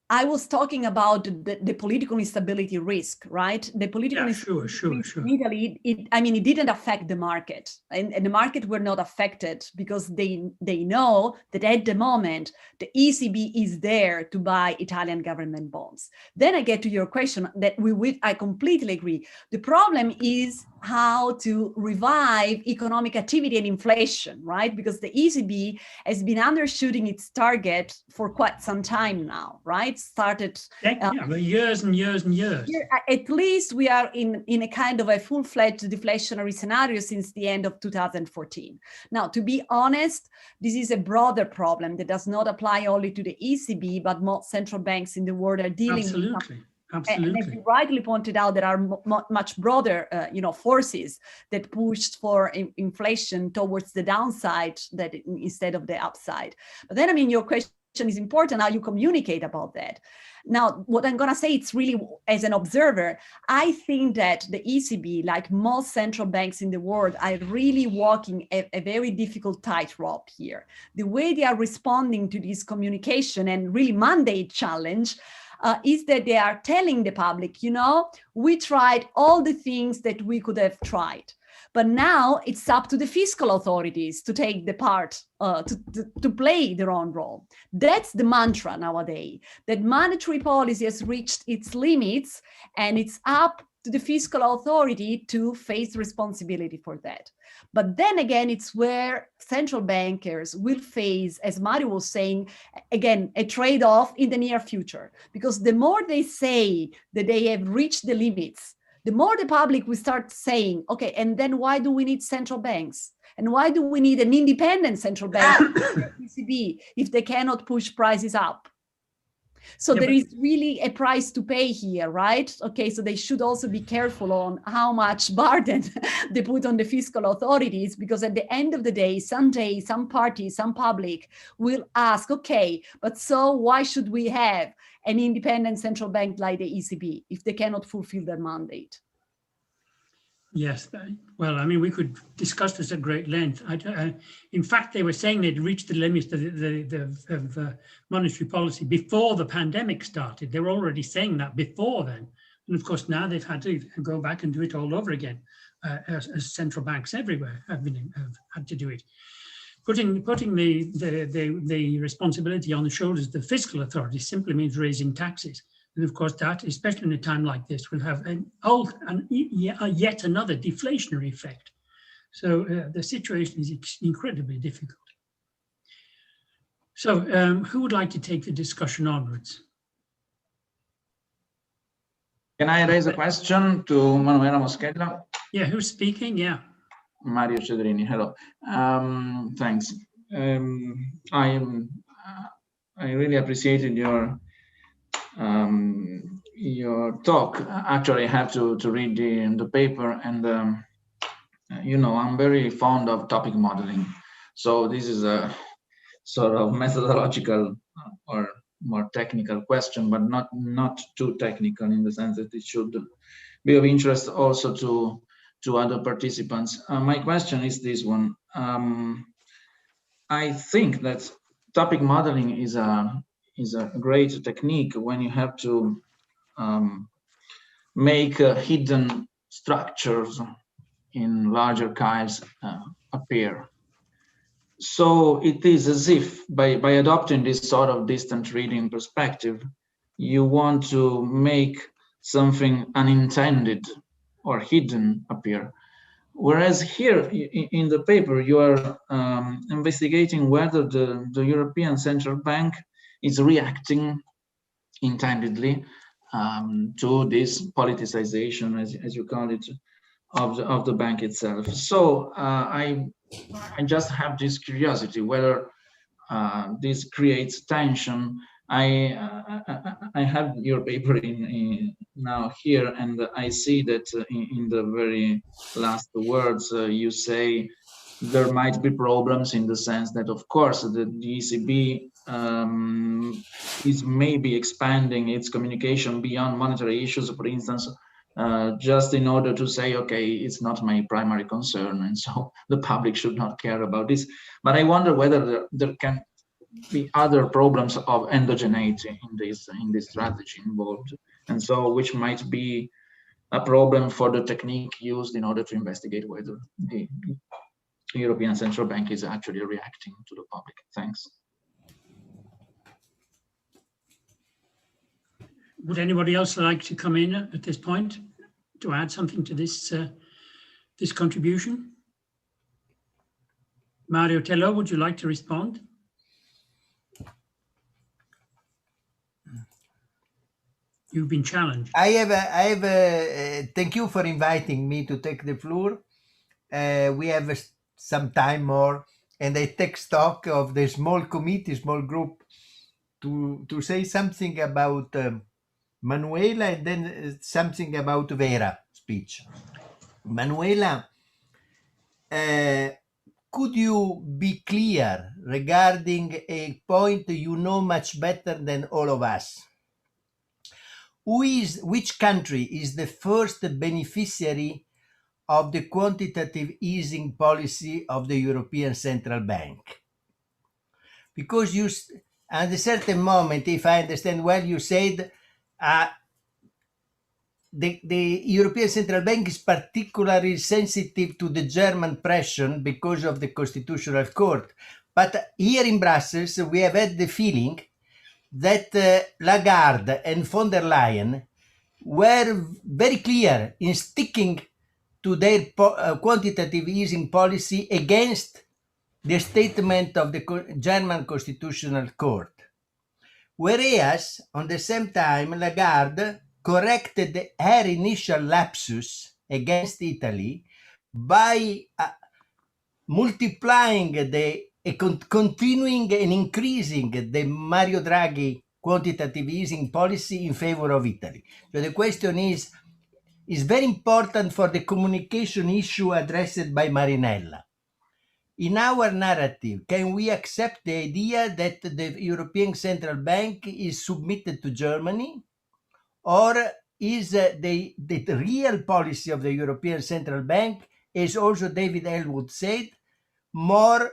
I was talking about the political instability risk, right? The political instability risk in Italy, it didn't affect the market, and the market were not affected because they know that at the moment, the ECB is there to buy Italian government bonds. Then I get to your question that I completely agree. The problem is how to revive economic activity and inflation, right? Because the ECB has been undershooting its target for quite some time now, right? Started years and years and years. At least we are in a kind of a full-fledged deflationary scenario since the end of 2014. Now, to be honest, this is a broader problem that does not apply only to the ECB, but most central banks in the world are dealing with. Absolutely. And as you rightly pointed out, there are much broader, forces that pushed for inflation towards the downside instead of the upside. But then, your question is important, how you communicate about that. Now, what I'm going to say, it's really, as an observer, I think that the ECB, like most central banks in the world, are really walking a very difficult tightrope here. The way they are responding to this communication and really mandate challenge is that they are telling the public, we tried all the things that we could have tried. But now it's up to the fiscal authorities to take the part, to play their own role. That's the mantra nowadays, that monetary policy has reached its limits and it's up to the fiscal authority to face responsibility for that. But then again, it's where central bankers will face, as Mario was saying, again, a trade-off in the near future. Because the more they say that they have reached the limits, the more the public will start saying, okay, and then why do we need central banks? And why do we need an independent central bank, ECB, if they cannot push prices up? So there is really a price to pay here, right? Okay, so they should also be careful on how much burden they put on the fiscal authorities, because at the end of the day, someday, some party, some public will ask, okay, but so why should we have an independent central bank like the ECB if they cannot fulfill their mandate? Yes, well, we could discuss this at great length. In fact, they were saying they'd reached the limits of monetary policy before the pandemic started. They were already saying that before then. And of course, now they've had to go back and do it all over again, as central banks everywhere have had to do it. Putting the responsibility on the shoulders of the fiscal authorities simply means raising taxes. And of course, that, especially in a time like this, will have yet another deflationary effect. So the situation is incredibly difficult. So who would like to take the discussion onwards? Can I raise a question to Manuela Moscala? Yeah, who's speaking? Yeah. Mario Cedrini, hello. Thanks. I really appreciated your talk. Actually, I have to read the paper, and I'm very fond of topic modeling. So this is a sort of methodological or more technical question, but not too technical in the sense that it should be of interest also to other participants. My question is this one. I think that topic modeling is a great technique when you have to make hidden structures in large archives appear. So it is as if by adopting this sort of distant reading perspective, you want to make something unintended or hidden appear. Whereas here in the paper, you are investigating whether the European Central Bank is reacting intendedly to this politicization, as you call it, of the bank itself. So I just have this curiosity whether this creates tension. I have your paper now here, and I see that in the very last words you say there might be problems in the sense that, of course, the ECB is maybe expanding its communication beyond monetary issues, for instance, just in order to say, okay, it's not my primary concern, and so the public should not care about this. But I wonder whether there can be other problems of endogeneity in this strategy involved, and so which might be a problem for the technique used in order to investigate whether the European Central Bank is actually reacting to the public. Thanks. Would anybody else like to come in at this point to add something to this this contribution? Mario Tello, would you like to respond? You've been challenged. I have thank you for inviting me to take the floor. We have some time more, and I take stock of the small committee, small group, to say something about Manuela, and then something about Vera speech. Manuela, could you be clear regarding a point you know much better than all of us? Which country is the first beneficiary of the quantitative easing policy of the European Central Bank? Because you, at a certain moment, if I understand well, you said the European Central Bank is particularly sensitive to the German pressure because of the Constitutional Court. But here in Brussels, we have had the feeling that Lagarde and von der Leyen were very clear in sticking to their quantitative easing policy against the statement of the German Constitutional Court. Whereas, on the same time, Lagarde corrected her initial lapsus against Italy by multiplying continuing and increasing the Mario Draghi quantitative easing policy in favor of Italy. So the question is very important for the communication issue addressed by Marinella. In our narrative, can we accept the idea that the European Central Bank is submitted to Germany? Or is the real policy of the European Central Bank, as also David Ellwood said, more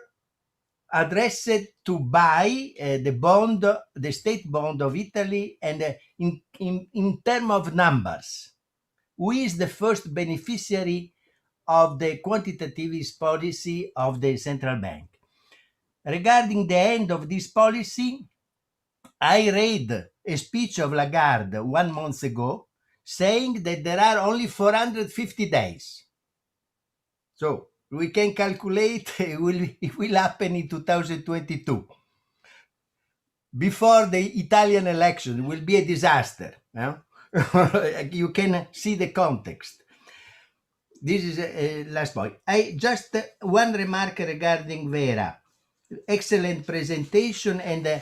addressed to buy the state bond of Italy, and in terms of numbers, who is the first beneficiary of the quantitative easing policy of the central bank? Regarding the end of this policy, I read a speech of Lagarde 1 month ago saying that there are only 450 days. So we can calculate it will happen in 2022. Before the Italian election, it will be a disaster. You can see the context. This is a last point. I just one remark regarding Vera. Excellent presentation and a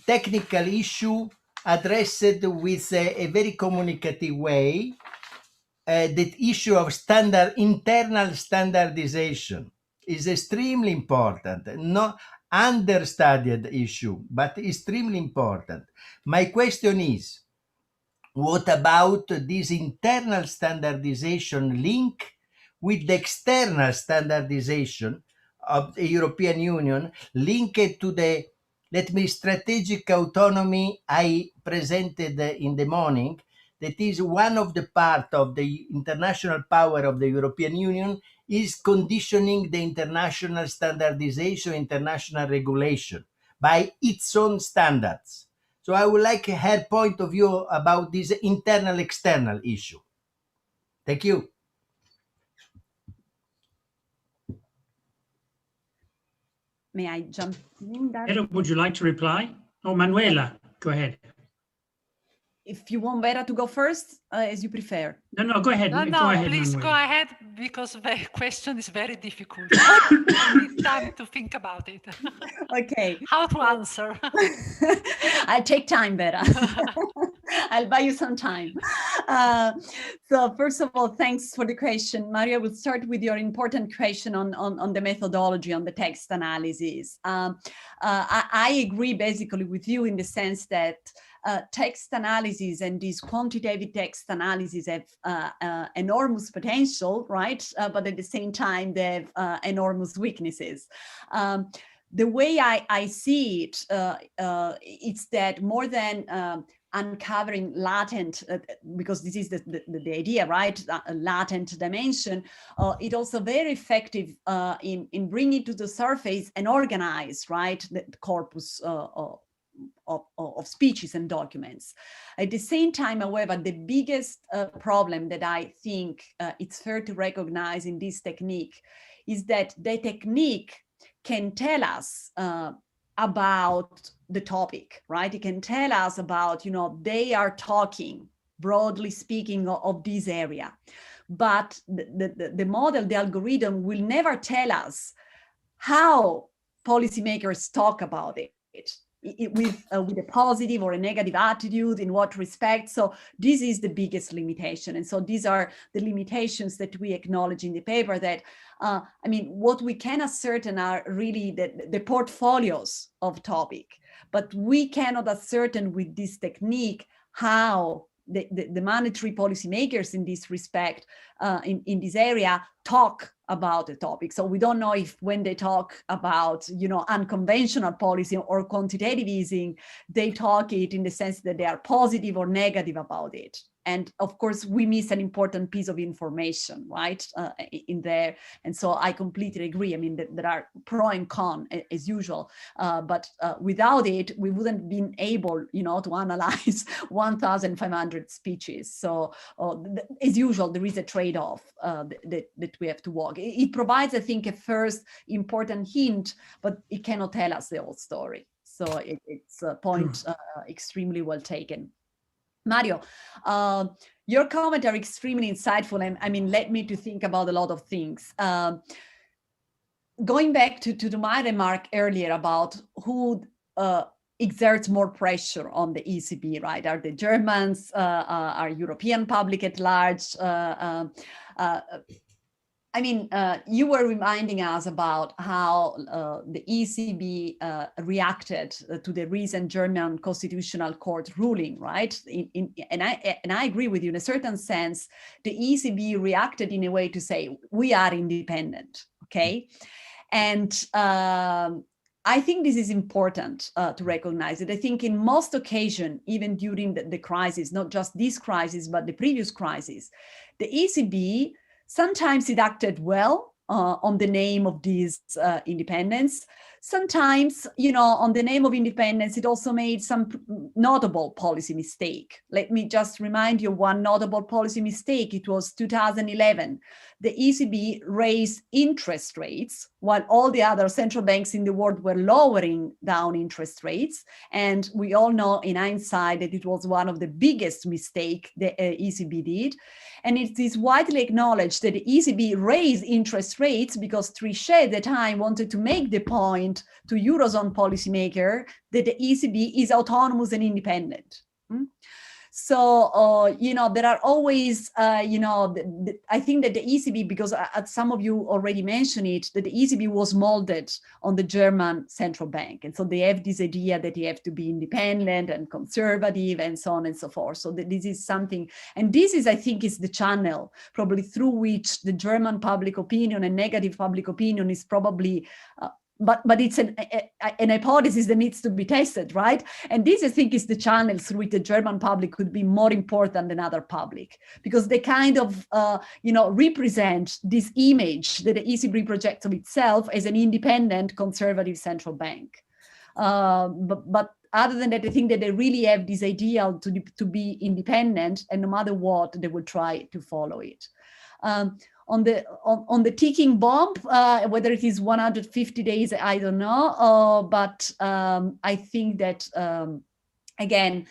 technical issue addressed with a very communicative way. The issue of internal standardization is extremely important, not understudied issue, but extremely important. My question is, what about this internal standardization link with the external standardization of the European Union, linked to the, strategic autonomy I presented in the morning? That is one of the part of the international power of the European Union is conditioning the international standardization, international regulation by its own standards. So I would like her point of view about this internal-external issue. Thank you. May I jump in? Vera, would you like to reply? Oh, Manuela, go ahead. If you want Vera to go first, as you prefer. No, go ahead. No, go ahead, please Manuela. go ahead, because the question is very difficult. I need time to think about it. Okay. How to answer? I'll take time, Vera. I'll buy you some time. So first of all, thanks for the question. Maria, we'll start with your important question on the methodology, on the text analysis. I agree basically with you in the sense that text analysis and this quantitative text analysis have enormous potential, right? But at the same time, they have enormous weaknesses. The way I see it, it's that more than uncovering latent, because this is the idea, right? A latent dimension. It also very effective in bringing to the surface and organize, right, the corpus of speeches and documents. At the same time, however, the biggest problem that I think it's fair to recognize in this technique is that the technique can tell us about the topic, right? It can tell us about, you know, they are talking, broadly speaking, of this area. But the model, the algorithm will never tell us how policymakers talk about it. With a positive or a negative attitude, in what respect. So this is the biggest limitation. And so these are the limitations that we acknowledge in the paper, that, I mean, what we can ascertain are really the portfolios of topic, but we cannot ascertain with this technique how the monetary policymakers in this respect, in this area, talk about the topic. So we don't know if when they talk about, you know, unconventional policy or quantitative easing, they talk it in the sense that they are positive or negative about it. And of course, we miss an important piece of information, right, in there. And so I completely agree. I mean, there are pro and con as usual, but without it, we wouldn't been able, you know, to analyze 1,500 speeches. So as usual, there is a trade-off that we have to walk. It provides, I think, a first important hint, but it cannot tell us the whole story. So it's a point extremely well taken. Mario, your comments are extremely insightful, and I mean, led me to think about a lot of things. Going back to my remark earlier about who exerts more pressure on the ECB, right? Are the Germans, are European public at large? I mean, you were reminding us about how the ECB reacted to the recent German Constitutional Court ruling, right? And I agree with you. In a certain sense, the ECB reacted in a way to say, we are independent, okay? And I think this is important to recognize it. I think in most occasions, even during the crisis, not just this crisis, but the previous crisis, the ECB sometimes it acted well on the name of this independence. Sometimes, you know, on the name of independence, it also made some notable policy mistake. Let me just remind you one notable policy mistake. It was 2011. The ECB raised interest rates while all the other central banks in the world were lowering down interest rates. And we all know in hindsight that it was one of the biggest mistakes the ECB did. And it is widely acknowledged that the ECB raised interest rates because Trichet at the time wanted to make the point to Eurozone policymaker that the ECB is autonomous and independent. So, you know, there are always, you know, I think that the ECB, because some of you already mentioned it, that the ECB was molded on the German central bank. And so they have this idea that they have to be independent and conservative and so on and so forth. So this is something, and this is, I think, is the channel probably through which the German public opinion and negative public opinion is probably but it's an hypothesis that needs to be tested, right? And this, I think, is the channel through which the German public could be more important than other public, because they kind of, you know, represent this image that the ECB projects of itself as an independent conservative central bank. But other than that, I think that they really have this ideal to be independent, and no matter what, they will try to follow it. On the ticking bomb, whether it is 150 days, I don't know. But I think that, again,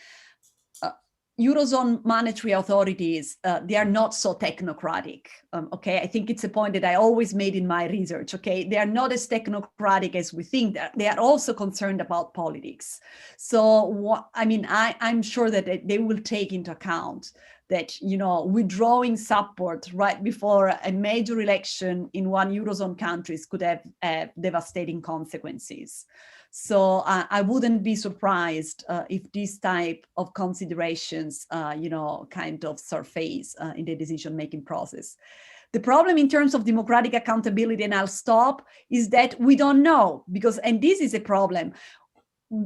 Eurozone monetary authorities, they are not so technocratic, okay? I think it's a point that I always made in my research, okay? They are not as technocratic as we think. They are also concerned about politics. So, I mean, I'm sure that they will take into account that, you know, withdrawing support right before a major election in one Eurozone countries could have devastating consequences. So I wouldn't be surprised if this type of considerations, kind of surface in the decision-making process. The problem in terms of democratic accountability, and I'll stop, is that we don't know, and this is a problem,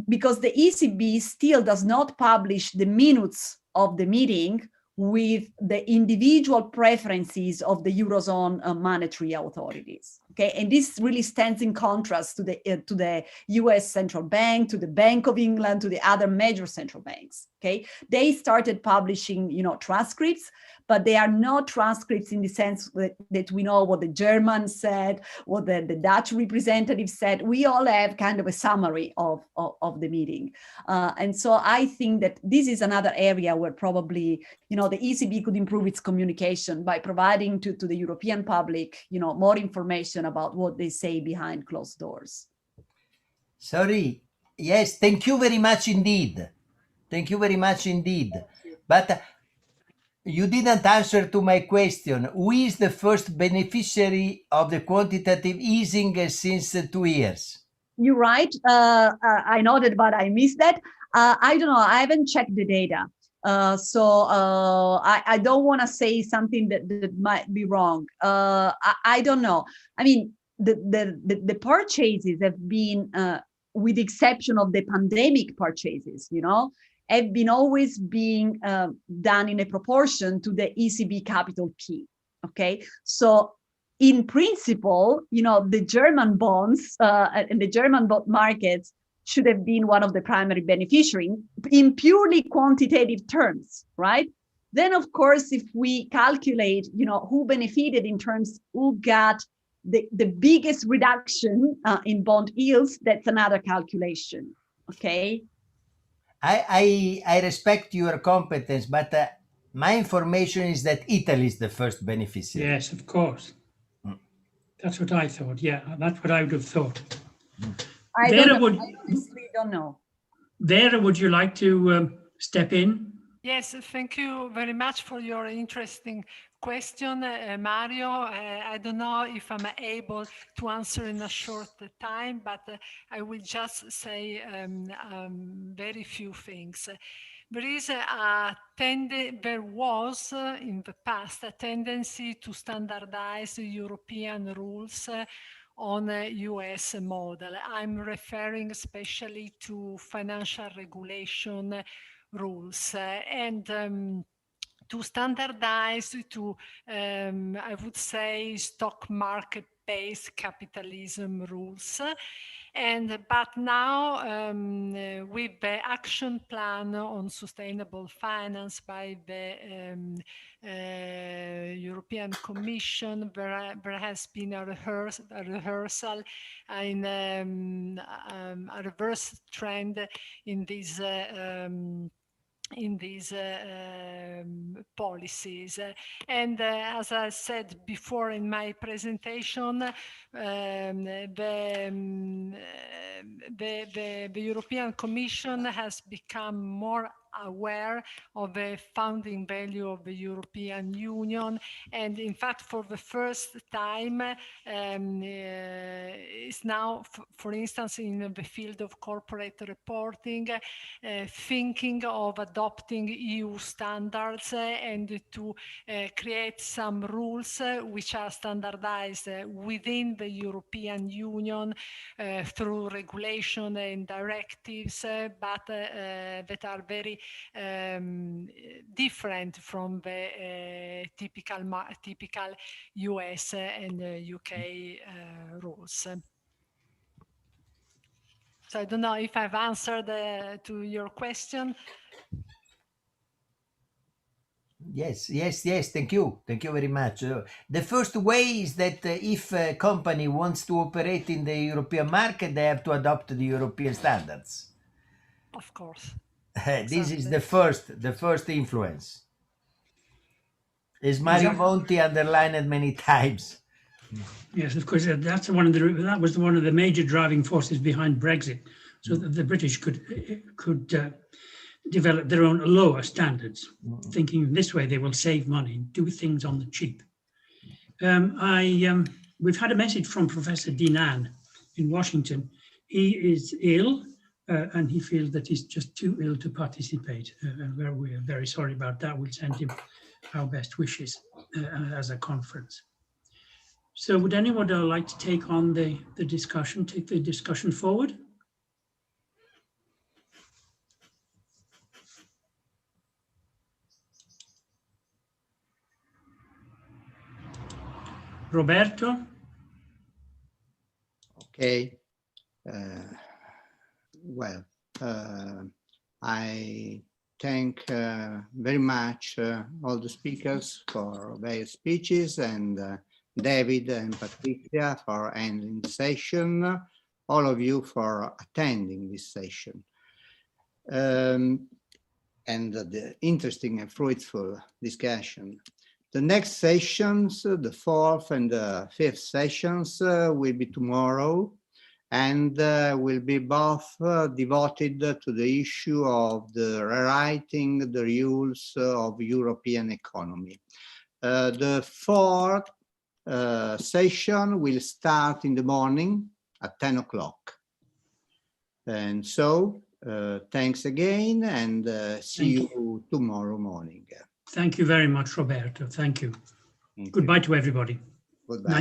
because the ECB still does not publish the minutes of the meeting with the individual preferences of the Eurozone monetary authorities. Okay, and this really stands in contrast to the US Central Bank, to the Bank of England, to the other major central banks. Okay, they started publishing, transcripts, but they are not transcripts in the sense that we know what the Germans said, what the Dutch representative said. We all have kind of a summary of the meeting. And so I think that this is another area where probably, the ECB could improve its communication by providing to the European public, more information about what they say behind closed doors. Sorry. Yes, thank you very much indeed. Thank you very much indeed. But you didn't answer to my question. Who is the first beneficiary of the quantitative easing since 2 years? You're right. I noted, but I missed that. I don't know. I haven't checked the data. So I don't want to say something that might be wrong. I don't know. I mean, the purchases have been, with the exception of the pandemic purchases, have been always being done in a proportion to the ECB capital key. Okay, so in principle, the German bonds and the German bond markets should have been one of the primary beneficiaries in purely quantitative terms, right? Then, of course, if we calculate, who benefited in terms, who got the biggest reduction in bond yields, that's another calculation, okay? I respect your competence, but my information is that Italy is the first beneficiary. Yes, of course. That's what I thought. Yeah, that's what I would have thought. I honestly don't know. Vera, would you like to step in? Yes, thank you very much for your interesting question, Mario. I don't know if I'm able to answer in a short time, but I will just say very few things. There was in the past a tendency to standardize European rules on a US model. I'm referring especially to financial regulation rules and to standardize to, I would say, stock market-based capitalism rules. But now with the action plan on sustainable finance by the European Commission, there has been a rehearsal in a reverse trend in these policies. And as I said before in my presentation, the European Commission has become more aware of the founding value of the European Union, and in fact for the first time is now, for instance, in the field of corporate reporting, thinking of adopting EU standards and to create some rules which are standardized within the European Union through regulation and directives, but that are very different from the typical US and UK rules. So I don't know if I've answered to your question. Yes. Thank you very much. The first way is that if a company wants to operate in the European market, they have to adopt the European standards. Of course. This is the first influence. As Mario Monti underlined many times. Yes, of course. That was one of the major driving forces behind Brexit, so that the British could develop their own lower standards, thinking this way they will save money and do things on the cheap. We've had a message from Professor Dinan in Washington. He is ill and he feels that he's just too ill to participate. And we are very sorry about that. We'll send him our best wishes as a conference. So would anyone like to take on the discussion forward? Roberto? Okay. Well, I thank very much all the speakers for their speeches, and David and Patrizia for ending the session, all of you for attending this session, and the interesting and fruitful discussion. The next sessions, the fourth and the fifth sessions, will be tomorrow, and will be both devoted to the issue of the rewriting the rules of European economy. The fourth session will start in the morning at 10 o'clock. And so, thanks again, and see you tomorrow morning. Thank you very much, Roberto. Thank you. Goodbye to everybody. Goodbye.